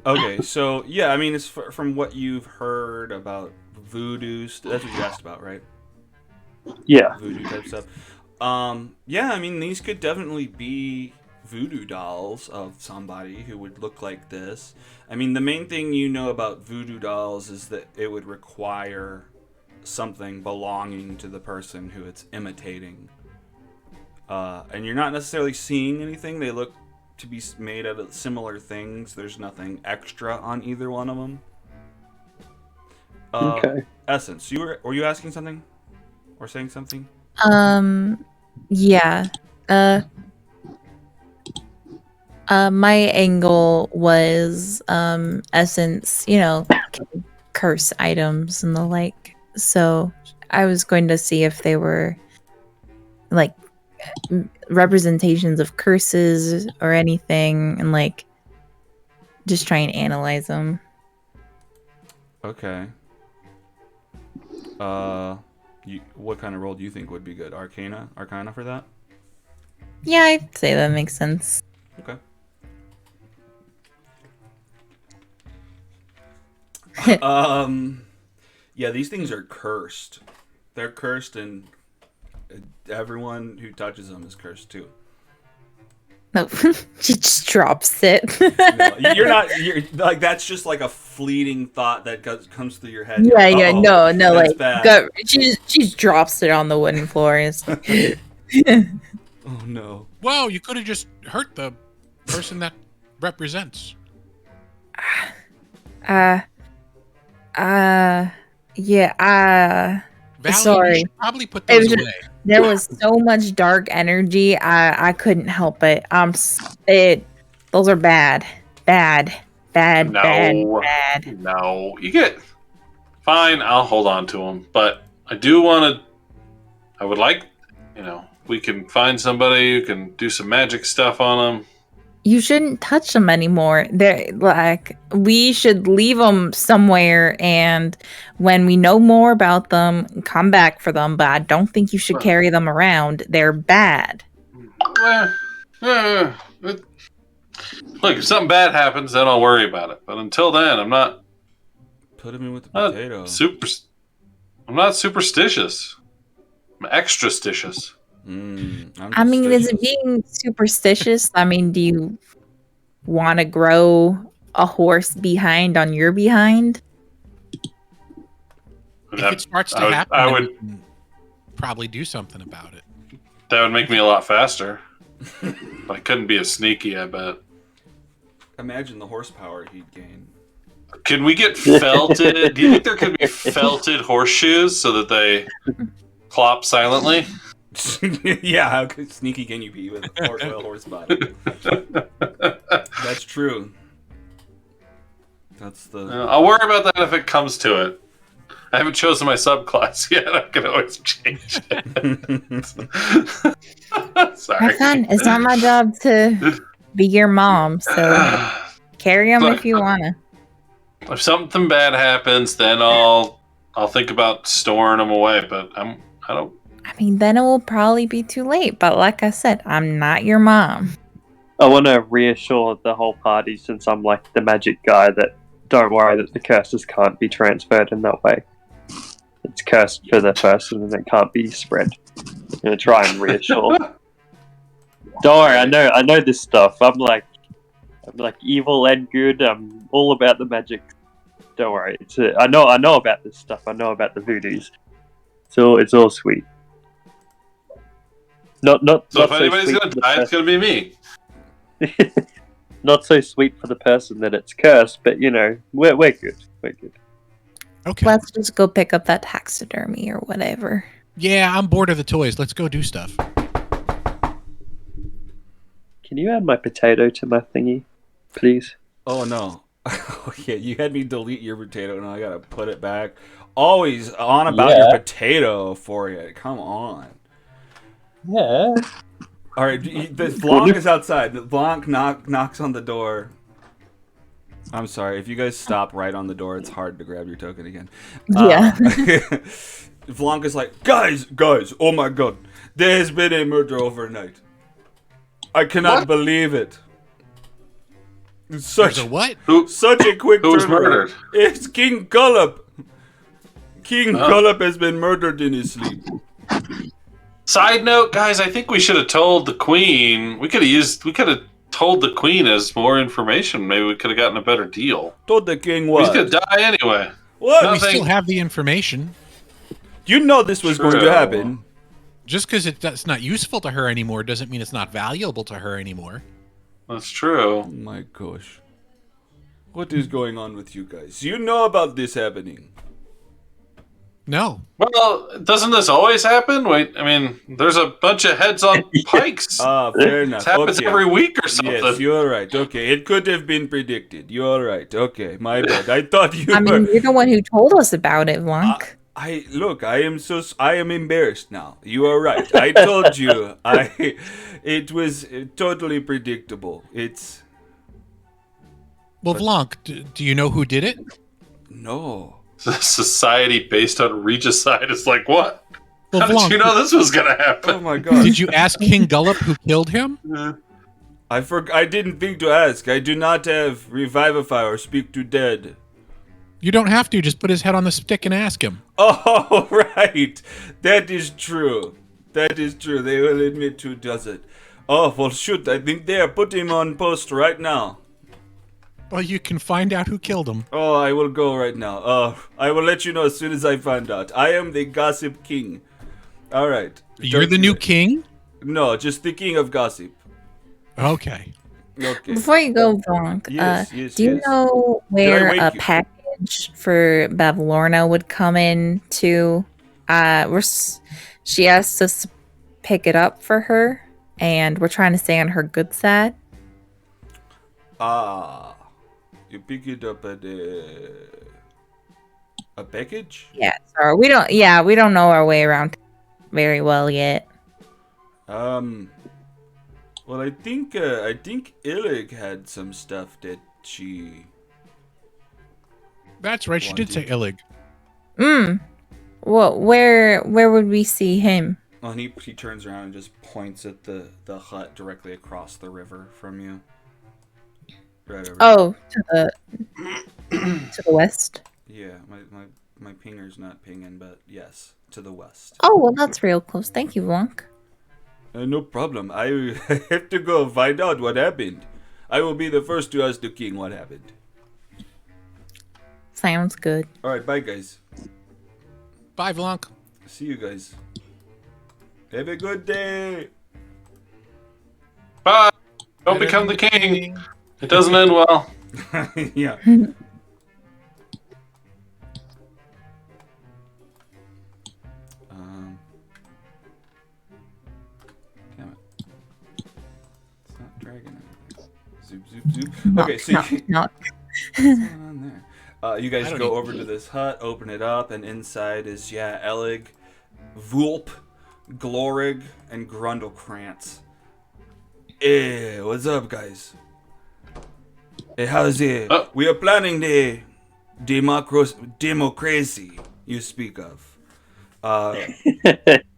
Okay. So yeah, I mean, it's from what you've heard about voodoo. That's what you asked about, right? yeah, Voodoo type stuff. Yeah, I mean, these could definitely be voodoo dolls of somebody who would look like this. I mean, the main thing you know about voodoo dolls is that it would require something belonging to the person who it's imitating. And you're not necessarily seeing anything. They look to be made out of similar things. There's nothing extra on either one of them. okay. Essence, were you asking something? Or saying something? Yeah. My angle was Essence, curse items and the like. So I was going to see if they were representations of curses or anything, and just try and analyze them. Okay. What kind of role do you think would be good? Arcana for that? Yeah, I'd say that makes sense. Okay. Yeah, these things are cursed. They're cursed, and everyone who touches them is cursed too. No, she just drops it. No, you're like, that's just like a fleeting thought that comes through your head. Yeah, You're like, no, that's bad. she just drops it on the wooden floor. And it's like, Oh no. Whoa, you could have just hurt the person that represents. Yeah, Valerie, sorry. you should probably put It those was away. just, there was so much dark energy. I couldn't help it. Those are bad. Bad. No. You get... Fine, I'll hold on to them. But I do want to... I would like... we can find somebody who can do some magic stuff on them. You shouldn't touch them anymore. They're like, we should leave them somewhere, and when we know more about them, come back for them. But I don't think you should carry them around. They're bad. Look, if something bad happens, then I'll worry about it. But until then, I'm not... Put him in with the potato. I'm not superstitious. I'm extra-stitious. I mean, is it being superstitious? I mean, do you want to grow a horse behind on your behind? If it starts to happen, I would probably do something about it. That would make me a lot faster. But I couldn't be as sneaky, I bet. Imagine the horsepower he'd gain. Can we get felted? Do you think there could be felted horseshoes so that they clop silently? Yeah, how sneaky can you be with a horse body? That's true. That's the... I'll worry about that if it comes to it. I haven't chosen my subclass yet. I can always change it. Sorry. Have fun. It's not my job to be your mom, so carry them if you wanna. If something bad happens, then I'll think about storing them away. But I don't. I mean, then it will probably be too late. But like I said, I'm not your mom. I want to reassure the whole party, since I'm like the magic guy, that don't worry that the curses can't be transferred in that way. It's cursed for the person and it can't be spread. I'm gonna try and reassure. Don't worry, I know this stuff. I'm like evil and good. I'm all about the magic. Don't worry. I know about this stuff. I know about the voodoos. So it's all sweet. Not So if anybody's gonna die, it's gonna be me. Not so sweet for the person that it's cursed, but we're good. We're good. Okay. Let's just go pick up that taxidermy or whatever. Yeah, I'm bored of the toys. Let's go do stuff. Can you add my potato to my thingy, please? Oh no. Yeah, you had me delete your potato, and I gotta put it back. Always on about your potato for you. Come on. Yeah. All right, the Blanc is outside. The Blanc knocks on the door. I'm sorry, if you guys stop right on the door, it's hard to grab your token again. Yeah. Blanc is like, guys, oh my god, there has been a murder overnight. I cannot believe it. There's a what? Such a quick Who was turnaround. murdered? It's King Gullop. King Gullop has been murdered in his sleep. Side note, guys, I think we should have told the queen. We could have told the queen as more information. Maybe we could have gotten a better deal. Told the king He's what? gonna die anyway. What? We still have the information. You know this was going to happen. Just because it's not useful to her anymore doesn't mean it's not valuable to her anymore. That's true. Oh my gosh. What is going on with you guys? You know about this happening. No. Well, doesn't this always happen? Wait, I mean, there's a bunch of heads on pikes. Fair enough. It happens every week or something. Yes, you're right. Okay, it could have been predicted. You're right. Okay, my bad. I thought you I were... mean, you're the one who told us about it, Blanc. I am embarrassed now. You are right. I told you. It was totally predictable. Well, Blanc, do you know who did it? No. Society based on regicide is like, what? Well, How Blanc, did you know this was gonna happen? Oh my god. did you ask King Gullop who killed him? I didn't think to ask. I do not have revivify or speak to dead. You don't have to. Just put his head on the stick and ask him. Oh, right. That is true. That is true. They will admit who does it. Oh, well, shoot. I think they are putting him on post right now. Well, you can find out who killed him. Oh, I will go right now. I will let you know as soon as I find out. I am the Gossip King. All right. You're the new king? No, just the king of gossip. Okay. Okay. Before you go, Blanc, Yes. do you know where wake a you? package for Bavlorna would come in to? She asked us to pick it up for her, and we're trying to stay on her good side. Ah, you pick it up at a package? Yeah, sorry, we don't. Yeah, we don't know our way around very well yet. Well, I think Illig had some stuff that she. That's right. She did say Illig. Well, where would we see him? Well, and he turns around and just points at the hut directly across the river from you. Right over. Oh, to the west. Yeah, my pinger's not pinging, but yes, to the west. Oh, well, that's real close. Thank you, Blanc. No problem. I have to go find out what happened. I will be the first to ask the king what happened. Sounds good. All right, bye guys. Bye, Blanc. See you guys. Have a good day. Bye. Don't become the king. It doesn't end well. Yeah. Damn it. It's not dragging anything. Zoop, zoop, zoop. Okay, so Not. what's going on there? You guys I don't go need over to this hut, open it up, and inside is, Elig, Vulp, Glorig, and Grundlekrantz. Hey, what's up, guys? Hey, how's it? We are planning the democracy you speak of.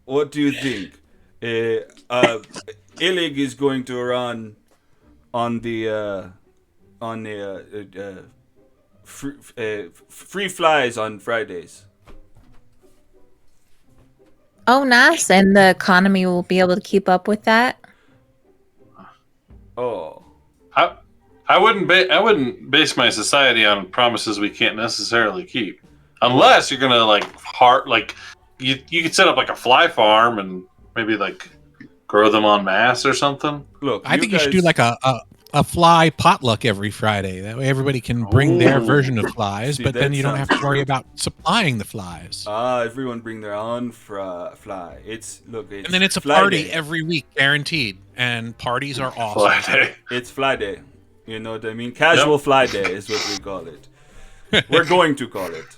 What do you think? Illig is going to run on the free flies on Fridays. Oh, nice. And the economy will be able to keep up with that. Oh, I wouldn't base my society on promises we can't necessarily keep, unless you're gonna you could set up like a fly farm and maybe like grow them en masse or something. look, I think you should do like a fly potluck every Friday. That way everybody can bring their version of flies, See, but then that you don't have sounds to worry about supplying the flies. everyone bring their own fly. It's And then it's a fly party day. every week, guaranteed. And parties are awesome. Fly day. It's fly day. You know what I mean? Casual fly day is what we call it. We're going to call it.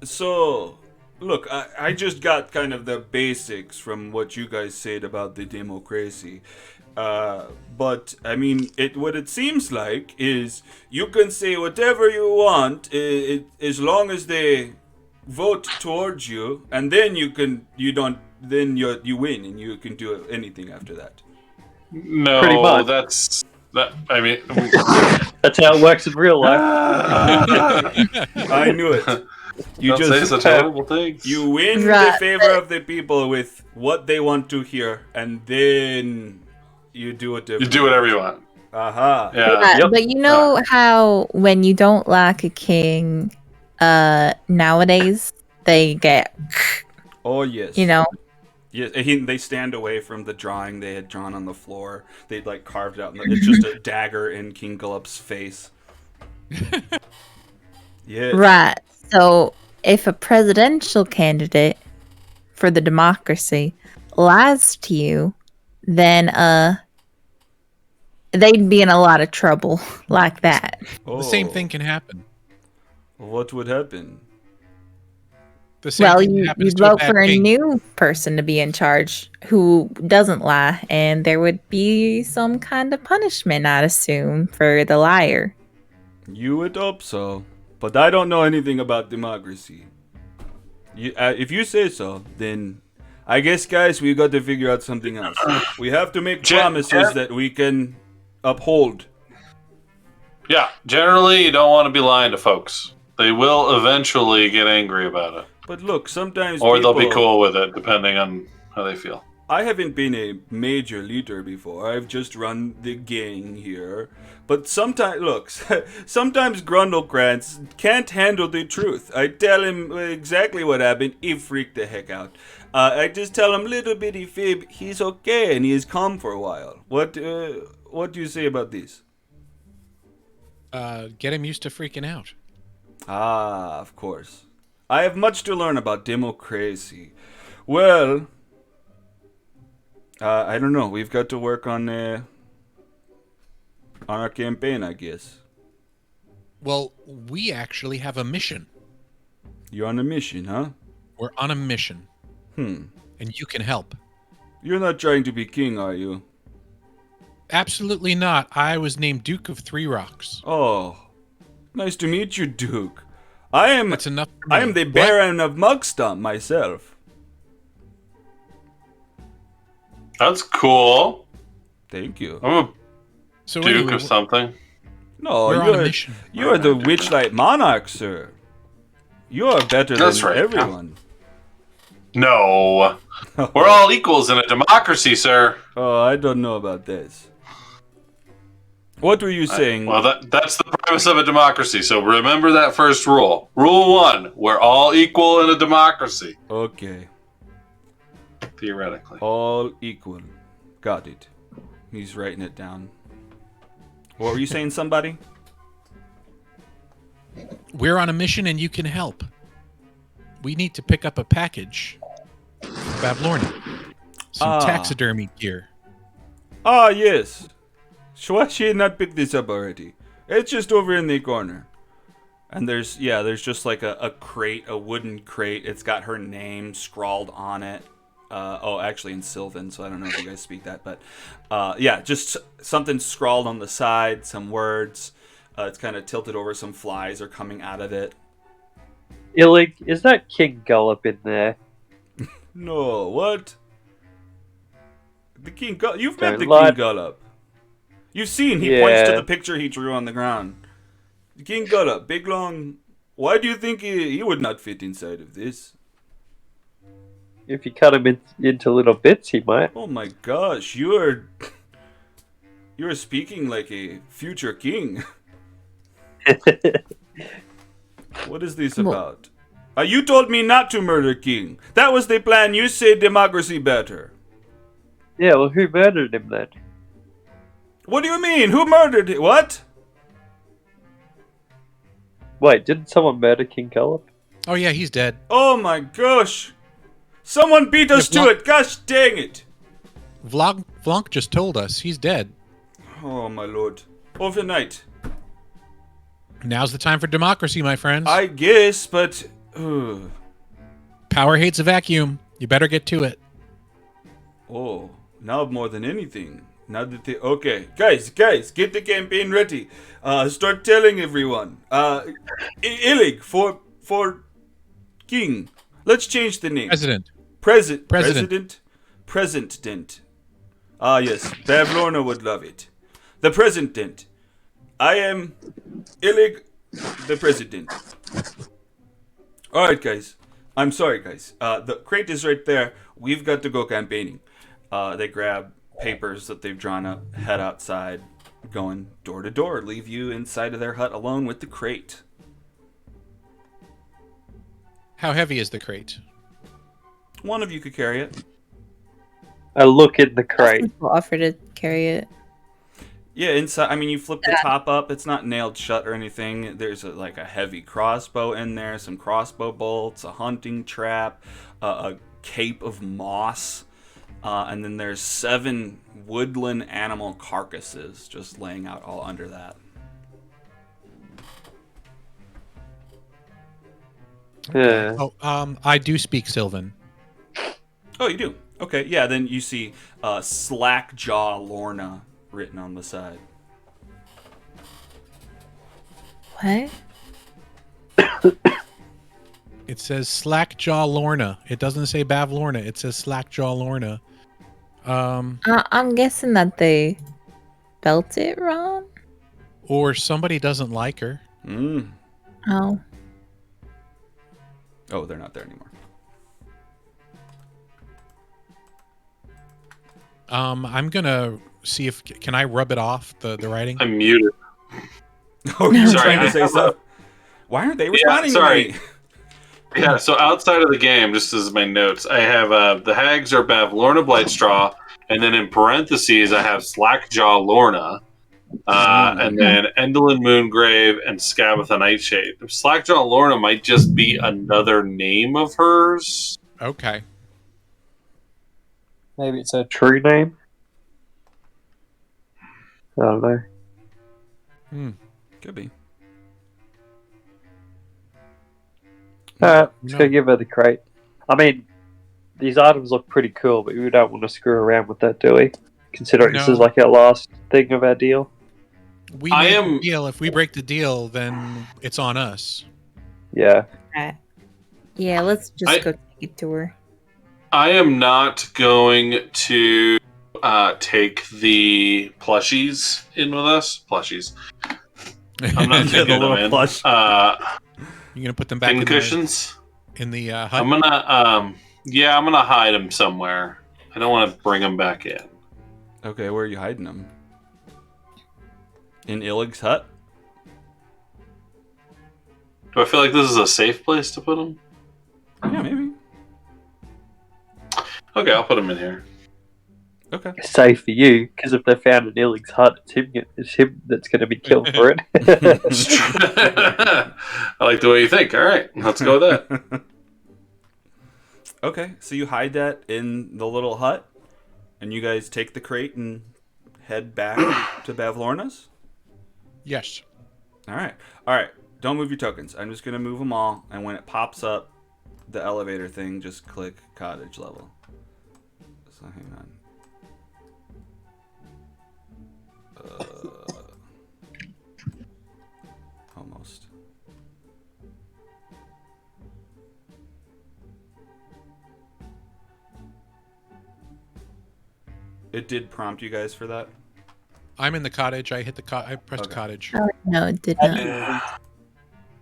So, look, I just got kind of the basics from what you guys said about the democracy. But, I mean, what it seems like is you can say whatever you want as long as they vote towards you, and then you win and you can do anything after that. No, Pretty much. I mean, That's how it works in real life. I knew it. You don't say just such horrible things. you win the Right. favor of the people with what they want to hear, and then you do whatever. You do whatever you want. Aha. Yeah. Yeah, Yep. but you know how when you don't like a king, nowadays they get, Oh yes. you know. Yes. They stand away from the drawing they had drawn on the floor. They'd like carved out. It's just a dagger in King Gullup's face. Yes. Right. So if a presidential candidate for the democracy lies to you, then they'd be in a lot of trouble like that. The same Oh, thing can happen. What would happen? The same Well, thing happens you'd to a vote bad for a king. new person to be in charge who doesn't lie, and there would be some kind of punishment, I'd assume, for the liar. You would hope so, but I don't know anything about democracy. If you say so, then I guess, guys, we got to figure out something else. We have to make promises that we can uphold. Yeah, generally you don't want to be lying to folks. They will eventually get angry about it. But look, sometimes Or they'll be people- cool with it, depending on how they feel. I haven't been a major leader before. I've just run the gang here. But sometimes, look, sometimes Grundlecrantz can't handle the truth. I tell him exactly what happened. He freaked the heck out. I just tell him little bitty fib. He's okay and he is calm for a while. What do you say about this? Get him used to freaking out. Ah, of course. I have much to learn about democracy. Well, I don't know. We've got to work on our campaign, I guess. Well, we actually have a mission. You're on a mission, huh? We're on a mission. Hmm. And you can help. You're not trying to be king, are you? Absolutely not. I was named Duke of Three Rocks. Oh, nice to meet you, Duke. I am That's enough for me. I am the What? Baron of Mugstump myself. That's cool. Thank you. I'm a So Duke anyway, of something. No, we're on a mission. you're the Witchlight Monarch, sir. You are better That's than right. everyone. No. We're all equals in a democracy, sir. Oh, I don't know about this. What were you saying? Well, that's the premise of a democracy, so remember that first rule. Rule 1, we're all equal in a democracy. Okay. Theoretically. All equal. Got it. He's writing it down. What were you saying, somebody? We're on a mission and you can help. We need to pick up a package. Bavlorna. Some taxidermy gear. Ah, yes. So why she had not picked this up already? It's just over in the corner. And there's just like a crate, a wooden crate. It's got her name scrawled on it. Actually in Sylvan, so I don't know if you guys speak that, but just something scrawled on the side, some words. It's kind of tilted over, some flies are coming out of it. Illig, is that King Gullop in there? No, what? The King Gullop? You've met the King Gullop. You've seen, he points to the picture he drew on the ground. The King Gullop, big long... Why do you think he would not fit inside of this? If you cut him into little bits, he might. Oh my gosh, you're speaking like a future king. What is this about? You told me not to murder king. That was the plan. You say democracy better. Yeah, well, who murdered him then? What do you mean? Who murdered him? What? Wait, didn't someone murder King Gullop? Oh yeah, he's dead. Oh my gosh. Someone beat us to it. Gosh dang it. Vlonk just told us he's dead. Oh my lord. Overnight. Now's the time for democracy, my friends. I guess, but... Power hates a vacuum. You better get to it. Oh, now more than anything. Now that they... Okay, guys, get the campaign ready. Start telling everyone. Illig, for king. Let's change the name. President. President. Ah, yes. Bavlorna would love it. The President. I am Illig, the President. Alright, guys. I'm sorry, guys. The crate is right there. We've got to go campaigning. They grab papers that they've drawn up, head outside, going door to door, leave you inside of their hut alone with the crate. How heavy is the crate? One of you could carry it. I look in the crate. We'll offer to carry it. Yeah, inside. I mean, you flip the top up. It's not nailed shut or anything. There's a heavy crossbow in there, some crossbow bolts, a hunting trap, a cape of moss, and then there's 7 woodland animal carcasses just laying out all under that. Yeah. Oh, I do speak Sylvan. Oh, you do? Okay, yeah. Then you see Slackjaw Lorna written on the side. What? It says Slackjaw Lorna. It doesn't say Bavlorna. It says Slackjaw Lorna. I'm guessing that they spelt it wrong. Or somebody doesn't like her. Oh. Oh, they're not there anymore. I'm gonna see if can I rub it off the writing. I'm muted. Oh, you were Sorry, trying to I say have something. Why aren't they Yeah, responding sorry. to me? Yeah, so outside of the game, just as my notes, I have the hags are Bavlorna Blightstraw, and then in parentheses I have Slackjaw Lorna, and then Endelyn Moongrave and Scabatha Nightshade. Slackjaw Lorna might just be another name of hers. Okay. Maybe it's a true name. I don't know. Could be. Alright, No. let's go give her the crate. I mean, these items look pretty cool, but we don't want to screw around with that, do we? Considering this No. is like our last thing of our deal. We I made am- the deal. If we break the deal, then it's on us. Yeah. Yeah, let's just go take a tour. I am not going to take the plushies in with us. Plushies. I'm not The taking little them in. plush. You're gonna put them back Pin in cushions. the hut. I'm gonna I'm gonna hide them somewhere. I don't want to bring them back in. Okay, where are you hiding them? In Illig's hut? Do I feel like this is a safe place to put them? Yeah, maybe. Okay, I'll put them in here. Okay. Safe for you, because if they found an Illig's hut, it's him that's going to be killed for it. I like the way you think. All right, let's go with that. Okay, so you hide that in the little hut, and you guys take the crate and head back to Bavlorna's? Yes. Alright. Alright, don't move your tokens. I'm just going to move them all, and when it pops up, the elevator thing, just click cottage level. So hang on. Almost. It did prompt you guys for that? I'm in the cottage. I pressed Okay. cottage. Oh, no, it did not.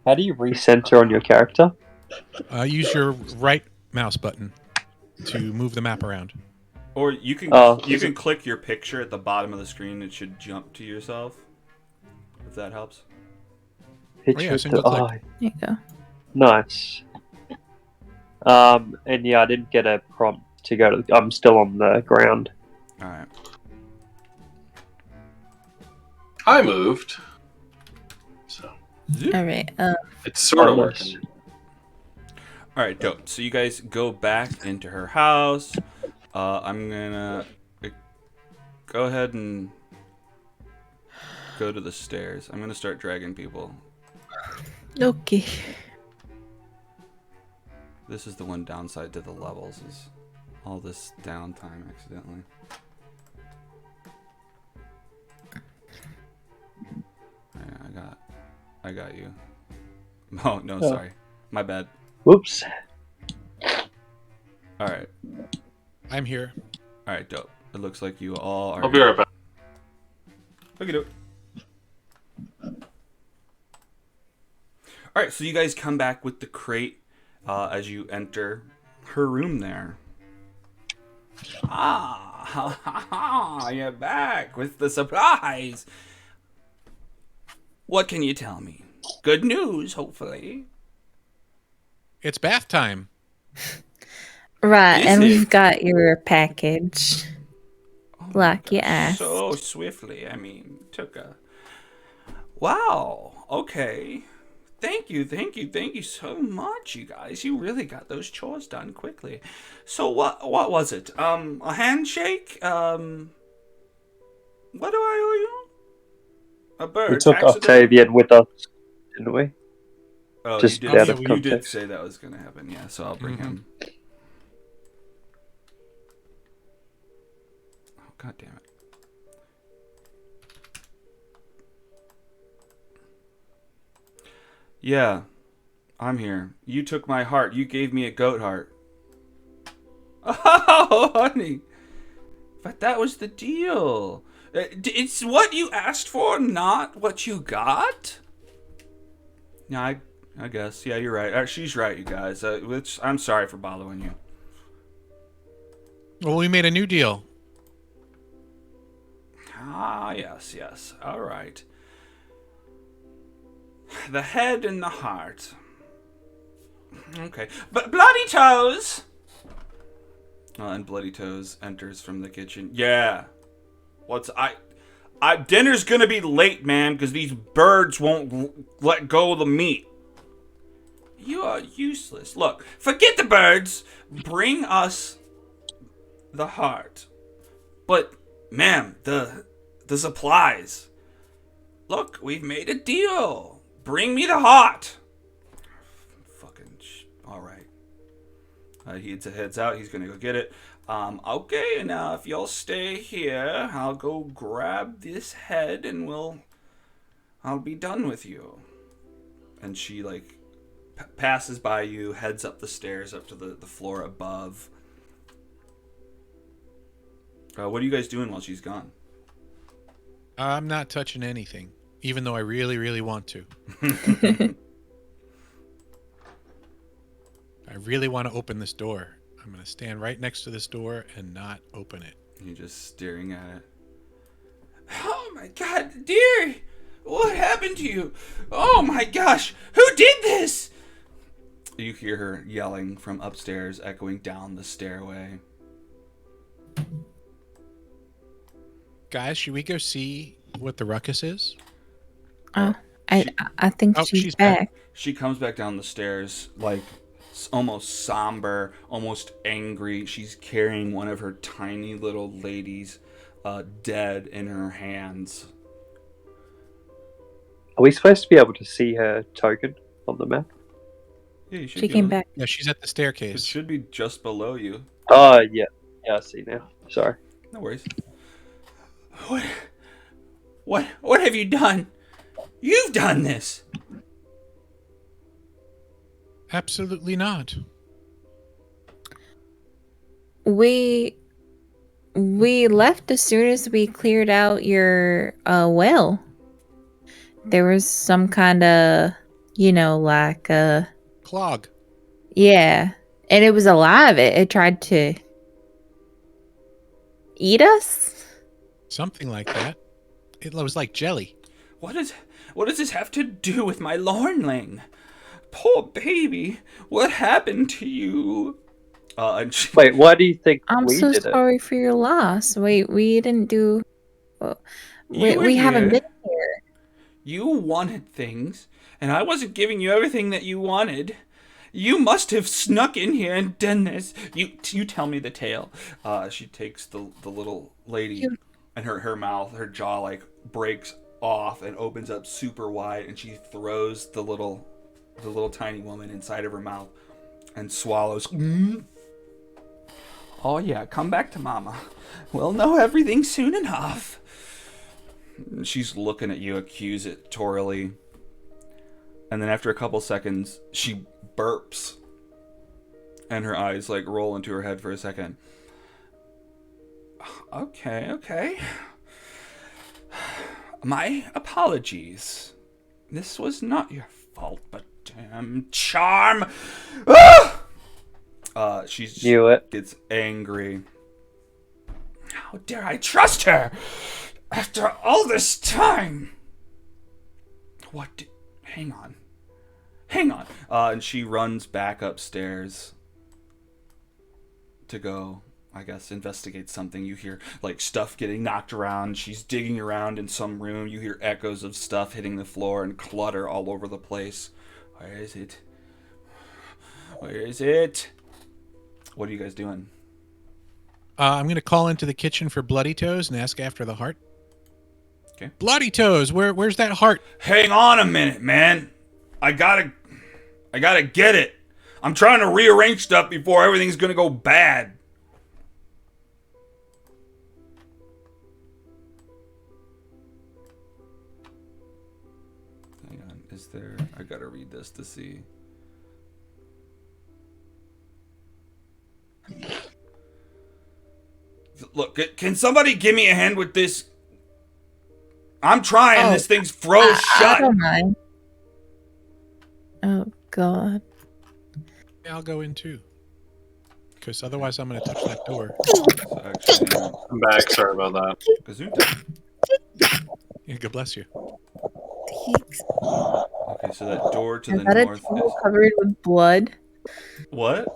How do you recenter on your character? Use your right mouse button to move the map around. Or you can Oh, you is can click your picture at the bottom of the screen. It should jump to yourself. If that helps. Hit Oh, yeah, you with single the click. eye. There you go. Nice. And yeah, I didn't get a prompt to go to. I'm still on the ground. All right. I moved, so All right. it's sort of Almost. working. All right, dope. So you guys go back into her house. I'm gonna go ahead and go to the stairs. I'm gonna start dragging people. Okay. This is the one downside to the levels is all this downtime accidentally. Yeah, I got you. Oh no, Oh. sorry, my bad. Whoops. All right, I'm here. all right, dope. It looks like you all are. I'll be right back. Okay, dope. All right, so you guys come back with the crate as you enter her room there. Ah, you're back with the surprise. What can you tell me? Good news, hopefully. It's bath time. Right, Is and it? we've got your package. Oh, Like you that's asked. so swiftly. I mean, took a. Wow. Okay. Thank you so much, you guys. You really got those chores done quickly. So what was it? A handshake? What do I owe you? A bird. We took accident? Octavian with us, didn't we? Oh, just you out did, of you did context. say that was gonna happen. Yeah, so I'll bring Mhm. him. Oh, God damn it. Yeah, I'm here. You took my heart. You gave me a goat heart. Oh, honey. But that was the deal. It's what you asked for, not what you got? Yeah, I guess. Yeah, you're right. She's right, you guys. I'm sorry for bothering you. Well, we made a new deal. Ah, yes, yes. All right. The head and the heart. Okay. But Bloody Toes! And Bloody Toes enters from the kitchen. Yeah. Dinner's gonna be late, man, because these birds won't let go of the meat. You are useless. Look, forget the birds. Bring us the heart. But, ma'am, the supplies. Look, we've made a deal. Bring me the heart. All right. He heads out. He's gonna go get it. Okay, now if y'all stay here, I'll go grab this head and I'll be done with you. And she passes by you, heads up the stairs up to the floor above. What are you guys doing while she's gone? I'm not touching anything, even though I really, really want to. I really want to open this door. I'm going to stand right next to this door and not open it. You're just staring at it. Oh my god, dear! What happened to you? Oh my gosh, who did this? You hear her yelling from upstairs, echoing down the stairway. Guys, should we go see what the ruckus is? I think she's back. She comes back down the stairs, almost somber, almost angry. She's carrying one of her tiny little ladies dead in her hands. Are we supposed to be able to see her token on the map? Yeah, you should She came back. No, she's at the It staircase. should be just below you. Oh, yeah. Yeah, I see now. Sorry. No worries. What have you done? You've done this. Absolutely not. We left as soon as we cleared out your well. There was some kind of, Clog. yeah, and it was alive. It tried to eat us. Something like that. It was like jelly. What does this have to do with my Lornling? Poor baby. What happened to you? Wait, why do you think I'm we so did it? sorry for your loss. Wait, we didn't do. You were We haven't here. been here. You wanted things, and I wasn't giving you everything that you wanted. You must have snuck in here and done this. You tell me the tale. She takes the little lady, and her mouth, her jaw breaks off and opens up super wide, and she throws the little tiny woman inside of her mouth and swallows. Oh yeah, come back to mama. We'll know everything soon enough. She's looking at you accusatorily. And then after a couple seconds, she burps. And her eyes roll into her head for a second. Okay. My apologies. This was not your fault, but damn charm. Ah! She Knew it. gets angry. How dare I trust her? After all this time. Hang on. And she runs back upstairs to go, I guess, investigate something. You hear stuff getting knocked around. She's digging around in some room. You hear echoes of stuff hitting the floor and clutter all over the place. Where is it? What are you guys doing? I'm going to call into the kitchen for Bloody Toes and ask after the heart. Okay. Bloody Toes, where's that heart? Hang on a minute, man. I gotta get it. I'm trying to rearrange stuff before everything's gonna go bad. Hang on, I gotta read this to see. Look, can somebody give me a hand with this? I'm trying. Oh, this thing's froze shut. I don't mind. Oh God. I'll go in too. Because otherwise I'm going to touch that door. So actually, I'm back. Sorry about that. Gesundheit. Yeah, God bless you. Okay, so that door to Is the that a north table is covered with blood? what?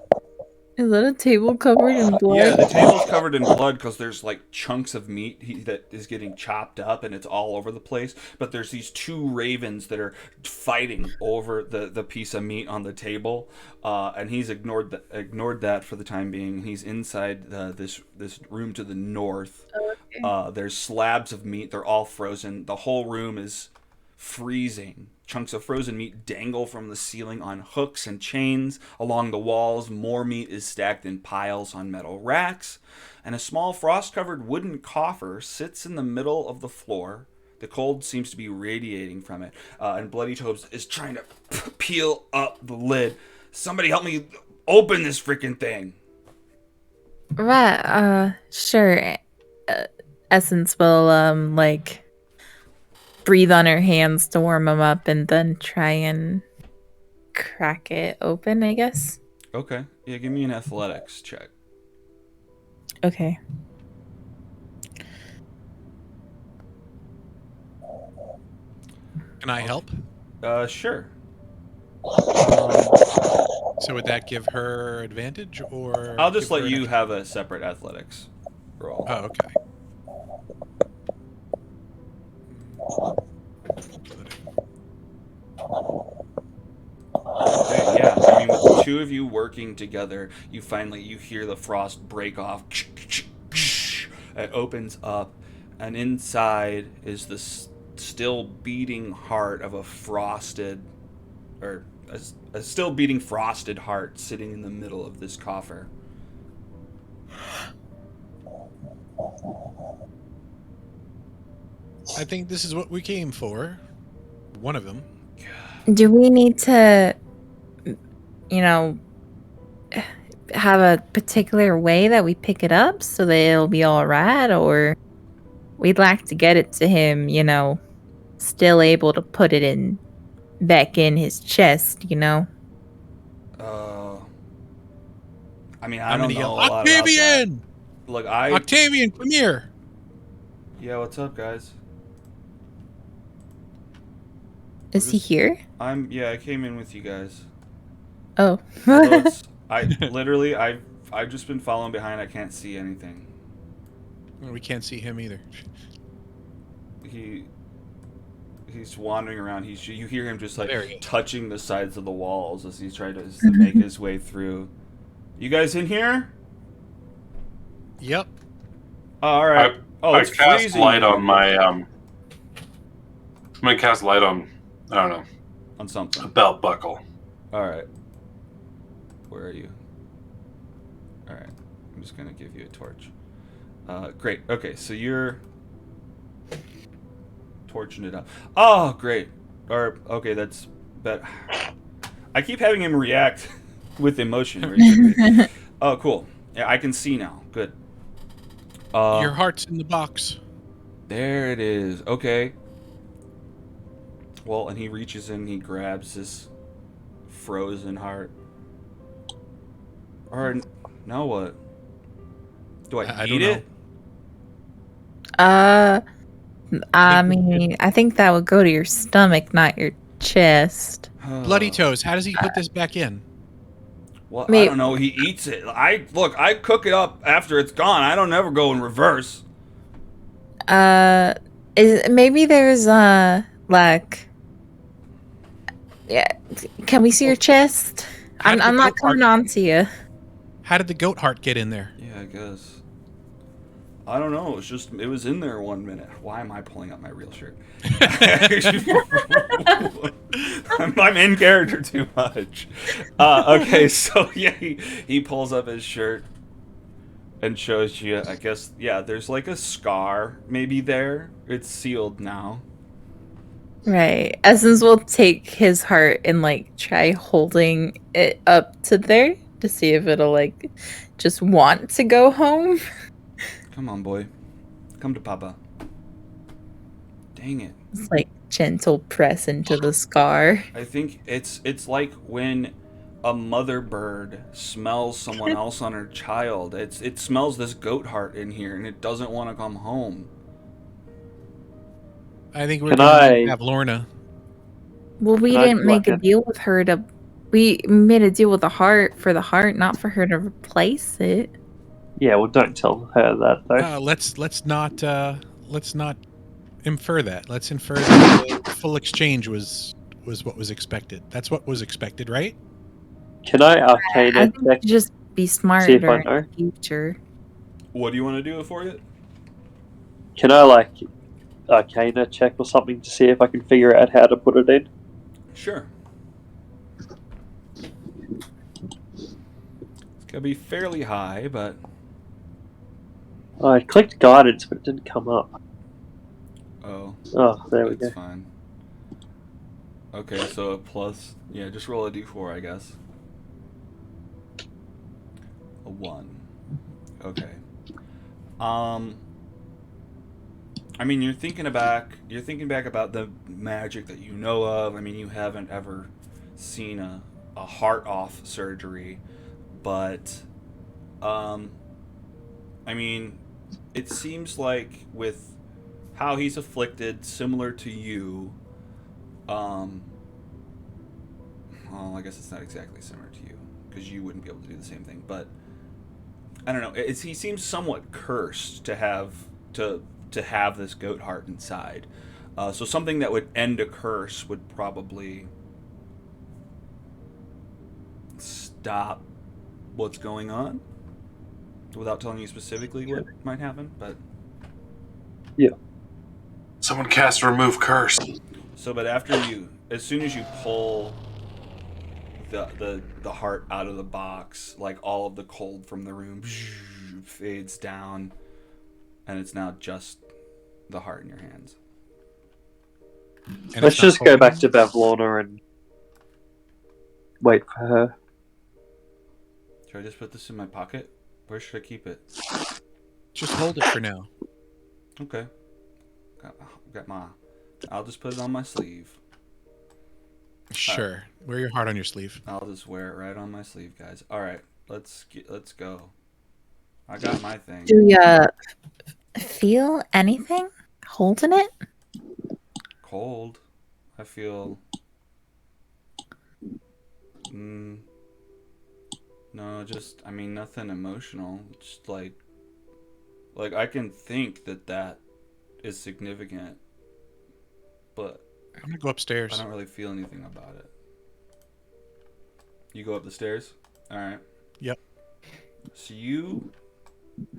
Is that a table covered in Yeah, blood? the table's covered in blood because there's like chunks of meat that is getting chopped up and it's all over the place. But there's these two ravens that are fighting over the piece of meat on the table, and he's ignored that for the time being. He's inside this room to the north. There's slabs of meat. They're all frozen. The whole room is freezing. Chunks of frozen meat dangle from the ceiling on hooks and chains. Along the walls, more meat is stacked in piles on metal racks. And a small frost-covered wooden coffer sits in the middle of the floor. The cold seems to be radiating from it. And Bloody Toes is trying to peel up the lid. Somebody help me open this freaking thing. Right, sure. Essence will, breathe on her hands to warm them up and then try and crack it open, I guess. Okay. Yeah, give me an athletics check. Okay. Can I help? Sure. So would that give her advantage, or I'll just give her let an you extra- have a separate athletics roll. Oh, okay. Okay, yeah, I mean, with the two of you working together, you hear the frost break off. It opens up, and inside is the still beating heart of a still beating frosted heart sitting in the middle of this coffer. I think this is what we came for. One of them. Do we need to, have a particular way that we pick it up so that it'll be all right? Or we'd like to get it to him, still able to put it back in his chest, I mean, I I'm don't gonna know yell, a lot about that. Octavian! Look, Octavian, come here! Yeah, what's up, guys? Is he here? I came in with you guys. Oh. Although I've just been following behind. I can't see anything. We can't see him either. He's wandering around. You hear him just like There he is. touching the sides of the walls as he's trying to make his way through. You guys in here? Yep. Oh, all right. I It's cast freezing. light on my I'm gonna cast light on, I don't know, On a something. belt buckle. All right. Where are you? All right. I'm just gonna give you a torch. Great. Okay, so you're torching it up. Oh, great. Okay, that's better. I keep having him react with emotion. Oh, cool. Yeah, I can see now. Good. Your heart's in the box. There it is. Okay. Well, and he reaches in, he grabs this frozen heart. Or now what? Do I eat don't it? I think that would go to your stomach, not your chest. Bloody Toes, how does he put this back in? Well, I Maybe- don't know. He eats it. I cook it up after it's gone. I don't ever go in reverse. Maybe there's yeah. Can we see your chest? How did I'm the not goat heart- coming on to you. How did the goat heart get in there? Yeah, I guess. I don't know. It was in there 1 minute. Why am I pulling up my real shirt? I'm in character too much. Okay, so yeah, he pulls up his shirt and shows you. I guess there's like a scar maybe there. It's sealed now. Right. Essence will take his heart and try holding it up to there to see if it'll just want to go home. Come on, boy. Come to Papa. Dang it. It's gentle press into the scar. I think it's like when a mother bird smells someone else on her child. It smells this goat heart in here and it doesn't want to come home. I think we're Can gonna I- need Bavlorna. Well, we Can I didn't do make like a deal with her to. We made a deal with the heart for the heart, not for her to replace it. Yeah, well, don't tell her that though. Let's not infer that. Let's infer that the full exchange was what was expected. That's what was expected, right? Can I I Arcana think check? to just be See if I smarter in know. the future. What do you want to do for it? Can I like Arcana check or something to see if I can figure out how to put it in? Sure. It's gonna be fairly high, but I clicked guidance, but it didn't come up. oh, Oh, there we that's go. fine. Okay, so a plus. Yeah, just roll a d4, I guess. A 1. Okay. I mean, you're thinking back about the magic that you know of. I mean, you haven't ever seen a heart off surgery, but I mean, it seems like with how he's afflicted, similar to you, well, I guess it's not exactly similar to you because you wouldn't be able to do the same thing, but I don't know. He seems somewhat cursed to have this goat heart inside. So something that would end a curse would probably stop what's going on, without telling you specifically what might happen. But Someone cast remove curse. but as soon as you pull the heart out of the box, like all of the cold from the room fades down, and it's now just the heart in your hands. And Let's it's not just go back poking. to Bavlorna and wait for her. Should I just put this in my pocket? Where should I keep it? Just hold it for now. Okay. Got my. I'll just put it on my sleeve. Sure. Wear your heart on your sleeve. I'll just wear it right on my sleeve, guys. All right, let's go. I got my thing. Do you feel anything holding it? Cold. I feel. No, just I mean nothing emotional. Just like I can think that is significant, but I'm gonna go I upstairs. don't really feel anything about it. You go up the stairs? Alright. Yep. So you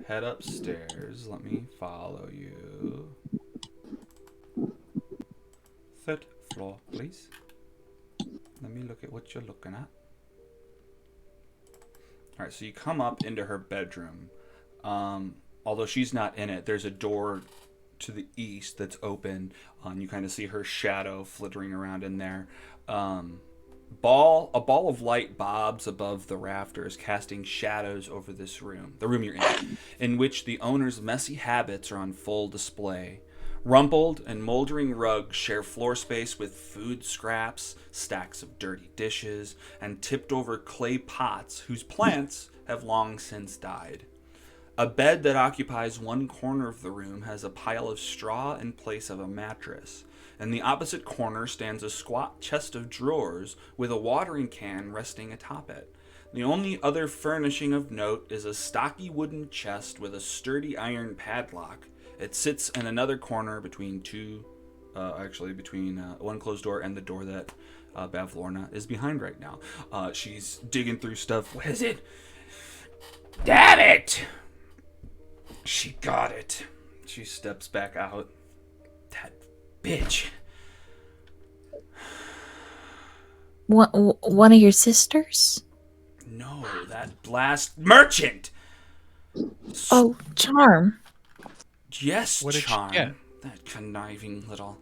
head upstairs. Let me follow you. Third floor, please. Let me look at what you're looking at. Alright, so you come up into her bedroom. Although she's not in it, there's a door to the east that's open. You kind of see her shadow flittering around in there. A ball of light bobs above the rafters, casting shadows over this room, the room you're in which the owner's messy habits are on full display. Rumpled and moldering rugs share floor space with food scraps, stacks of dirty dishes, and tipped over clay pots whose plants have long since died. A bed that occupies one corner of the room has a pile of straw in place of a mattress. In the opposite corner stands a squat chest of drawers with a watering can resting atop it. The only other furnishing of note is a stocky wooden chest with a sturdy iron padlock. It sits in another corner between one closed door and the door that Bavlorna is behind right now. She's digging through stuff. What is it? Damn it! She got it. She steps back out. That bitch. One of your sisters? No, that blast merchant. Oh, Charm. Yes, What did she Charm. get? That conniving little.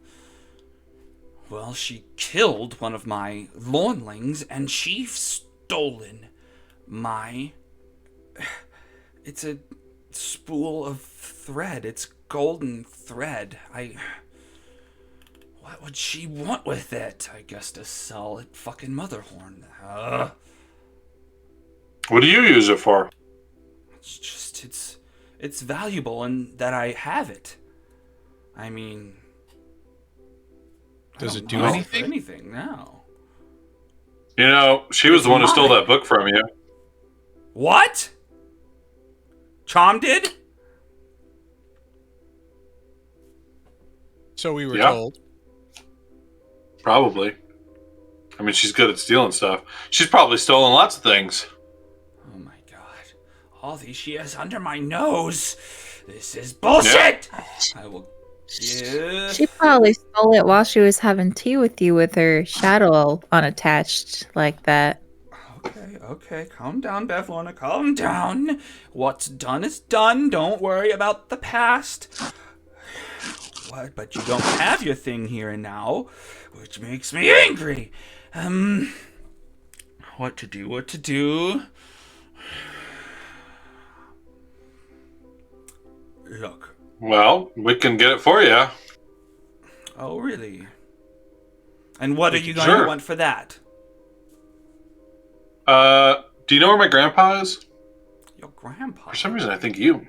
Well, she killed one of my lawnlings, and she's stolen my. It's a spool of thread. It's golden thread. What would she want with it? I guess to sell at fucking Motherhorn. What do you use it for? It's valuable in that I have it. I mean, Does I it don't do use anything? For anything now. You know, she was It's the one who stole mine. that book from you. What? Chom did? So we were Yeah. told. Probably. I mean, she's good at stealing stuff. She's probably stolen lots of things. Oh my god. All these years under my nose. This is bullshit! I will give... She probably stole it while she was having tea with you with her shadow unattached like that. Okay, calm down, Bavlorna, calm down. What's done is done, don't worry about the past. What, but you don't have your thing here and now, which makes me angry. What to do? Look. Well, we can get it for you. Oh, really? And what are you going Sure. to want for that? Do you know where my grandpa is? Your grandpa? For some reason, I think you.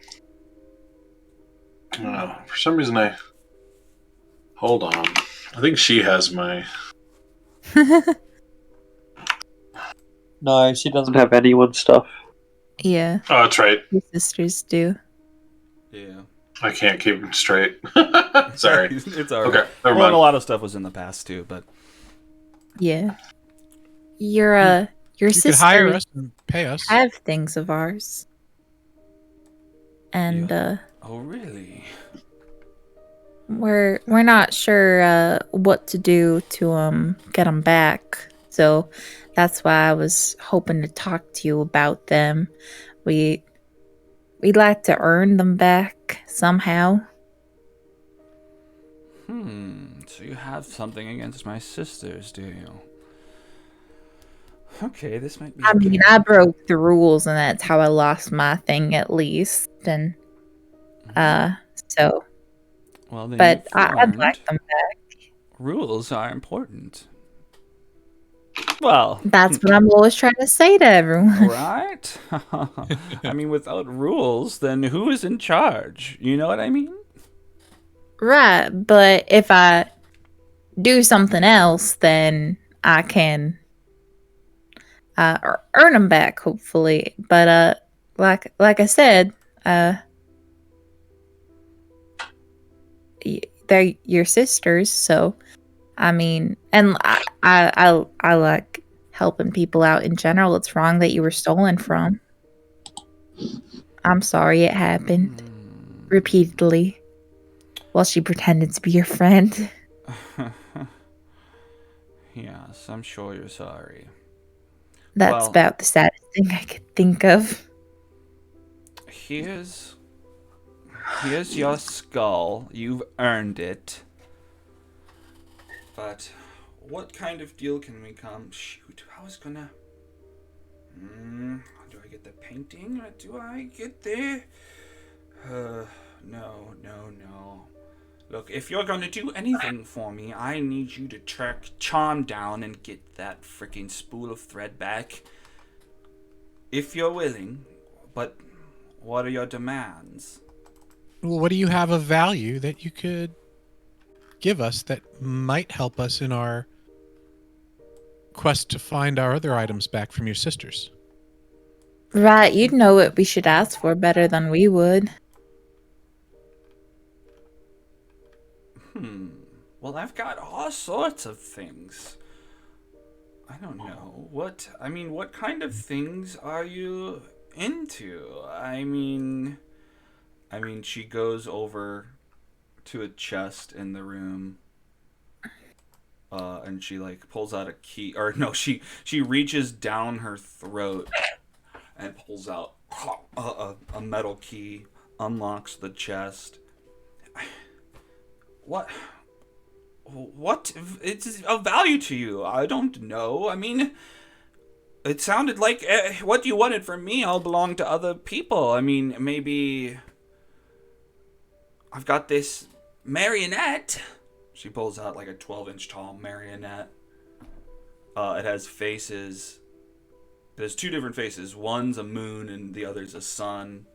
For some reason, Hold on. I think she has my... No, she doesn't have anyone's stuff. Yeah, Oh, that's right. your sisters do. Yeah. I can't keep them straight. Sorry. It's alright. Okay, never Well, and mind. a lot of stuff was in the past, too, but... Yeah. Your You could sisters hire us and pay us. have things of ours. And Oh, really? we're not sure what to do to get them back. So that's why I was hoping to talk to you about them. We'd like to earn them back somehow. So you have something against my sisters, do you? Okay, this might be... I mean, I broke the rules, and that's how I lost my thing, at least. And so, Well, then but you've I'd learned like them back. rules are important. Well, That's what I'm always trying to say to everyone. right? I mean, without rules, then who is in charge? You know what I mean? Right, but if I do something else, then I can earn them back, hopefully. But like I said, they're your sisters, so I mean, and I like helping people out in general. It's wrong that you were stolen from. I'm sorry it happened repeatedly while she pretended to be your friend. Yes, I'm sure you're sorry. That's Well- about the saddest thing I could think of. Here's your skull. You've earned it. But what kind of deal can we come? Shoot, I was gonna... do I get the painting or do I get the... No. Look, if you're gonna do anything for me, I need you to track Charm down and get that freaking spool of thread back. If you're willing. But what are your demands? Well, what do you have of value that you could give us that might help us in our quest to find our other items back from your sisters? Right, you'd know what we should ask for better than we would. Well, I've got all sorts of things. I don't know. What kind of things are you into? I mean, she goes over to a chest in the room. And she like pulls out a key, or no, she reaches down her throat and pulls out a metal key, unlocks the chest. What it's of value to you? I don't know. I mean, it sounded like what you wanted from me all belonged to other people. I mean, maybe I've got this marionette. She pulls out like a 12-inch tall marionette. It has faces. It has two different faces. One's a moon and the other's a sun.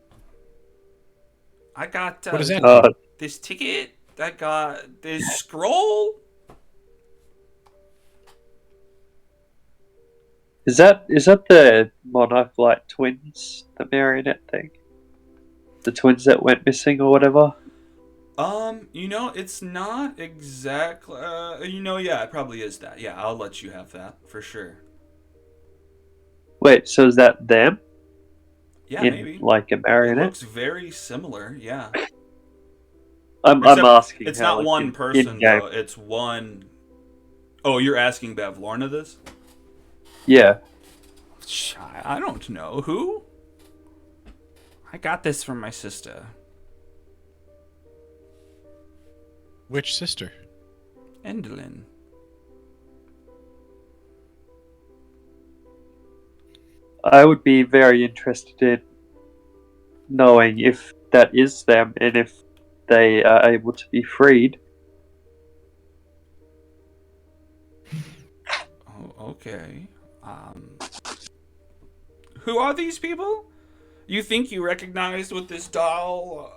I got What is that? this ticket. I got this scroll. Is that the Monarch twins, the marionette thing? The twins that went missing or whatever? It's not exactly. Yeah, it probably is that. Yeah, I'll let you have that for sure. Wait, so is that them Yeah, in maybe. like a It marionette? looks very similar. Yeah. I'm Except asking it's how not like one in person game. though. It's one. Oh, you're asking Bavlorna this? Yeah. I don't know. Who? I got this from my sister. Which sister? Endelyn. I would be very interested in knowing if that is them and if they are able to be freed. Oh, okay. Who are these people? You think you recognized with this doll?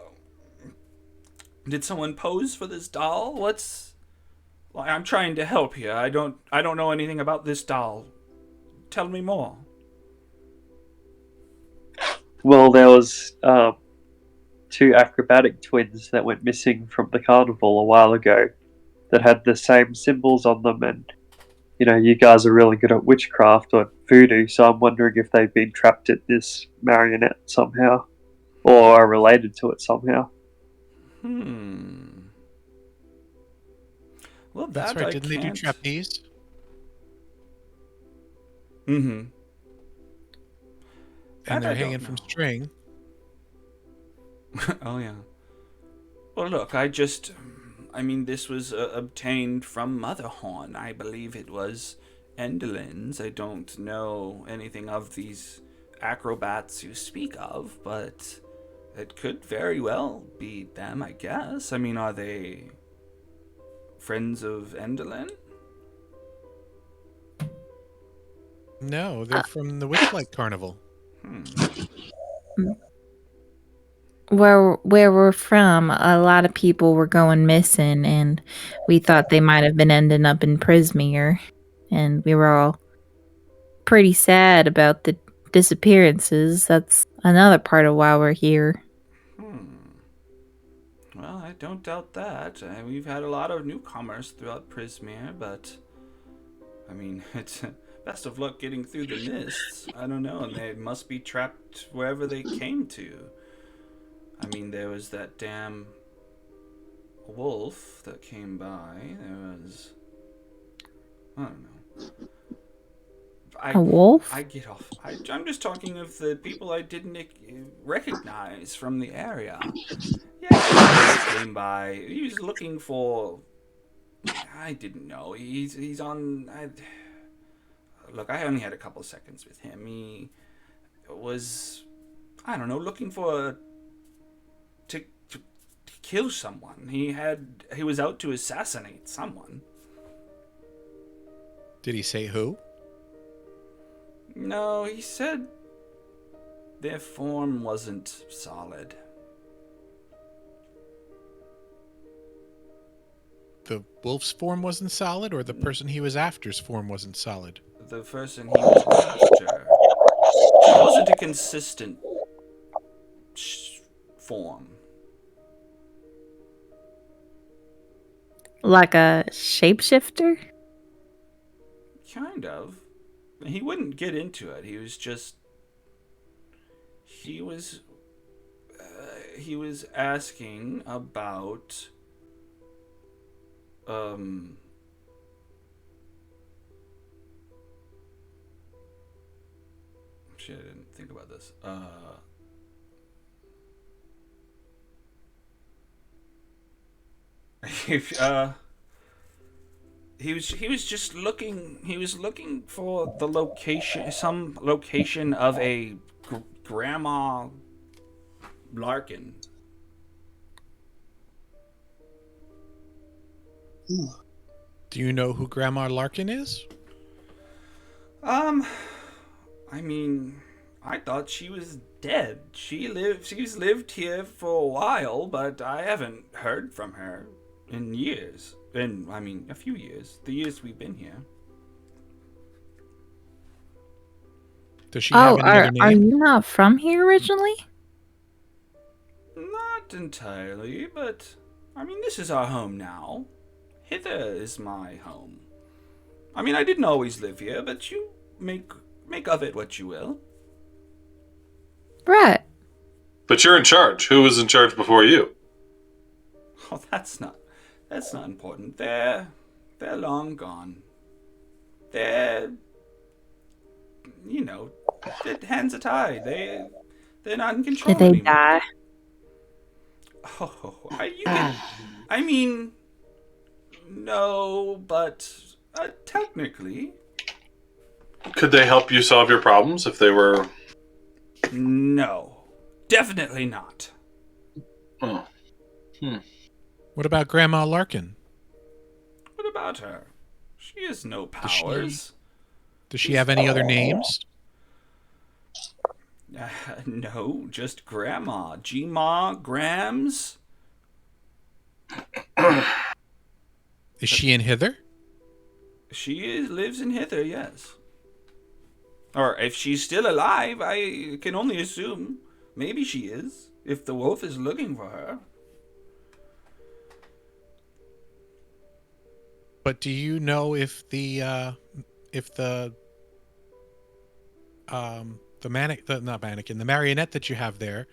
Did someone pose for this doll? I'm trying to help here. I don't know anything about this doll. Tell me more. Well, there was two acrobatic twins that went missing from the carnival a while ago that had the same symbols on them, and you guys are really good at witchcraft or voodoo, so I'm wondering if they've been trapped at this marionette somehow or are related to it somehow. Well, That's that right. I Didn't they do can't. trapeze? Mm-hmm. And they're I don't hanging from know. string. Oh yeah. Well, look, this was obtained from Motherhorn. I believe it was Endelyn's. I don't know anything of these acrobats you speak of, but it could very well be them, I guess. Are they friends of Endelyn? No, they're from the Witchlight Carnival. Where we're from, a lot of people were going missing, and we thought they might have been ending up in Prismere, and we were all pretty sad about the disappearances. That's another part of why we're here. Well, I don't doubt that. We've had a lot of newcomers throughout Prismere, but it's best of luck getting through the mists. I don't know, and they must be trapped wherever they came to. There was that damn wolf that came by. There was, I don't know. A wolf? I get off. I'm just talking of the people I didn't recognize from the area. Yeah, he came by. He was looking for. I didn't know. He's on. Look, I only had a couple seconds with him. He was, I don't know, looking for to kill someone. He was out to assassinate someone. Did he say who? No, he said their form wasn't solid. The wolf's form wasn't solid, or the person he was after's form wasn't solid? The person he was after wasn't a consistent form. Like a shapeshifter? Kind of. He wouldn't get into it. He was just. He was asking about. Shit, I didn't think about this. He was just looking. He was looking for the location, some location of a grandma Larkin. Do you know who Grandma Larkin is? I thought she was dead. She's lived here for a while, but I haven't heard from her in years. A few years. The years we've been here. Does she have any other are name? you not from here originally? Not entirely, but I mean, this is our home now. Hither is my home. I mean, I didn't always live here, but you make of it what you will. Right. But you're in charge. Who was in charge before you? Oh, that's not important. They're long gone. They're, their hands are tied. They're not in control Did they anymore. die? Oh, I mean, no, but technically, Could they help you solve your problems if they were? no, definitely not. Oh. What about Grandma Larkin? What about her? She has no she- powers. Does she have any other names? No, just Grandma. G-Ma, Grams. Is she in Hither? Lives in Hither, yes. Or if she's still alive, I can only assume. Maybe she is, if the wolf is looking for her. But do you know if the marionette that you have there,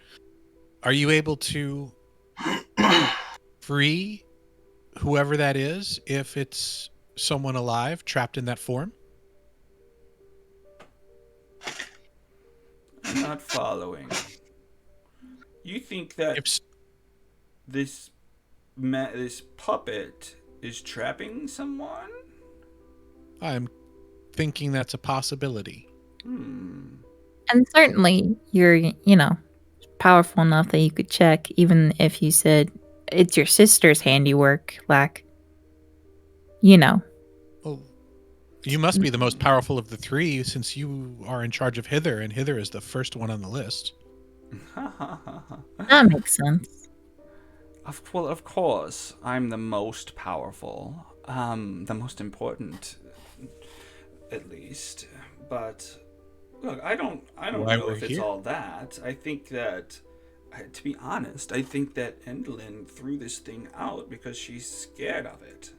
are you able to free whoever that is if it's someone alive trapped in that form? I'm not following. You think that If this puppet is trapping someone? I'm thinking that's a possibility. And certainly you're, powerful enough that you could check, even if you said it's your sister's handiwork, Well, you must be the most powerful of the three since you are in charge of Hither, and Hither is the first one on the list. That makes sense. Well, of course, I'm the most powerful. The most important, at least. But look, I don't Why know we're if it's here? all that. I think that, to be honest, I think that Endlin threw this thing out because she's scared of it.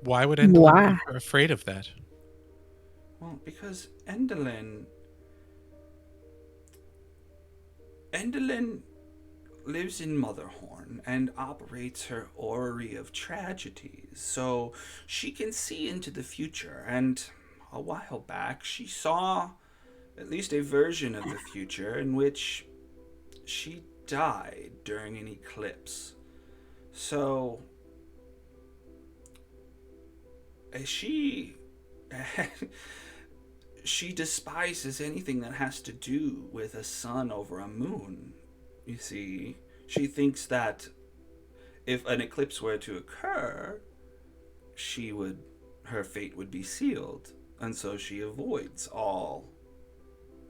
Why would Endlin Why? be afraid of that? Well, because Endlin lives in Motherhorn and operates her orrery of tragedies, so she can see into the future. And a while back, she saw at least a version of the future in which she died during an eclipse. So she she despises anything that has to do with a sun over a moon. You see, she thinks that if an eclipse were to occur, her fate would be sealed, and so she avoids all.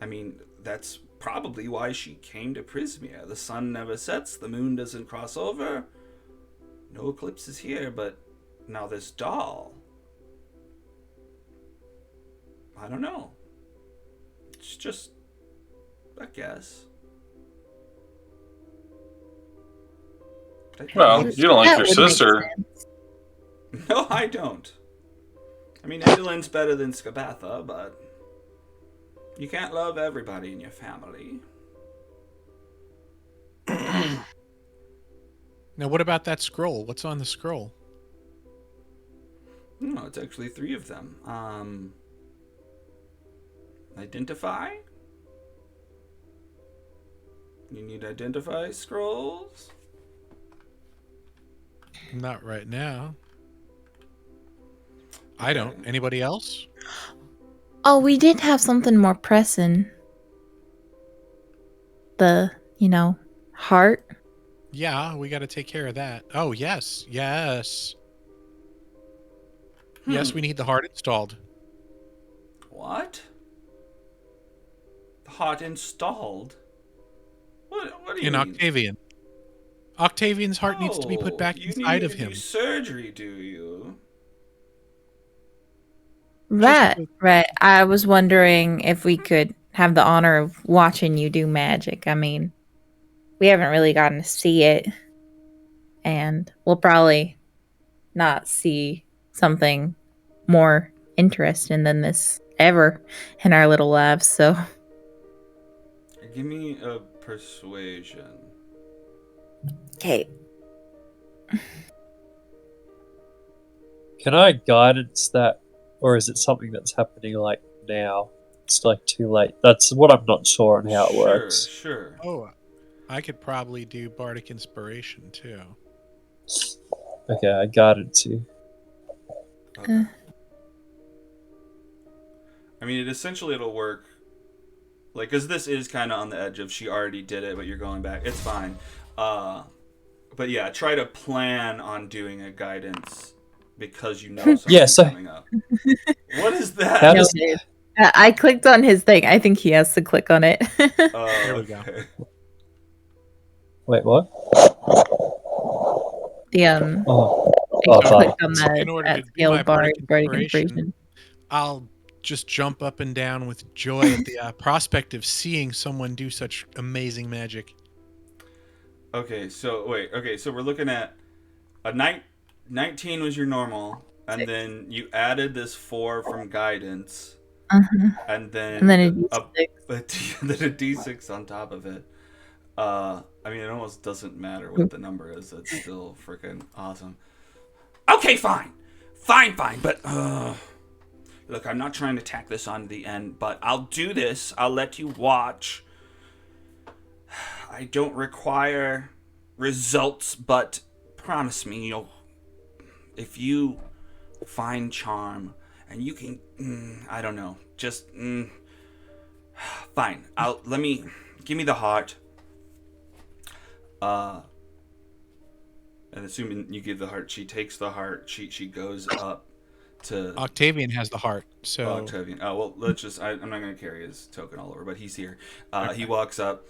I mean, that's probably why she came to Prismia. The sun never sets, the moon doesn't cross over. No eclipses here, but now this doll. I don't know. It's just a guess. Well, you don't like That your would make sister. sense. No, I don't. I mean, Endelin's better than Skabatha, but you can't love everybody in your family. Now, what about that scroll? What's on the scroll? No, it's actually 3 of them. Identify? You need identify scrolls? Not right now. I don't. Anybody else? Oh, we did have something more pressing. The, heart. Yeah, we got to take care of that. Oh, yes. Yes, we need the heart installed. What? The heart installed? What do you In mean? Octavian. Octavian's heart needs to be put back You inside need of to him. do surgery, do you? Right. I was wondering if we could have the honor of watching you do magic. I mean, we haven't really gotten to see it, and we'll probably not see something more interesting than this ever in our little lives. So, Give me a persuasion. okay. Can I guidance that, or is it something that's happening like now? It's like too late. That's what I'm not sure on how it works. Sure. Oh, I could probably do bardic inspiration too. Okay, I guidance you. Okay. I mean, it'll work. Like, because this is kind of on the edge of she already did it, but you're going back. It's fine. But yeah, try to plan on doing a guidance because you know something's coming up. What is that? How does- I clicked on his thing. I think he has to click on it. There we go. Okay. Wait, what? The Oh, I sorry. clicked on In the order to do skill my bar, bardic bardic inspiration, inspiration. I'll just jump up and down with joy at the prospect of seeing someone do such amazing magic. Okay, so we're looking at a 19 was your normal, and then you added this 4 from guidance, and then And then then a d6 on top of it. I mean, it almost doesn't matter what the number is. It's still freaking awesome. Okay, fine, but look, I'm not trying to tack this on to the end, but I'll do this. I'll let you watch. I don't require results, but promise me if you find charm and you can, I don't know, just fine. Give me the heart. And assuming you give the heart, she takes the heart. She goes up to Octavian has the heart, so Octavian. Oh well, let's just. I'm not gonna carry his token all over, but he's here. Okay. He walks up,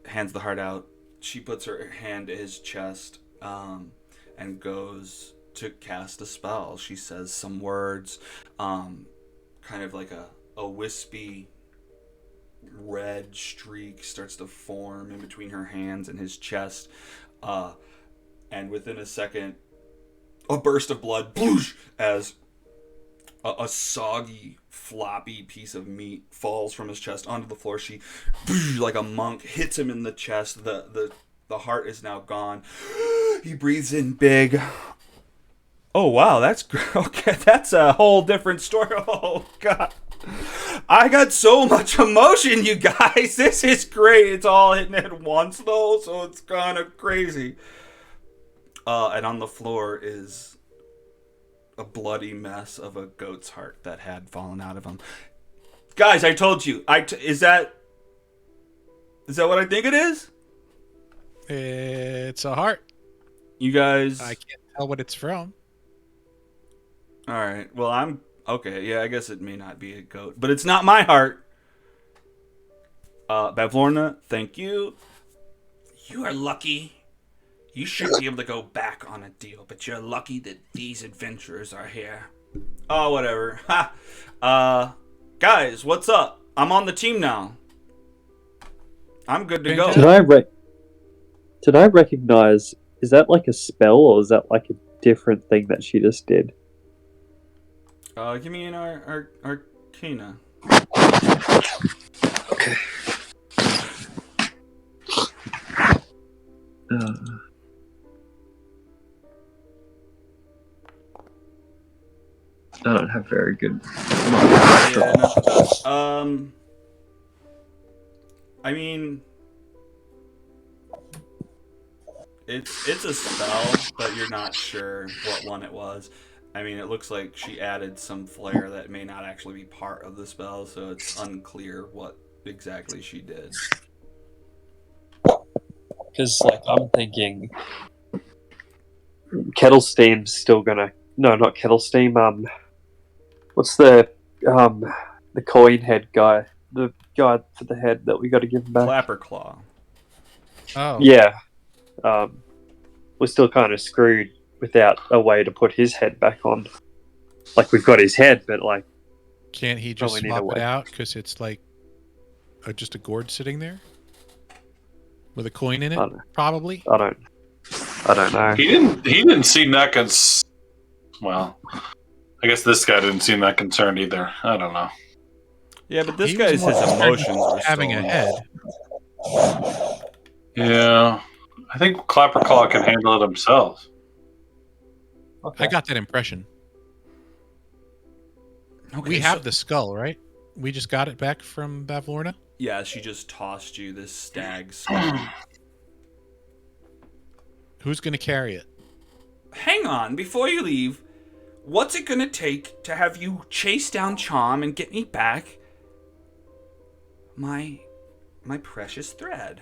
hands the heart out. She puts her hand to his chest, and goes to cast a spell. She says some words, kind of like a wispy red streak starts to form in between her hands and his chest, and within a second, a burst of blood, bloosh, as a soggy, floppy piece of meat falls from his chest onto the floor. She, like a monk, hits him in the chest. The heart is now gone. He breathes in big. Oh wow, that's okay. That's a whole different story. Oh god, I got so much emotion, you guys. This is great. It's all hitting at once though, so it's kind of crazy. And on the floor is a bloody mess of a goat's heart that had fallen out of him. Guys, I told you. Is that what I think it is? it's a heart. You guys. I can't tell what it's from. All right. Well, I'm okay. Yeah, I guess it may not be a goat, but it's not my heart. Bavlorna, thank you. You are lucky. You should be able to go back on a deal, but you're lucky that these adventurers are here. Oh, whatever. Ha. Guys, what's up? I'm on the team now. I'm good to go. Did I recognize? Is that like a spell, or is that like a different thing that she just did? Give me an Arcana. Okay. I don't have very good. Yeah, not the best. I mean, it's a spell, but you're not sure what one it was. I mean, it looks like she added some flair that may not actually be part of the spell, so it's unclear what exactly she did. Because, like, I'm thinking Kettle Steam's still gonna... No, not Kettle Steam. What's the coin head guy? The guy for the head that we got to give him back? Clapperclaw. Oh, Yeah. We're still kind of screwed without a way to put his head back on. like we've got his head, but like Can't he just Probably need a swap it way. out because it's like just a gourd sitting there with a coin in it? I don't know. Probably. I don't know. He didn't seem that well, I guess this guy didn't seem that concerned either. I don't know. Yeah, but this He was guy's more his concerned emotions with were having a stolen. head. Yeah, I think Clapperclaw can handle it himself. Okay. I got that impression. Okay, We have the skull, right? We just got it back from Bavlorna. Yeah, she just tossed you this stag skull. Who's going to carry it? Hang on, before you leave, what's it gonna take to have you chase down Charm and get me back my precious thread?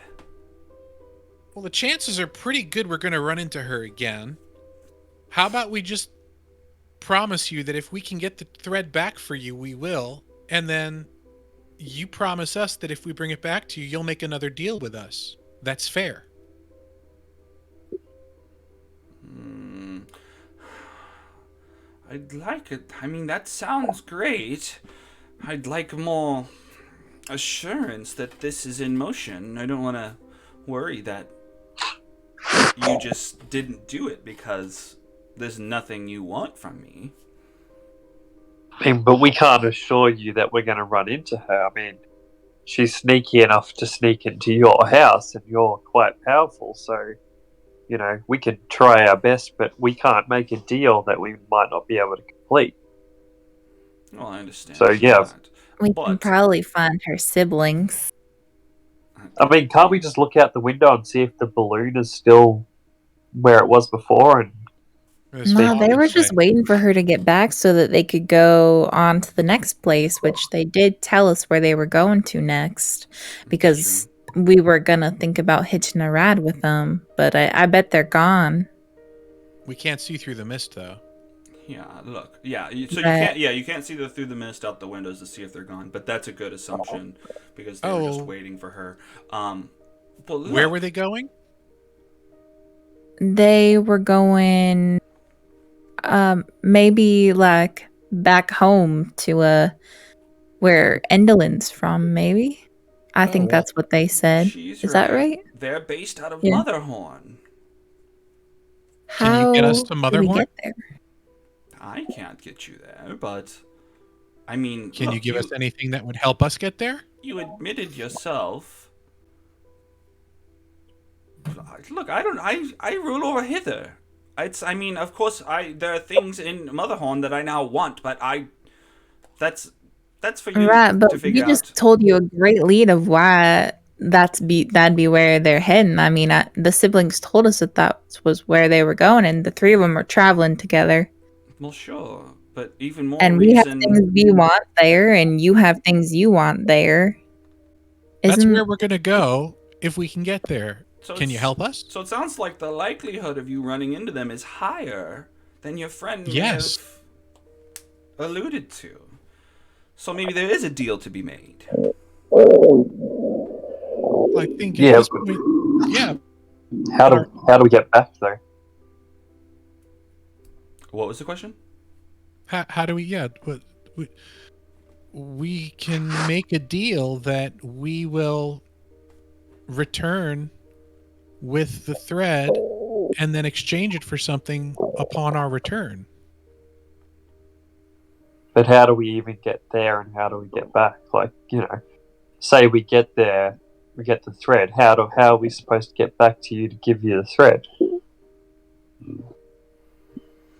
Well, the chances are pretty good we're going to run into her again. How about we just promise you that if we can get the thread back for you, we will. And then you promise us that if we bring it back to you, you'll make another deal with us. That's fair. I'd like it. I mean, that sounds great. I'd like more assurance that this is in motion. I don't want to worry that you just didn't do it because there's nothing you want from me. I mean, but we can't assure you that we're going to run into her. I mean, she's sneaky enough to sneak into your house, and you're quite powerful, so, you know, we can try our best, but we can't make a deal that we might not be able to complete. Well, I understand. So, yeah. that, We can but- probably find her siblings. I mean, can't we just look out the window and see if the balloon is still where it was before? And No, they were just waiting for her to get back so that they could go on to the next place, which they did tell us where they were going to next, because we were gonna think about hitching a ride with them, but I bet they're gone. We can't see through the mist, though. Yeah, look. Yeah, so But- you can't see through the mist out the windows to see if they're gone, but that's a good assumption because they were just waiting for her. But look, Where were they going? They were going, maybe like back home to where Endelin's from. Maybe I think well, that's what they said. she's Is that right? They're based out of Yeah. Motherhorn. Can you get us to do we Motherhorn? get there? I can't get you there, but I mean, Can you look, give us anything that would help us get there? You admitted yourself. Look, I rule over hither. I mean, of course, there are things in Motherhorn that I now want, but that's for you Right, but to we figure just out. told you a great lead of why that'd be where they're heading. I mean, the siblings told us that was where they were going, and the three of them were traveling together. Well, sure, but even more And we have reason. things we want there, and you have things you want there. That's Isn't where we're going to go if we can get there. So Can you it's- help us? So it sounds like the likelihood of you running into them is higher than your friend may Yes. have alluded to. So maybe there is a deal to be made. I think Yeah, at this point, yeah. how do we get back there? What was the question? How do we? Yeah, we can make a deal that we will return with the thread and then exchange it for something upon our return. But how do we even get there, and how do we get back? Like, you know, say we get there, we get the thread. How are we supposed to get back to you to give you the thread?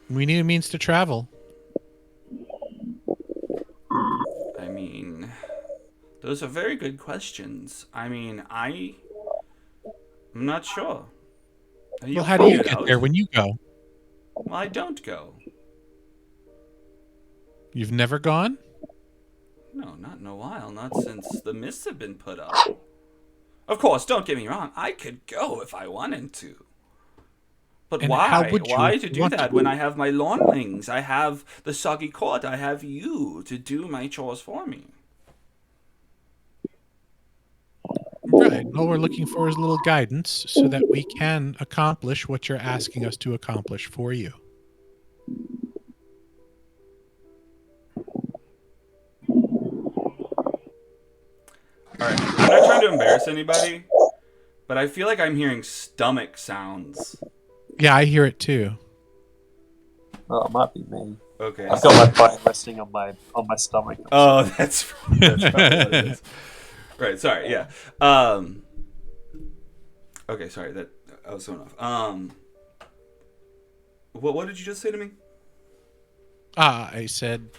We need a means to travel. I mean, those are very good questions. I mean, I'm not sure. Well, how do you get there when you go? Well, I don't go. You've never gone? No, not in a while. Not since the mists have been put up. Of course, don't get me wrong. I could go if I wanted to. But And why? how would you Why to do want that to? when I have my lawnlings? I have the soggy court. I have you to do my chores for me. Right. All we're looking for is a little guidance so that we can accomplish what you're asking us to accomplish for you. Alright, I'm not trying to embarrass anybody, but I feel like I'm hearing stomach sounds. Yeah, I hear it too. Oh, it might be me. Okay. I've got my butt resting on my stomach. Oh, that's probably what it is. Right, sorry, yeah. Okay, sorry, that I was thrown off. What did you just say to me? I said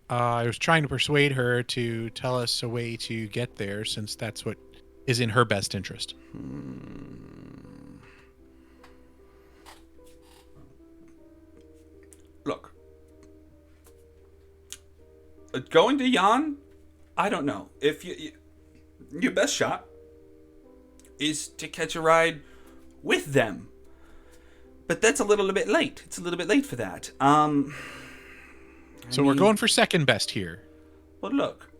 I was trying to persuade her to tell us a way to get there, since that's what is in her best interest. Look. Going to Jan? I don't know. If your best shot is to catch a ride with them. But that's a little bit late. It's a little bit late for that. So we're going for second best here. Well, look.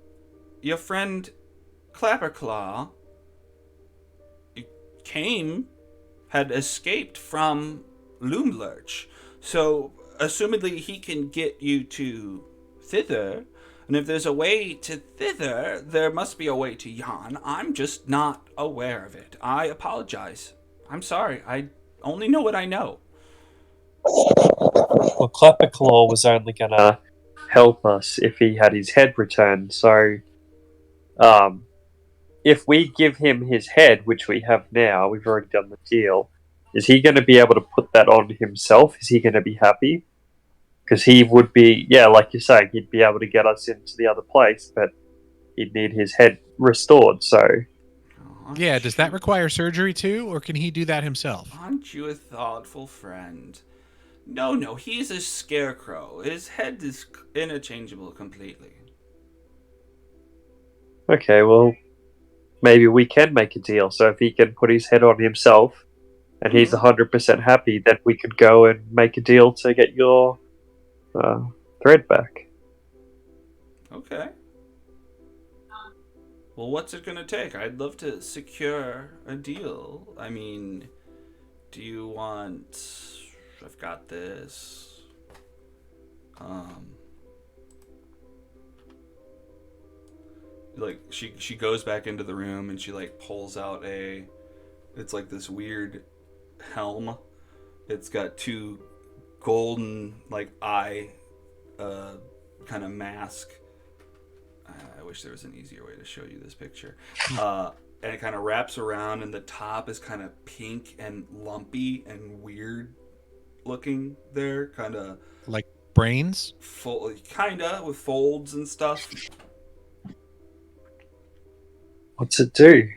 Your friend Clapperclaw had escaped from Loomlurch. So, assumedly, he can get you to thither. And if there's a way to thither, there must be a way to Jan. I'm just not aware of it. I apologize. I'm sorry. I only know what I know. Well, Clapperclaw was only gonna help us if he had his head returned. So, if we give him his head, which we have now, we've already done the deal. Is he going to be able to put that on himself? Is he going to be happy? Because he would be, yeah, like you're saying, he'd be able to get us into the other place, but he'd need his head restored. So, Yeah, does that require surgery too, or can he do that himself? Aren't you a thoughtful friend? No, he's a scarecrow. His head is interchangeable completely. okay, well, maybe we can make a deal. So if he can put his head on himself and he's 100% happy, then we could go and make a deal to get your thread back. Okay. Well, what's it gonna take? I'd love to secure a deal. I mean, do you want... I've got this. Like, she goes back into the room and she, like, pulls out it's like this weird helm. It's got two golden, like, eye kind of mask. I wish there was an easier way to show you this picture. And it kind of wraps around, and the top is kind of pink and lumpy and weird looking there. Kind of Like brains? kind of with folds and stuff. What's it do?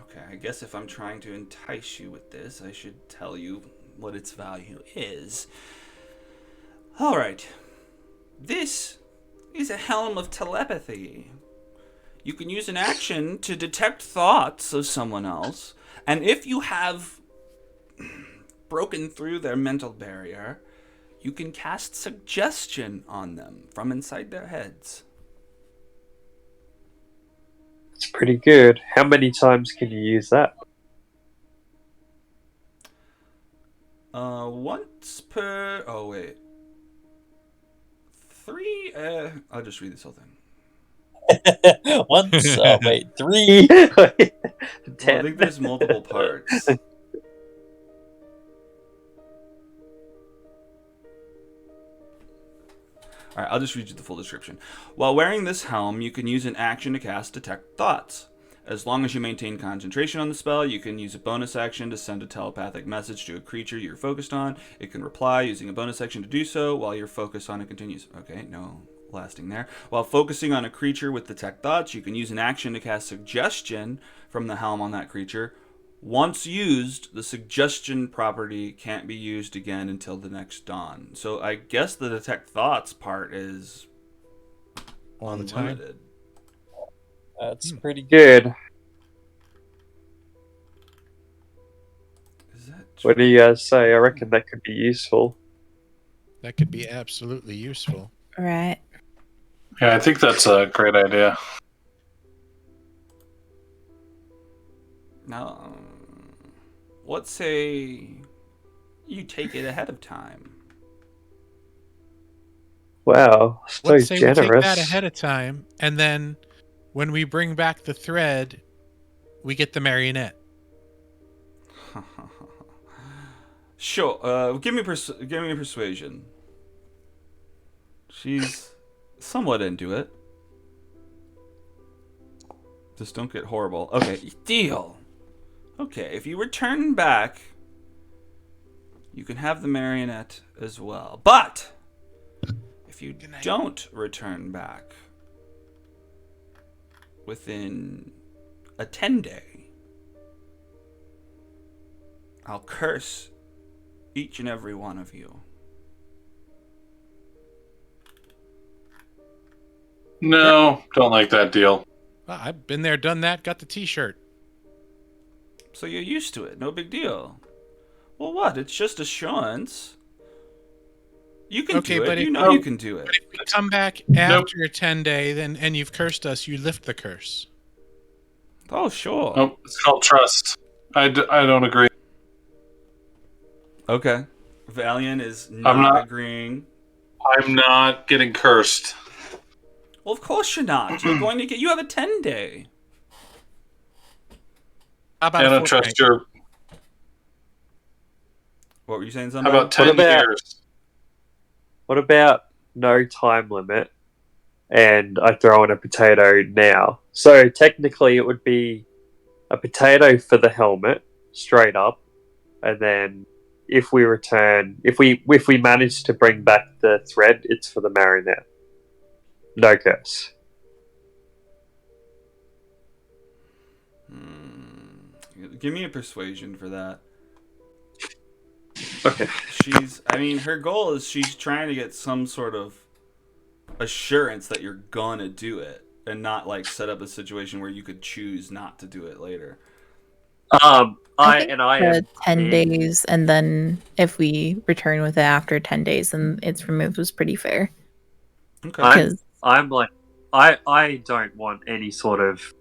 Okay, I guess if I'm trying to entice you with this, I should tell you what its value is. Alright. This is a helm of telepathy. You can use an action to detect thoughts of someone else, and if you have broken through their mental barrier, you can cast suggestion on them from inside their heads. It's pretty good. How many times can you use that? Once per... Oh, wait. 3? I'll just read this whole thing. Once, wait, 3. Well, I think there's multiple parts. Alright, I'll just read you the full description. While wearing this helm, you can use an action to cast Detect Thoughts. As long as you maintain concentration on the spell, you can use a bonus action to send a telepathic message to a creature you're focused on. It can reply using a bonus action to do so while you're focused on it continues. Okay, no lasting there. While focusing on a creature with Detect Thoughts, you can use an action to cast Suggestion from the helm on that creature. Once used, the Suggestion property can't be used again until the next dawn. So I guess the Detect Thoughts part is All the time. unlimited. That's pretty Good. Is that What do you guys say? I reckon that could be useful. That could be absolutely useful. Right. Yeah, I think that's a great idea. Now, let's say you take it ahead of time. Wow, so Let's say we take generous. that ahead of time, and then when we bring back the thread, we get the marionette. Sure. Give me persuasion. She's somewhat into it. Just don't get horrible. Okay, deal. Okay, if you return back, you can have the marionette as well. But if you don't return back within a 10-day, I'll curse each and every one of you. No, don't like that deal. Well, I've been there, done that, got the T-shirt. So you're used to it. No big deal. Well, what? It's just assurance. You can Okay, do it. but You if- know you can do it. But if we come back after your 10-day, then and you've cursed us, you lift the curse. Oh, sure. Nope, it's called trust. I don't agree. Okay. Valiant is I'm not- agreeing. I'm not getting cursed. Well, of course you're not. You're going to get. You have a 10-day. How about I a don't fortnight? trust your. What were you saying, How somebody? about 10 about- years? What about no time limit? And I throw in a potato now. So technically, it would be a potato for the helmet, straight up, and then if we return, if we manage to bring back the thread, it's for the marionette. No curse. Give me a persuasion for that. Okay. Her goal is she's trying to get some sort of assurance that you're gonna do it and not like set up a situation where you could choose not to do it later. I think am the 10 being- days, and then if we return with it after 10 days and it's removed, was pretty fair. Okay. I'm like, I don't want any sort of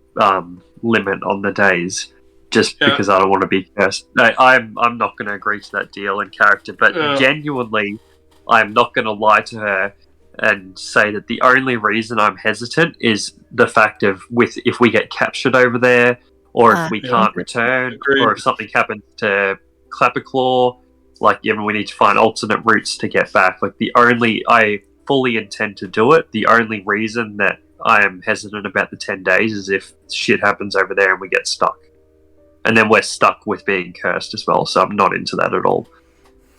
limit on the days, just Yeah. because I don't want to be cursed. No, I'm not going to agree to that deal in character, but Yeah. genuinely, I'm not going to lie to her and say that the only reason I'm hesitant is the fact of if we get captured over there, or if we Yeah. can't return, Agreed. or if something happens to Clapperclaw, like we need to find alternate routes to get back. Like I fully intend to do it. The only reason that I am hesitant about the 10 days is if shit happens over there and we get stuck. And then we're stuck with being cursed as well, so I'm not into that at all.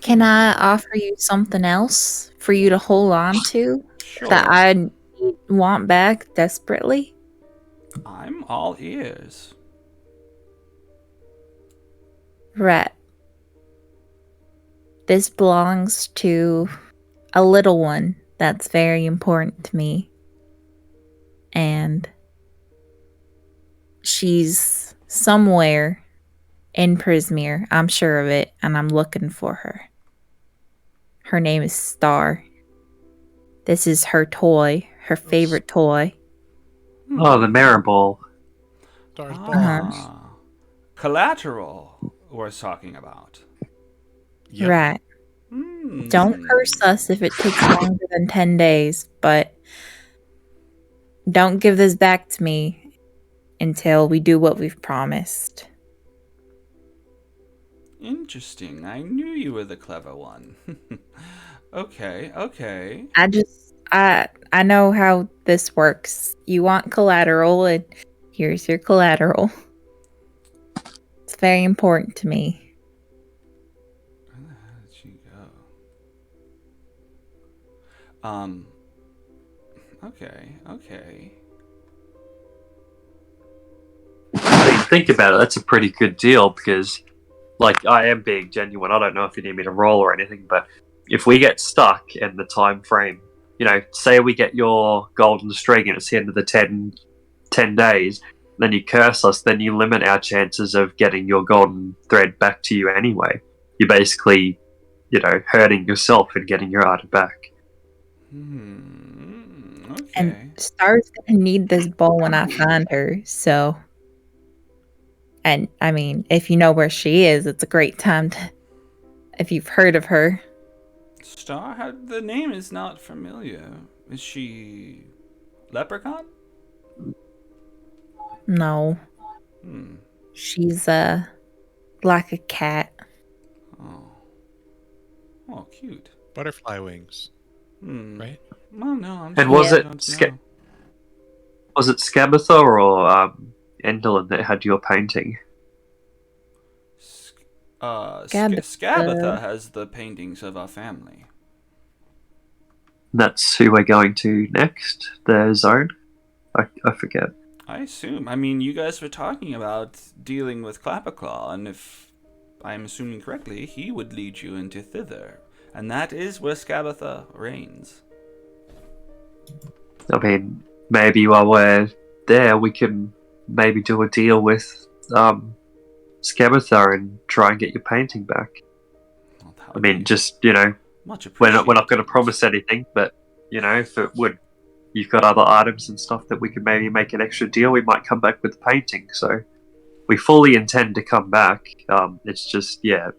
Can I offer you something else for you to hold on to Sure. that I want back desperately? I'm all ears. Rhett. This belongs to a little one that's very important to me. And she's somewhere in Prismere. I'm sure of it, and I'm looking for her. Her name is Star. This is her toy, her favorite toy. Oh, the mirror ball. Stars Collateral we're talking about. Yep. Right. Hmm. Don't curse us if it takes longer than 10 days, but don't give this back to me until we do what we've promised. Interesting. I knew you were the clever one. Okay. I know how this works. You want collateral, and here's your collateral. It's very important to me. Where the hell did she go? Okay. So you think about it, that's a pretty good deal because, like, I am being genuine. I don't know if you need me to roll or anything, but if we get stuck in the time frame, say we get your golden string and it's the end of the 10 days, then you curse us, then you limit our chances of getting your golden thread back to you anyway. You're basically, hurting yourself and getting your item back. Okay. And Star's gonna need this bowl when I find her, so. And I mean, if you know where she is, it's a great time to. If you've heard of her. Star, how, the name is not familiar. Is she leprechaun? No, Hmm. she's like a cat. Oh. Oh, cute. Butterfly wings, Hmm. right? Well, no, I'm And sorry, was I it don't know. was it Skabatha or Endelin that had your painting? Skabatha has the paintings of our family. That's who we're going to next. The zone. I forget. I assume. I mean, you guys were talking about dealing with Clapperclaw, and if I'm assuming correctly, he would lead you into thither. And that is where Skabatha reigns. I mean, maybe while we're there, we can maybe do a deal with Skabatha and try and get your painting back. Well, that I would mean, be just much we're appreciated. not going to promise anything, but if it would, you've got other items and stuff that we could maybe make an extra deal. We might come back with the painting. So we fully intend to come back. It's just it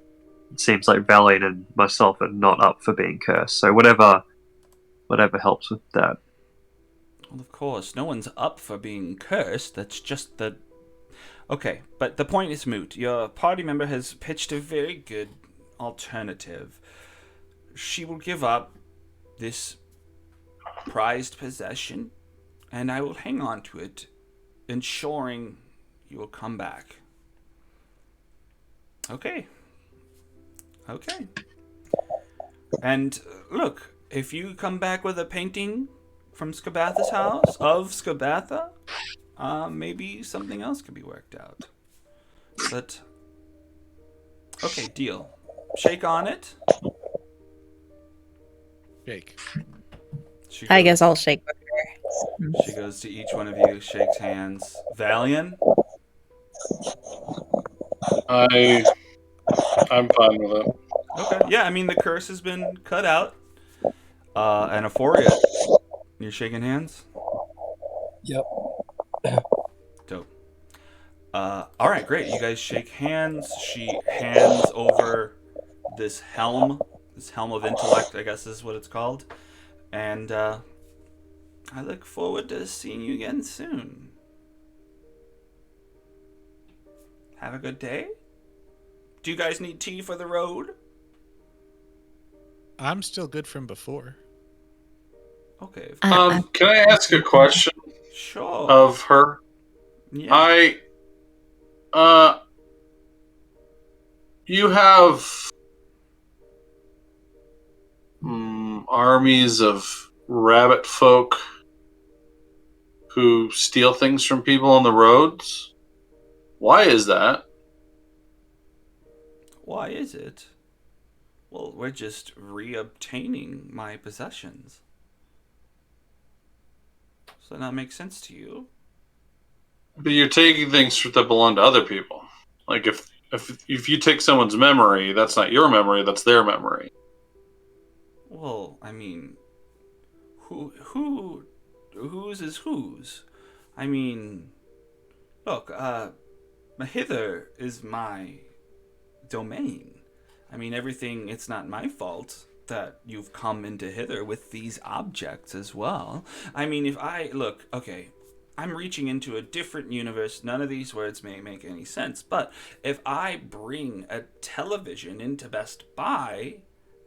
seems like Valiant and myself are not up for being cursed. So whatever helps with that. Well, of course, no one's up for being cursed. That's just the... Okay, but the point is moot. Your party member has pitched a very good alternative. She will give up this prized possession, and I will hang on to it, ensuring you will come back. Okay. Okay. And look, if you come back with a painting from Skabatha's house, of Skabatha, maybe something else could be worked out. But, okay, deal. Shake on it. Jake. I guess I'll shake with her. She goes to each one of you, shakes hands. Valian? I'm fine with it. Okay. Yeah, I mean, the curse has been cut out. And Euphoria, you're shaking hands? Yep. Dope. Alright, great. You guys shake hands. She hands over this helm of intellect, I guess is what it's called. And I look forward to seeing you again soon. Have a good day. Do you guys need tea for the road? I'm still good from before. Okay. Can I ask a question Sure. of her? Yeah. You have armies of rabbit folk who steal things from people on the roads. Why is that? Why is it? Well, we're just reobtaining my possessions. Does that not make sense to you? But you're taking things that belong to other people. Like if you take someone's memory, that's not your memory, that's their memory. Well, I mean, whose is whose? I mean, look, hither is my domain. I mean, everything, it's not my fault that you've come into hither with these objects as well. I mean, okay, I'm reaching into a different universe. None of these words may make any sense, but if I bring a television into Best Buy,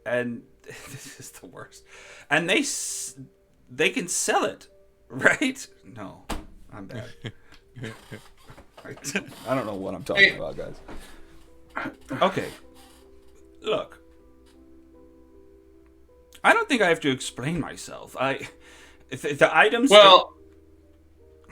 and this is the worst, and they can sell it, right? No, I'm bad. I don't know what I'm talking about, guys. Okay, look, I don't think I have to explain myself. The items. Well,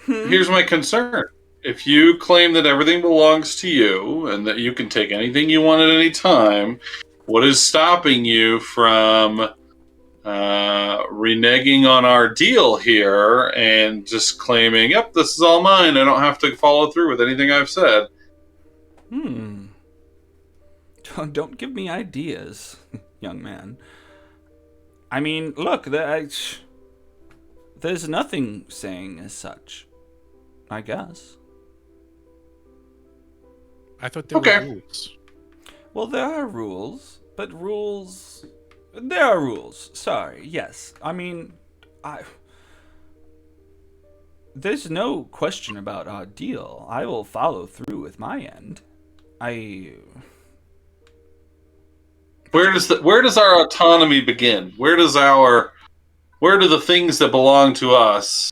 here's my concern. If you claim that everything belongs to you and that you can take anything you want at any time, what is stopping you from reneging on our deal here and just claiming, yep, this is all mine. I don't have to follow through with anything I've said. Don't give me ideas, young man. I mean, look, there's nothing saying as such, I guess. I thought there were rules. Well, there are rules, but rules... There are rules. Sorry. Yes. I mean, I. There's no question about our deal. I will follow through with my end. I. Where does our autonomy begin? Where do the things that belong to us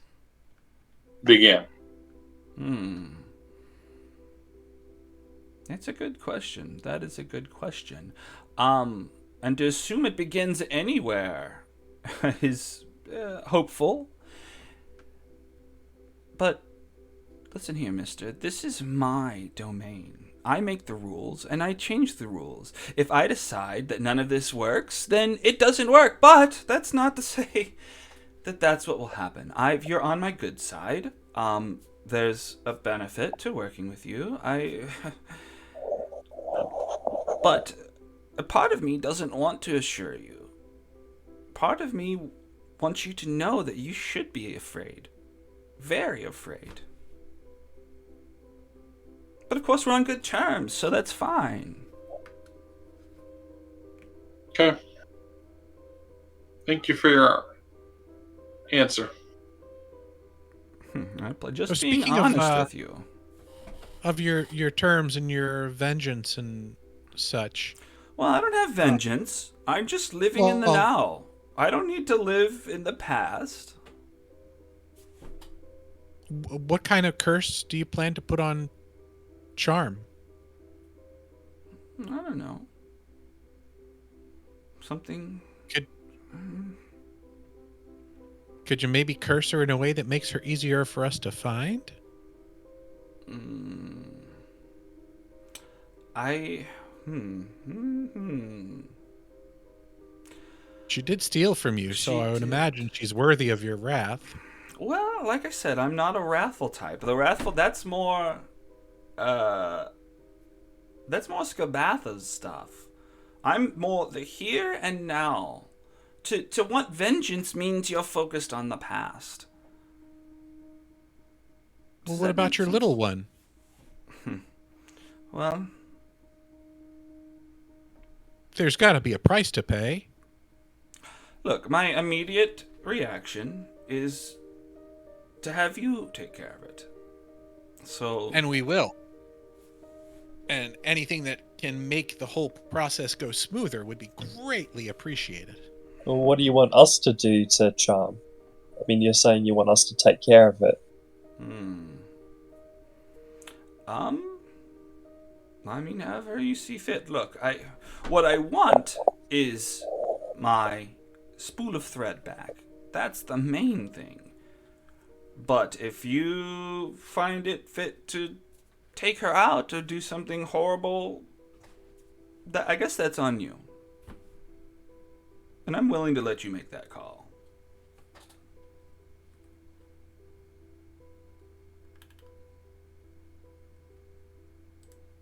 begin? That's a good question. That is a good question. And to assume it begins anywhere is hopeful. But listen here, mister. This is my domain. I make the rules, and I change the rules. If I decide that none of this works, then it doesn't work. But that's not to say that that's what will happen. You're on my good side. There's a benefit to working with you. But a part of me doesn't want to assure you. Part of me wants you to know that you should be afraid. Very afraid. But of course we're on good terms, so that's fine. Okay. Thank you for your answer. Just So being speaking of, honest with you. Of your terms and your vengeance and such. Well, I don't have vengeance. I'm just living in the now. I don't need to live in the past. What kind of curse do you plan to put on Charm? I don't know. Something. Could you maybe curse her in a way that makes her easier for us to find? She did steal from you, so I would imagine she's worthy of your wrath. Well, like I said, I'm not a wrathful type. The wrathful, that's more Skabatha's stuff. I'm more the here and now. To want vengeance means you're focused on the past. Well, what about your little one? Well, there's got to be a price to pay. Look, my immediate reaction is to have you take care of it. So, and we will. And anything that can make the whole process go smoother would be greatly appreciated. Well, what do you want us to do to Charm? I mean, you're saying you want us to take care of it. I mean, however you see fit. Look, what I want is my spool of thread back. That's the main thing. But if you find it fit to take her out or do something horrible, I guess that's on you. And I'm willing to let you make that call.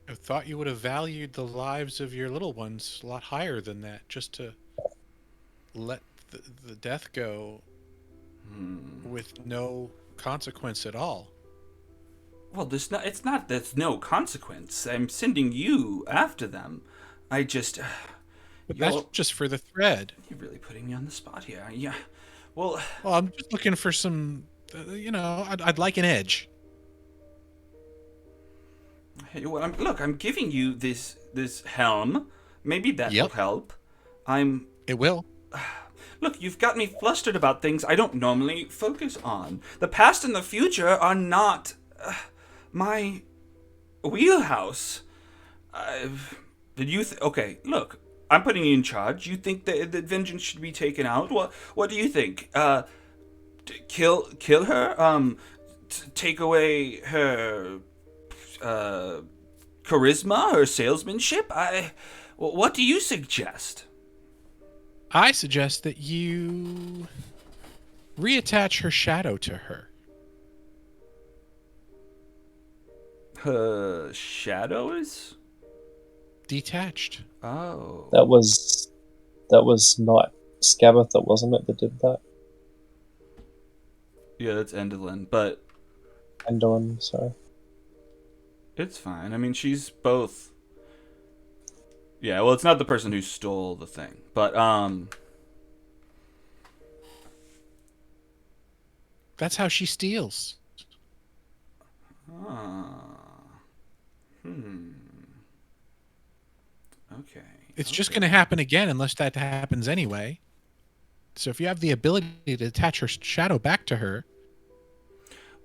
I thought you would have valued the lives of your little ones a lot higher than that, just to let the death go with no consequence at all. Well, there's no consequence. I'm sending you after them. But that's just for the thread. You're really putting me on the spot here. Yeah. Well, I'm just looking for some, I'd like an edge. Hey, well, I'm giving you this helm. Maybe that will help. It will. Look, you've got me flustered about things I don't normally focus on. The past and the future are not my wheelhouse. Okay, look, I'm putting you in charge. You think that vengeance should be taken out? What do you think? Kill her? Take away her charisma, her salesmanship? What do you suggest? I suggest that you reattach her shadow to her. Her shadow is detached. Oh. That was not Scabatha, wasn't it, that did that? Yeah, that's Endolin, but Endolin, sorry. It's fine. I mean, she's both. Yeah, well, it's not the person who stole the thing, but That's how she steals. Okay. It's just going to happen again unless that happens anyway. So if you have the ability to attach her shadow back to her,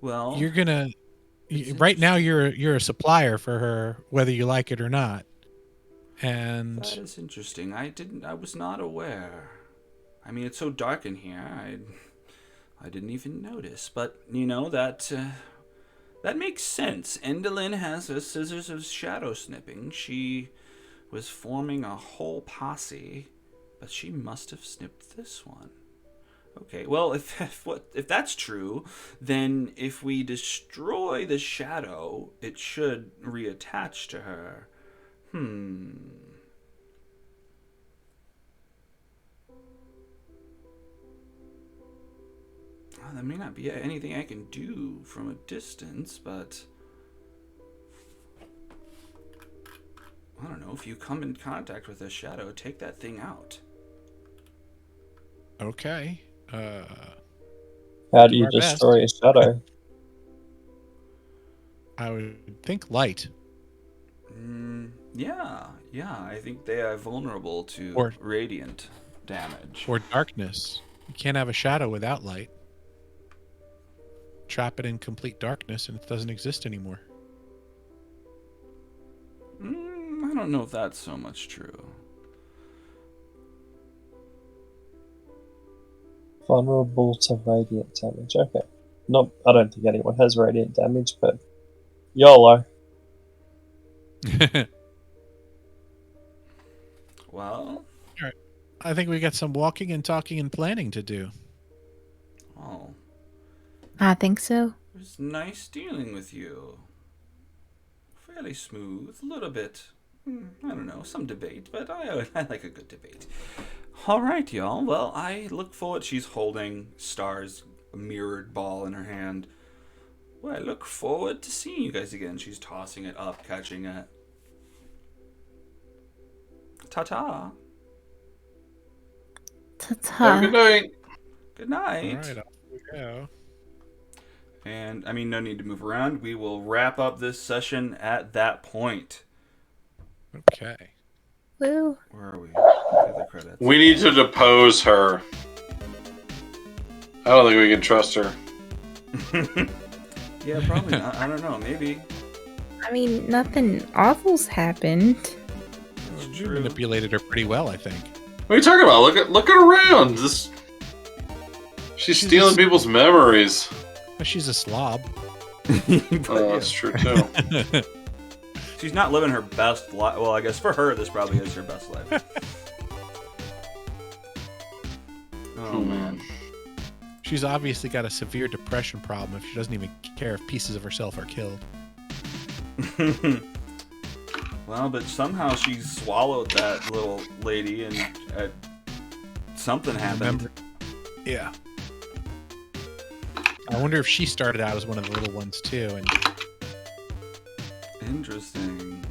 Well, you're gonna. Right now, you're a supplier for her, whether you like it or not. And that is interesting. I was not aware. I mean, it's so dark in here. I didn't even notice. But you know that makes sense. Endalyn has her scissors of shadow snipping. She was forming a whole posse, but she must have snipped this one. Okay, well, if that's true, then if we destroy the shadow, it should reattach to her. Well, there may not be anything I can do from a distance, but I don't know. If you come in contact with a shadow, take that thing out. okay. How do you our best. destroy a shadow? I would think light. Yeah. I think they are vulnerable to Or- radiant damage. Or darkness. You can't have a shadow without light. Trap it in complete darkness and it doesn't exist anymore. I don't know if that's so much true. Vulnerable to radiant damage. Okay. No, I don't think anyone has radiant damage, but YOLO. Well, I think we got some walking and talking and planning to do. oh, I think so. it was nice dealing with you. Fairly smooth, a little bit. I don't know, some debate, but I like a good debate. All right, y'all. Well, I look forward. She's holding Star's mirrored ball in her hand. Well, I look forward to seeing you guys again. She's tossing it up, catching it. Ta-ta. Have a good Ta-ta. night. Good night. All right, off we go. And, I mean, no need to move around. We will wrap up this session at that point. Okay. Woo. Where are we? Look at the credits. We need to depose her. I don't think we can trust her. Yeah, probably not. I don't know. Maybe. I mean, nothing awful's happened. It's You true. manipulated her pretty well, I think. What are you talking about? Look at around. She's stealing people's memories. Well, she's a slob. But, Oh, yeah. that's true too. She's not living her best life. Well, I guess for her, this probably is her best life. Oh, man. She's obviously got a severe depression problem if she doesn't even care if pieces of herself are killed. Well, but somehow she swallowed that little lady and something happened. Remember? Yeah. I wonder if she started out as one of the little ones too, and Interesting.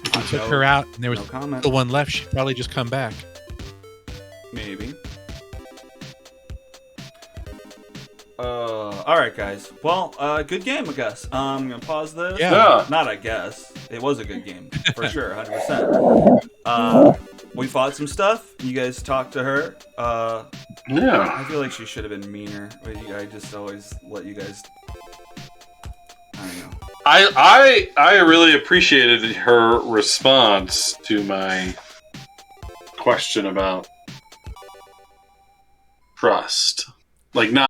if you took her out and there was No comment. the one left, she'd probably just come back. Maybe. All right, guys. Well, good game, I guess. I'm gonna pause this. Yeah. Not I guess. It was a good game for sure, 100%. We fought some stuff. You guys talked to her. Yeah. I feel like she should have been meaner. But I just always let you guys. I don't know. I really appreciated her response to my question about trust. Like, not